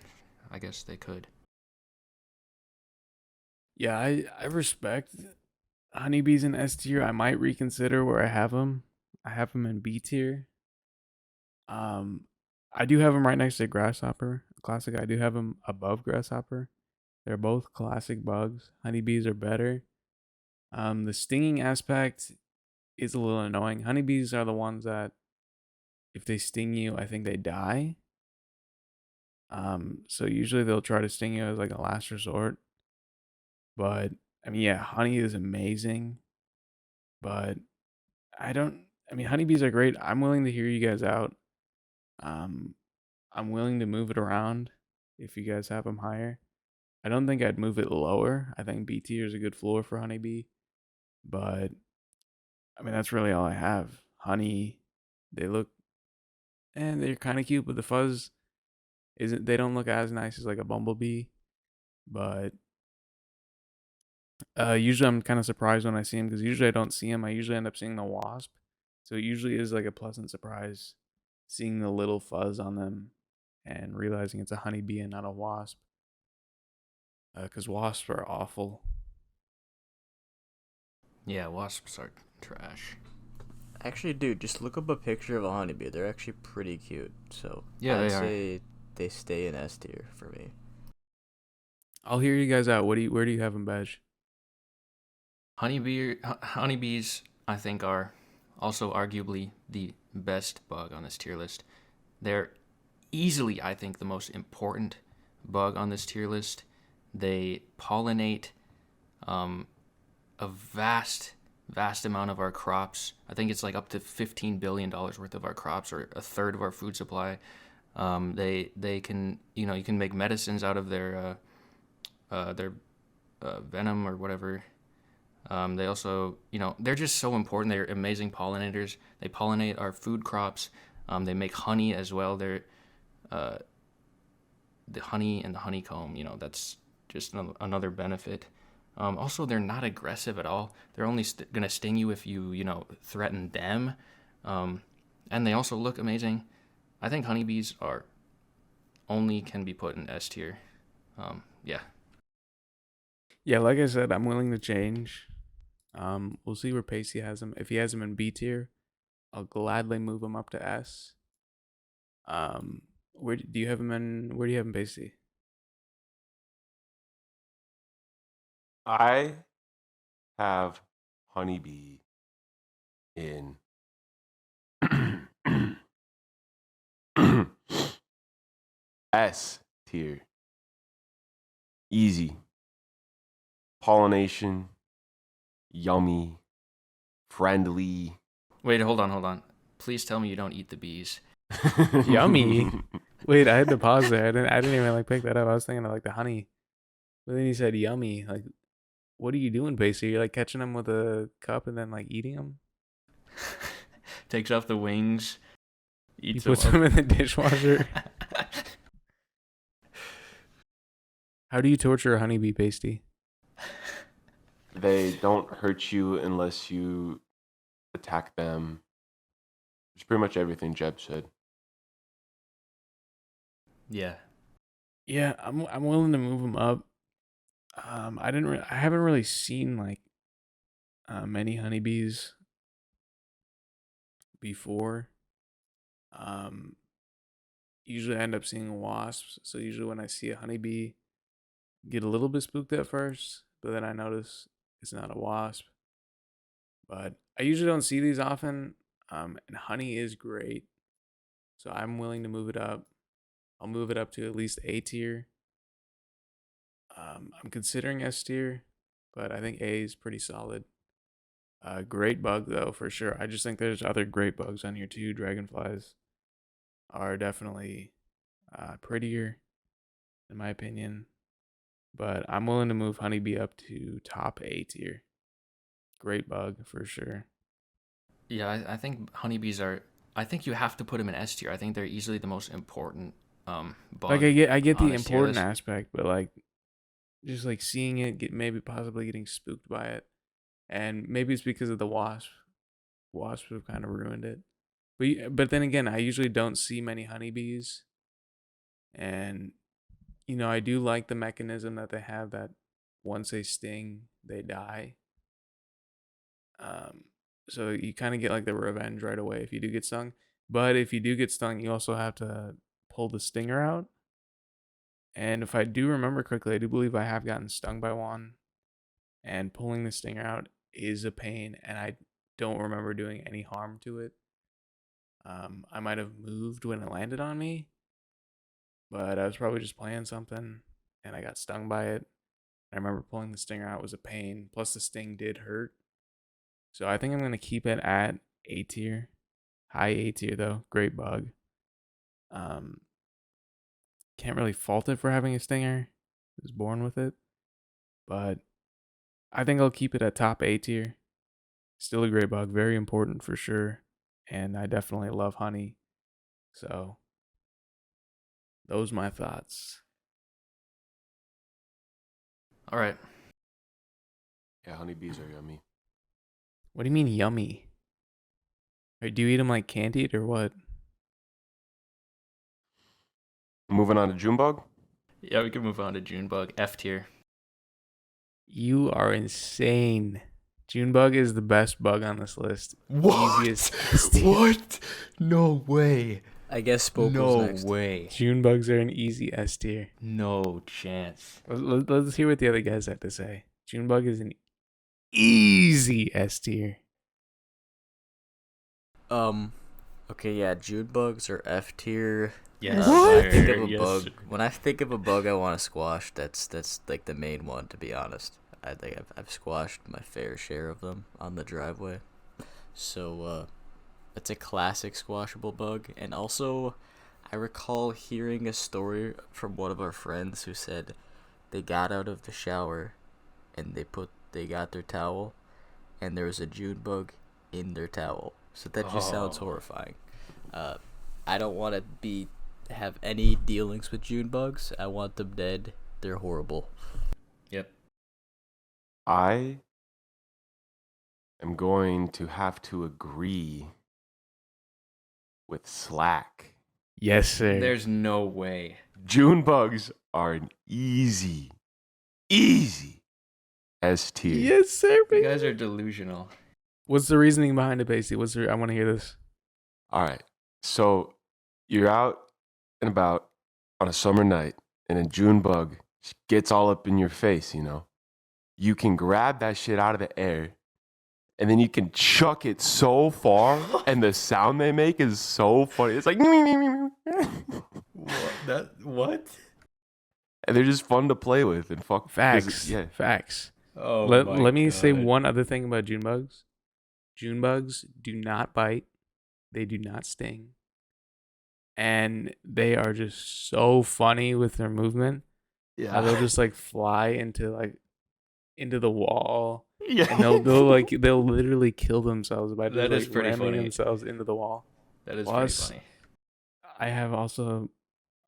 I guess they could. Yeah, I respect honeybees in S tier. I might reconsider where I have them. I have them in B tier. I do have them right next to grasshopper, classic. I do have them above grasshopper. They're both classic bugs. Honeybees are better. The stinging aspect is a little annoying. Honeybees are the ones that, if they sting you, I think they die. So usually they'll try to sting you as like a last resort. But I mean, yeah, honey is amazing. But I mean, honeybees are great. I'm willing to hear you guys out. I'm willing to move it around if you guys have them higher. I don't think I'd move it lower. I think B tier is a good floor for honeybee. But I mean, that's really all I have. Honey, they look, and they're kind of cute, but the fuzz isn't. They don't look as nice as like a bumblebee. But usually I'm kind of surprised when I see them because usually I don't see them. I usually end up seeing the wasp. So it usually is like a pleasant surprise seeing the little fuzz on them and realizing it's a honeybee and not a wasp. Because wasps are awful. Yeah, wasps are trash. actually, dude, just look up a picture of a honeybee. They're actually pretty cute. So Yeah, I'd they are. say they stay in S tier for me. I'll hear you guys out. Where do you have them, Badge? Honeybees, I think, are also arguably the best bug on this tier list. They're easily, I think, the most important bug on this tier list. They pollinate a vast amount of our crops. I think it's like up to $15 billion worth of our crops, or a third of our food supply. They can, you can make medicines out of their venom or whatever. They also, they're just so important. They're amazing pollinators. They pollinate our food crops. They make honey as well. They're the honey and the honeycomb. That's just another benefit. Also, they're not aggressive at all. They're only gonna sting you if you threaten them. And they also look amazing. I think honeybees can be put in S tier. Yeah. Yeah, like I said, I'm willing to change. We'll see where Pasty has him. If he has him in B tier, I'll gladly move him up to S. Where do you have him, Pasty? I have honeybee in S tier. Easy. Pollination, yummy, friendly. Wait, hold on. Please tell me you don't eat the bees. Yummy. Wait, I had to pause there. I didn't even pick that up. I was thinking of the honey. But then you said yummy. What are you doing, Pasty? You're catching them with a cup and then eating them? Takes off the wings. He Eats puts them them in the dishwasher. How do you torture a honeybee, Pasty? They don't hurt you unless you attack them. It's pretty much everything Jeb said. Yeah. Yeah, I'm willing to move him up. I haven't really seen like many honeybees before. Um, Usually I end up seeing wasps. So usually when I see a honeybee, get a little bit spooked at first, but then I notice it's not a wasp. But I usually don't see these often. And honey is great, so I'm willing to move it up. I'll move it up to at least A tier. I'm considering S tier, but I think A is pretty solid. Great bug though, for sure. I just think there's other great bugs on here too. Dragonflies are definitely prettier, in my opinion. But I'm willing to move honeybee up to top A tier. Great bug for sure. Yeah, I think honeybees are. I think you have to put them in S tier. I think they're easily the most important bug. Like I get on the this tier important list. aspect, but like just like seeing it, maybe possibly getting spooked by it, and maybe it's because of the wasp. Wasps have kind of ruined it. But then again, I usually don't see many honeybees, and I do like the mechanism that they have that once they sting, they die. Um, so you kind of get like the revenge right away if you do get stung. But if you do get stung, you also have to pull the stinger out. And if I do remember correctly, I do believe I have gotten stung by one. And pulling the stinger out is a pain, and I don't remember doing any harm to it. I might have moved when it landed on me, but I was probably just playing something, and I got stung by it. I remember pulling the stinger out was a pain. Plus, the sting did hurt. So I think I'm going to keep it at A tier. High A tier, though. Great bug. Can't really fault it for having a stinger. It was born with it. But I think I'll keep it at top A tier. Still a great bug. Very important for sure. And I definitely love honey. So those my thoughts. All right. Yeah, honeybees are yummy. What do you mean yummy? Or do you eat them like candied or what? Moving on to Junebug. Yeah, we can move on to Junebug. F tier. You are insane. Junebug is the best bug on this list. What? Easiest S tier. What? No way. I guess Spokel's No next. way. Junebugs are an easy S tier. No chance. Let's hear what the other guys have to say. Junebug is an easy S tier. Okay, yeah, June bugs are F tier. Yes. When I think of a Yes, bug, sir. when I think of a bug I want to squash, that's like the main one. To be honest, I think I've squashed my fair share of them on the driveway. So it's a classic squashable bug, and also I recall hearing a story from one of our friends who said they got out of the shower and they got their towel and there was a June bug in their towel. So that just sounds horrifying. I don't want to have any dealings with June bugs. I want them dead. They're horrible. Yep. I am going to have to agree with Slaq. Yes, sir. There's no way. June bugs are an easy S tier. Yes, sir. You Baby. guys are delusional. What's the reasoning behind it, Pasty? I want to hear this. All right. So you're out and about on a summer night and a June bug gets all up in your face, You can grab that shit out of the air and then you can chuck it so far and the sound they make is so funny. It's like What? and they're just fun to play with and fuck. Facts. Yeah. Facts. Oh, Let me say one other thing about June bugs. June bugs do not bite. They do not sting. And they are just so funny with their movement. Yeah. They'll just like fly into the wall. Yeah. And they'll literally kill themselves by just That is like pretty ramming funny. themselves into the wall. That is Plus, pretty funny. I have also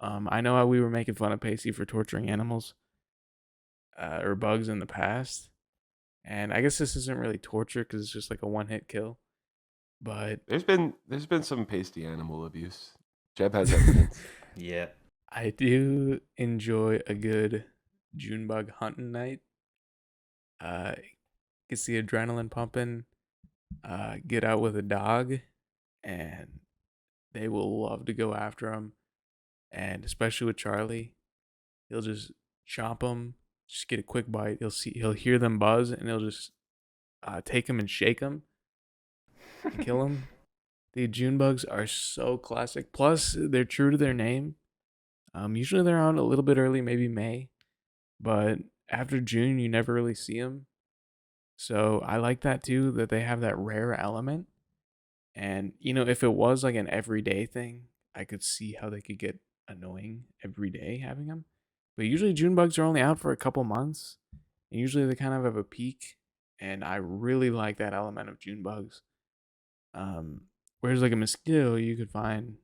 I know how we were making fun of Pacey for torturing animals or bugs in the past. And I guess this isn't really torture because it's just like a one-hit kill. But There's been some pasty animal abuse. Jeb has evidence. Yeah. I do enjoy a good June bug hunting night. Gets the adrenaline pumping. Get out with a dog, and they will love to go after them. And especially with Charlie, he'll just chomp them, just get a quick bite. He'll hear them buzz, and he'll just take them and shake them and kill them. The June bugs are so classic. Plus, they're true to their name. Usually they're on a little bit early, maybe May, but after June, you never really see them. So I like that too, that they have that rare element. And, if it was like an everyday thing, I could see how they could get annoying every day having them. But usually June bugs are only out for a couple months. And usually they kind of have a peak. And I really like that element of June bugs. Whereas like a mosquito, you could find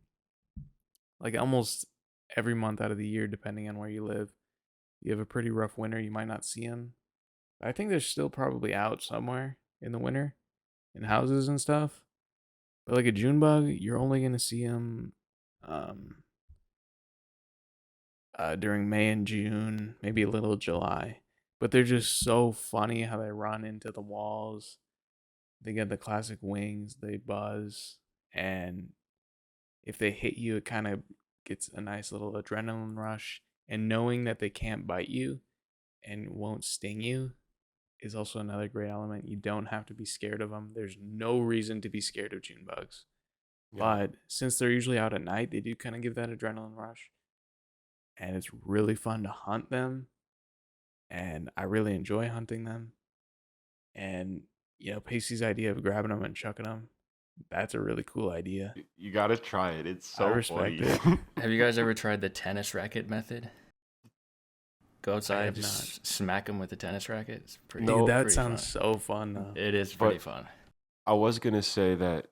like almost every month out of the year, depending on where you live. You have a pretty rough winter, you might not see them. I think they're still probably out somewhere in the winter in houses and stuff. But like a June bug, you're only going to see them during May and June, maybe a little July. But they're just so funny how they run into the walls. They get the classic wings, they buzz, and if they hit you, it kind of gets a nice little adrenaline rush. And knowing that they can't bite you and won't sting you is also another great element. You don't have to be scared of them. There's no reason to be scared of June bugs. Yeah. But since they're usually out at night, they do kind of give that adrenaline rush. And it's really fun to hunt them. And I really enjoy hunting them. And, Pasty's idea of grabbing them and chucking them, that's a really cool idea. You gotta try it. It's so I respect funny. it. Have you guys ever tried the tennis racket method? Go outside, have just smack them with the tennis racket. It's pretty. No, Dude, that pretty sounds fun. so fun, though. It is pretty But- fun. I was gonna say that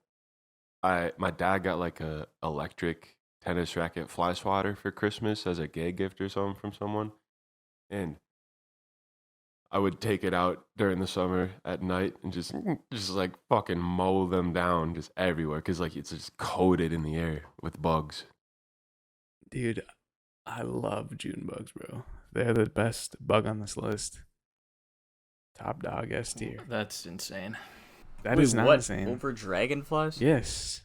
my dad got like a electric tennis racket fly swatter for Christmas as a gay gift or something from someone, and I would take it out during the summer at night and just like fucking mow them down just everywhere because like it's just coated in the air with bugs. Dude, I love June bugs, bro. They're the best bug on this list. Top dog S tier. That's insane. That Wait, is not what? insane. Over dragonflies? Yes.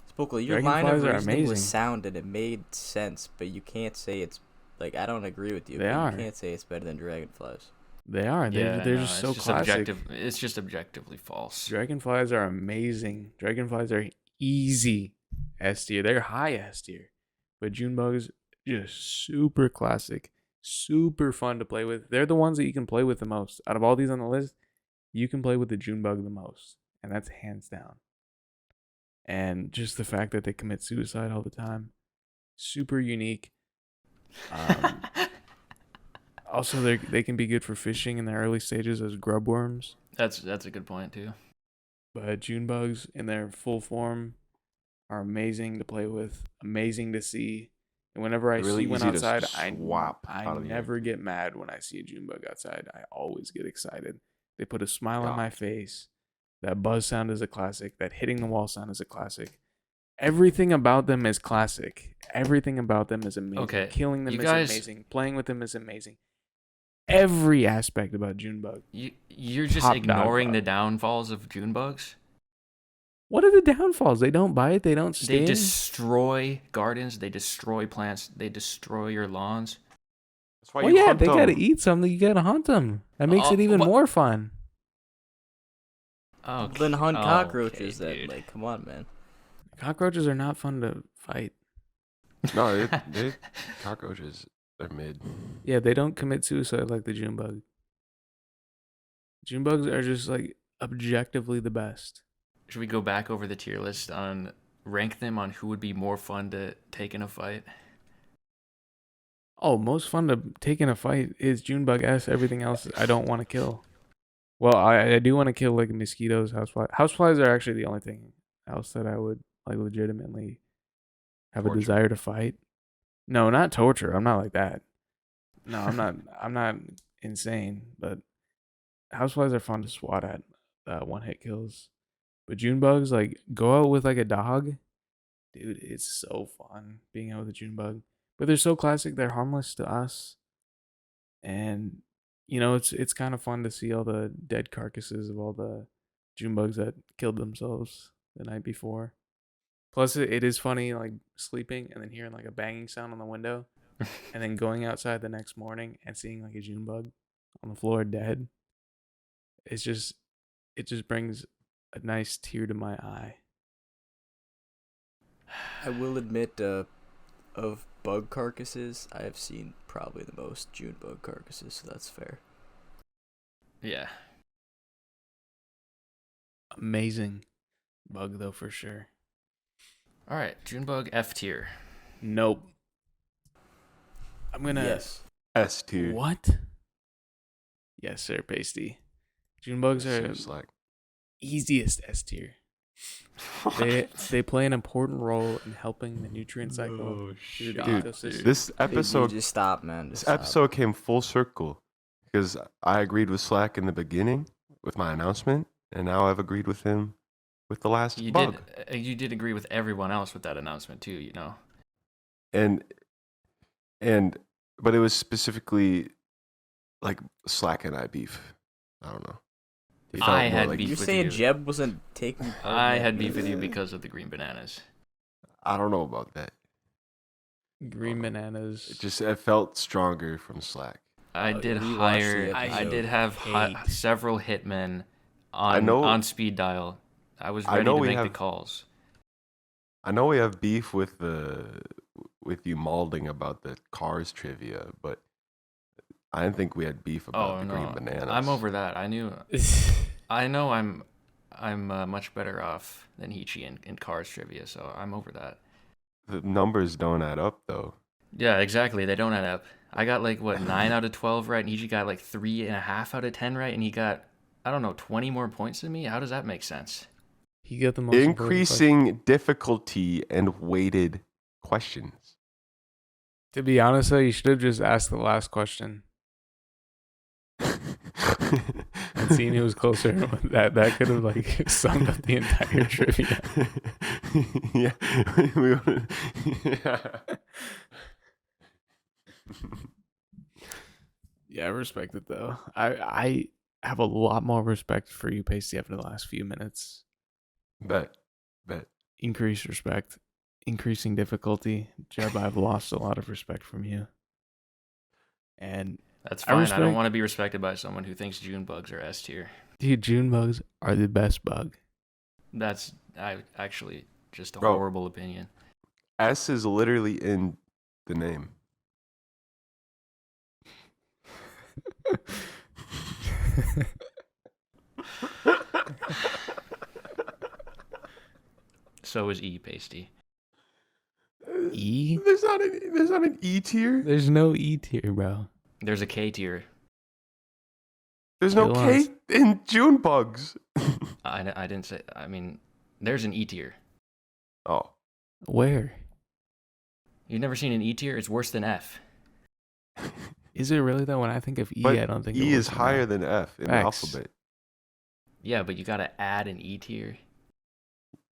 Spokely, your line of Dragonflies are reasoning was amazing. sound and it made sense, but you can't say it's like I don't agree with you. They but are. You can't say it's better than dragonflies. They are. They're no, just so it's just classic. It's just objectively false. Dragonflies are amazing. Dragonflies are easy S tier. They're high S tier. But June bugs, just super classic. Super fun to play with. They're the ones that you can play with the most. Out of all these on the list, you can play with the June bug the most. And that's hands down. And just the fact that they commit suicide all the time. Super unique. Also, they can be good for fishing in the early stages as grub worms. That's a good point too. But June bugs in their full form are amazing to play with, amazing to see. And whenever I They're really see one easy to outside, swap I out of the air. never get mad when I see a June bug outside. I always get excited. They put a smile on my face. That buzz sound is a classic. That hitting the wall sound is a classic. Everything about them is classic. Everything about them is amazing. Okay, Killing them you is guys- amazing. Playing with them is amazing. Every aspect about June bug. You're just Top dog ignoring bug. the downfalls of June bugs. What are the downfalls? They don't bite. They don't sting. They destroy gardens. They destroy plants. They destroy your lawns. That's why Well, you yeah, hunt they gotta them. eat something. You gotta hunt them. That makes Oh, it even what- more fun. Oh, Then hunt okay, cockroaches. Then dude. like, come on, man. Cockroaches are not fun to fight. No, they cockroaches. They're mid. Yeah, they don't commit suicide like the June bug. June bugs are just like objectively the best. Should we go back over the tier list on rank them on who would be more fun to take in a fight? Oh, most fun to take in a fight is June bug S. Everything else I don't want to kill. Well, I do want to kill like mosquitoes, houseflies. Houseflies are actually the only thing else that I would like legitimately have Torture. a desire to fight. No, not torture. I'm not like that. No, I'm not. I'm not insane. But houseflies are fun to swat at. One hit kills. But June bugs, like go out with like a dog, dude. It's so fun being out with a June bug. but they're so classic. They're harmless to us, and it's kind of fun to see all the dead carcasses of all the June bugs that killed themselves the night before. Plus, it is funny like sleeping and then hearing like a banging sound on the window, and then going outside the next morning and seeing like a June bug on the floor dead. It just brings a nice tear to my eye. I will admit, of bug carcasses, I have seen probably the most June bug carcasses, so that's fair. Yeah. Amazing bug though, for sure. All right, Junebug F tier. Nope. I'm gonna. Yes. S tier. What? Yes, sir, Pasty. June bugs Yes, are sir, Slaq. easiest S tier. They play an important role in helping the nutrient cycle through the Dude, ecosystem. this episode, Just stop, man. this Just stop. episode came full circle because I agreed with Slaq in the beginning with my announcement, and now I've agreed with him with the last You bug. did agree with everyone else with that announcement too, you know. But it was specifically like Slaq and I beef. I don't know. It felt I more had like- beef You're with saying you. Jeb wasn't taking part in I that had beef with beef? you because of the green bananas. I don't know about that. Green bananas. It felt stronger from Slaq. I Oh, did rewatch hire. the I episode. did have Hate. several hitmen I know- on speed dial. I was I ready know to we make the have- calls. I know we have beef with you malding about the cars trivia, but I didn't think we had beef about Oh the no, green bananas. I'm over that. I know I'm much better off than Heechy in cars trivia, so I'm over that. The numbers don't add up though. Yeah, exactly. They don't add up. I got like what 9 out of 12 right, and Heechy got like 3.5 out of 10 right, and he got 20 more points than me. How does that make sense? He got the most important Increasing difficulty and weighted questions. question. To be honest though, you should have just asked the last question and seen who was closer. that could have like summed up the entire trivia. Yeah. Yeah, I respect it though. I have a lot more respect for you, Pasty, after the last few minutes. Bet. Increased respect, increasing difficulty. Jeb, I've lost a lot of respect from you. And That's I fine. I, respect- don't want to be respected by someone who thinks June bugs are S tier. dude, June bugs are the best bug. That's actually just a Bro. horrible opinion. S is literally in the name. So is E, Pasty. E? There's not an E tier. There's no E tier, bro. There's a K tier. There's no Killah. K in June bugs. I didn't say. I mean, there's an E tier. Oh, Where? You've never seen an E tier? It's worse than F. Is it really though? When I think of E, but I don't think of E is what's in higher there. than F in the Facts. alphabet. Yeah, but you gotta add an E tier.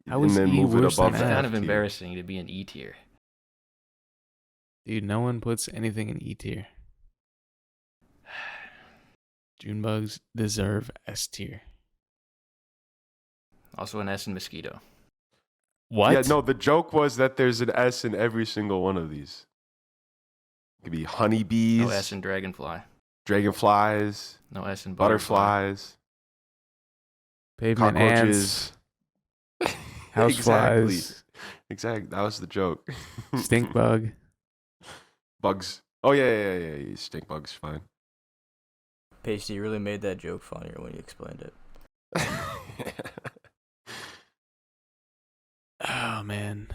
How And is then E move it worse above than It's the F? kind F of tier. embarrassing to be an E tier. Dude, no one puts anything in E tier. June bugs deserve S tier. Also an S in mosquito. What? Yeah, no, the joke was that there's an S in every single one of these. It could be honeybees, No S in dragonfly. dragonflies, No S in butterfly. butterflies, Pavement ants, cockroaches. houseflies, Exactly. That was the joke. stink bug. bugs. Oh yeah. Stink bugs, fine. Pasty, you really made that joke funnier when you explained it. Oh man.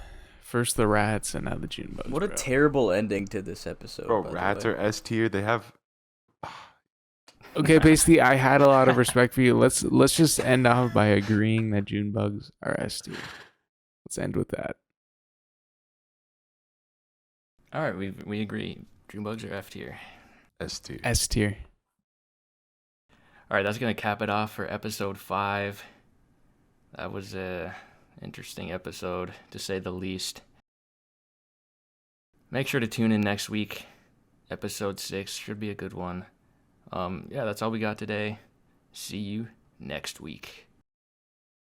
First the rats and now the June bugs. What a bro. terrible ending to this episode. Bro, by the rats way. are S tier. They have. Okay, basically, I had a lot of respect for you. Let's just end off by agreeing that June bugs are S tier. Let's end with that. All right, we agree. June bugs are F tier. S tier. S tier. All right, that's gonna cap it off for episode 5. That was a interesting episode to say the least. make sure to tune in next week. Episode 6 should be a good one. Yeah, that's all we got today. See you next week.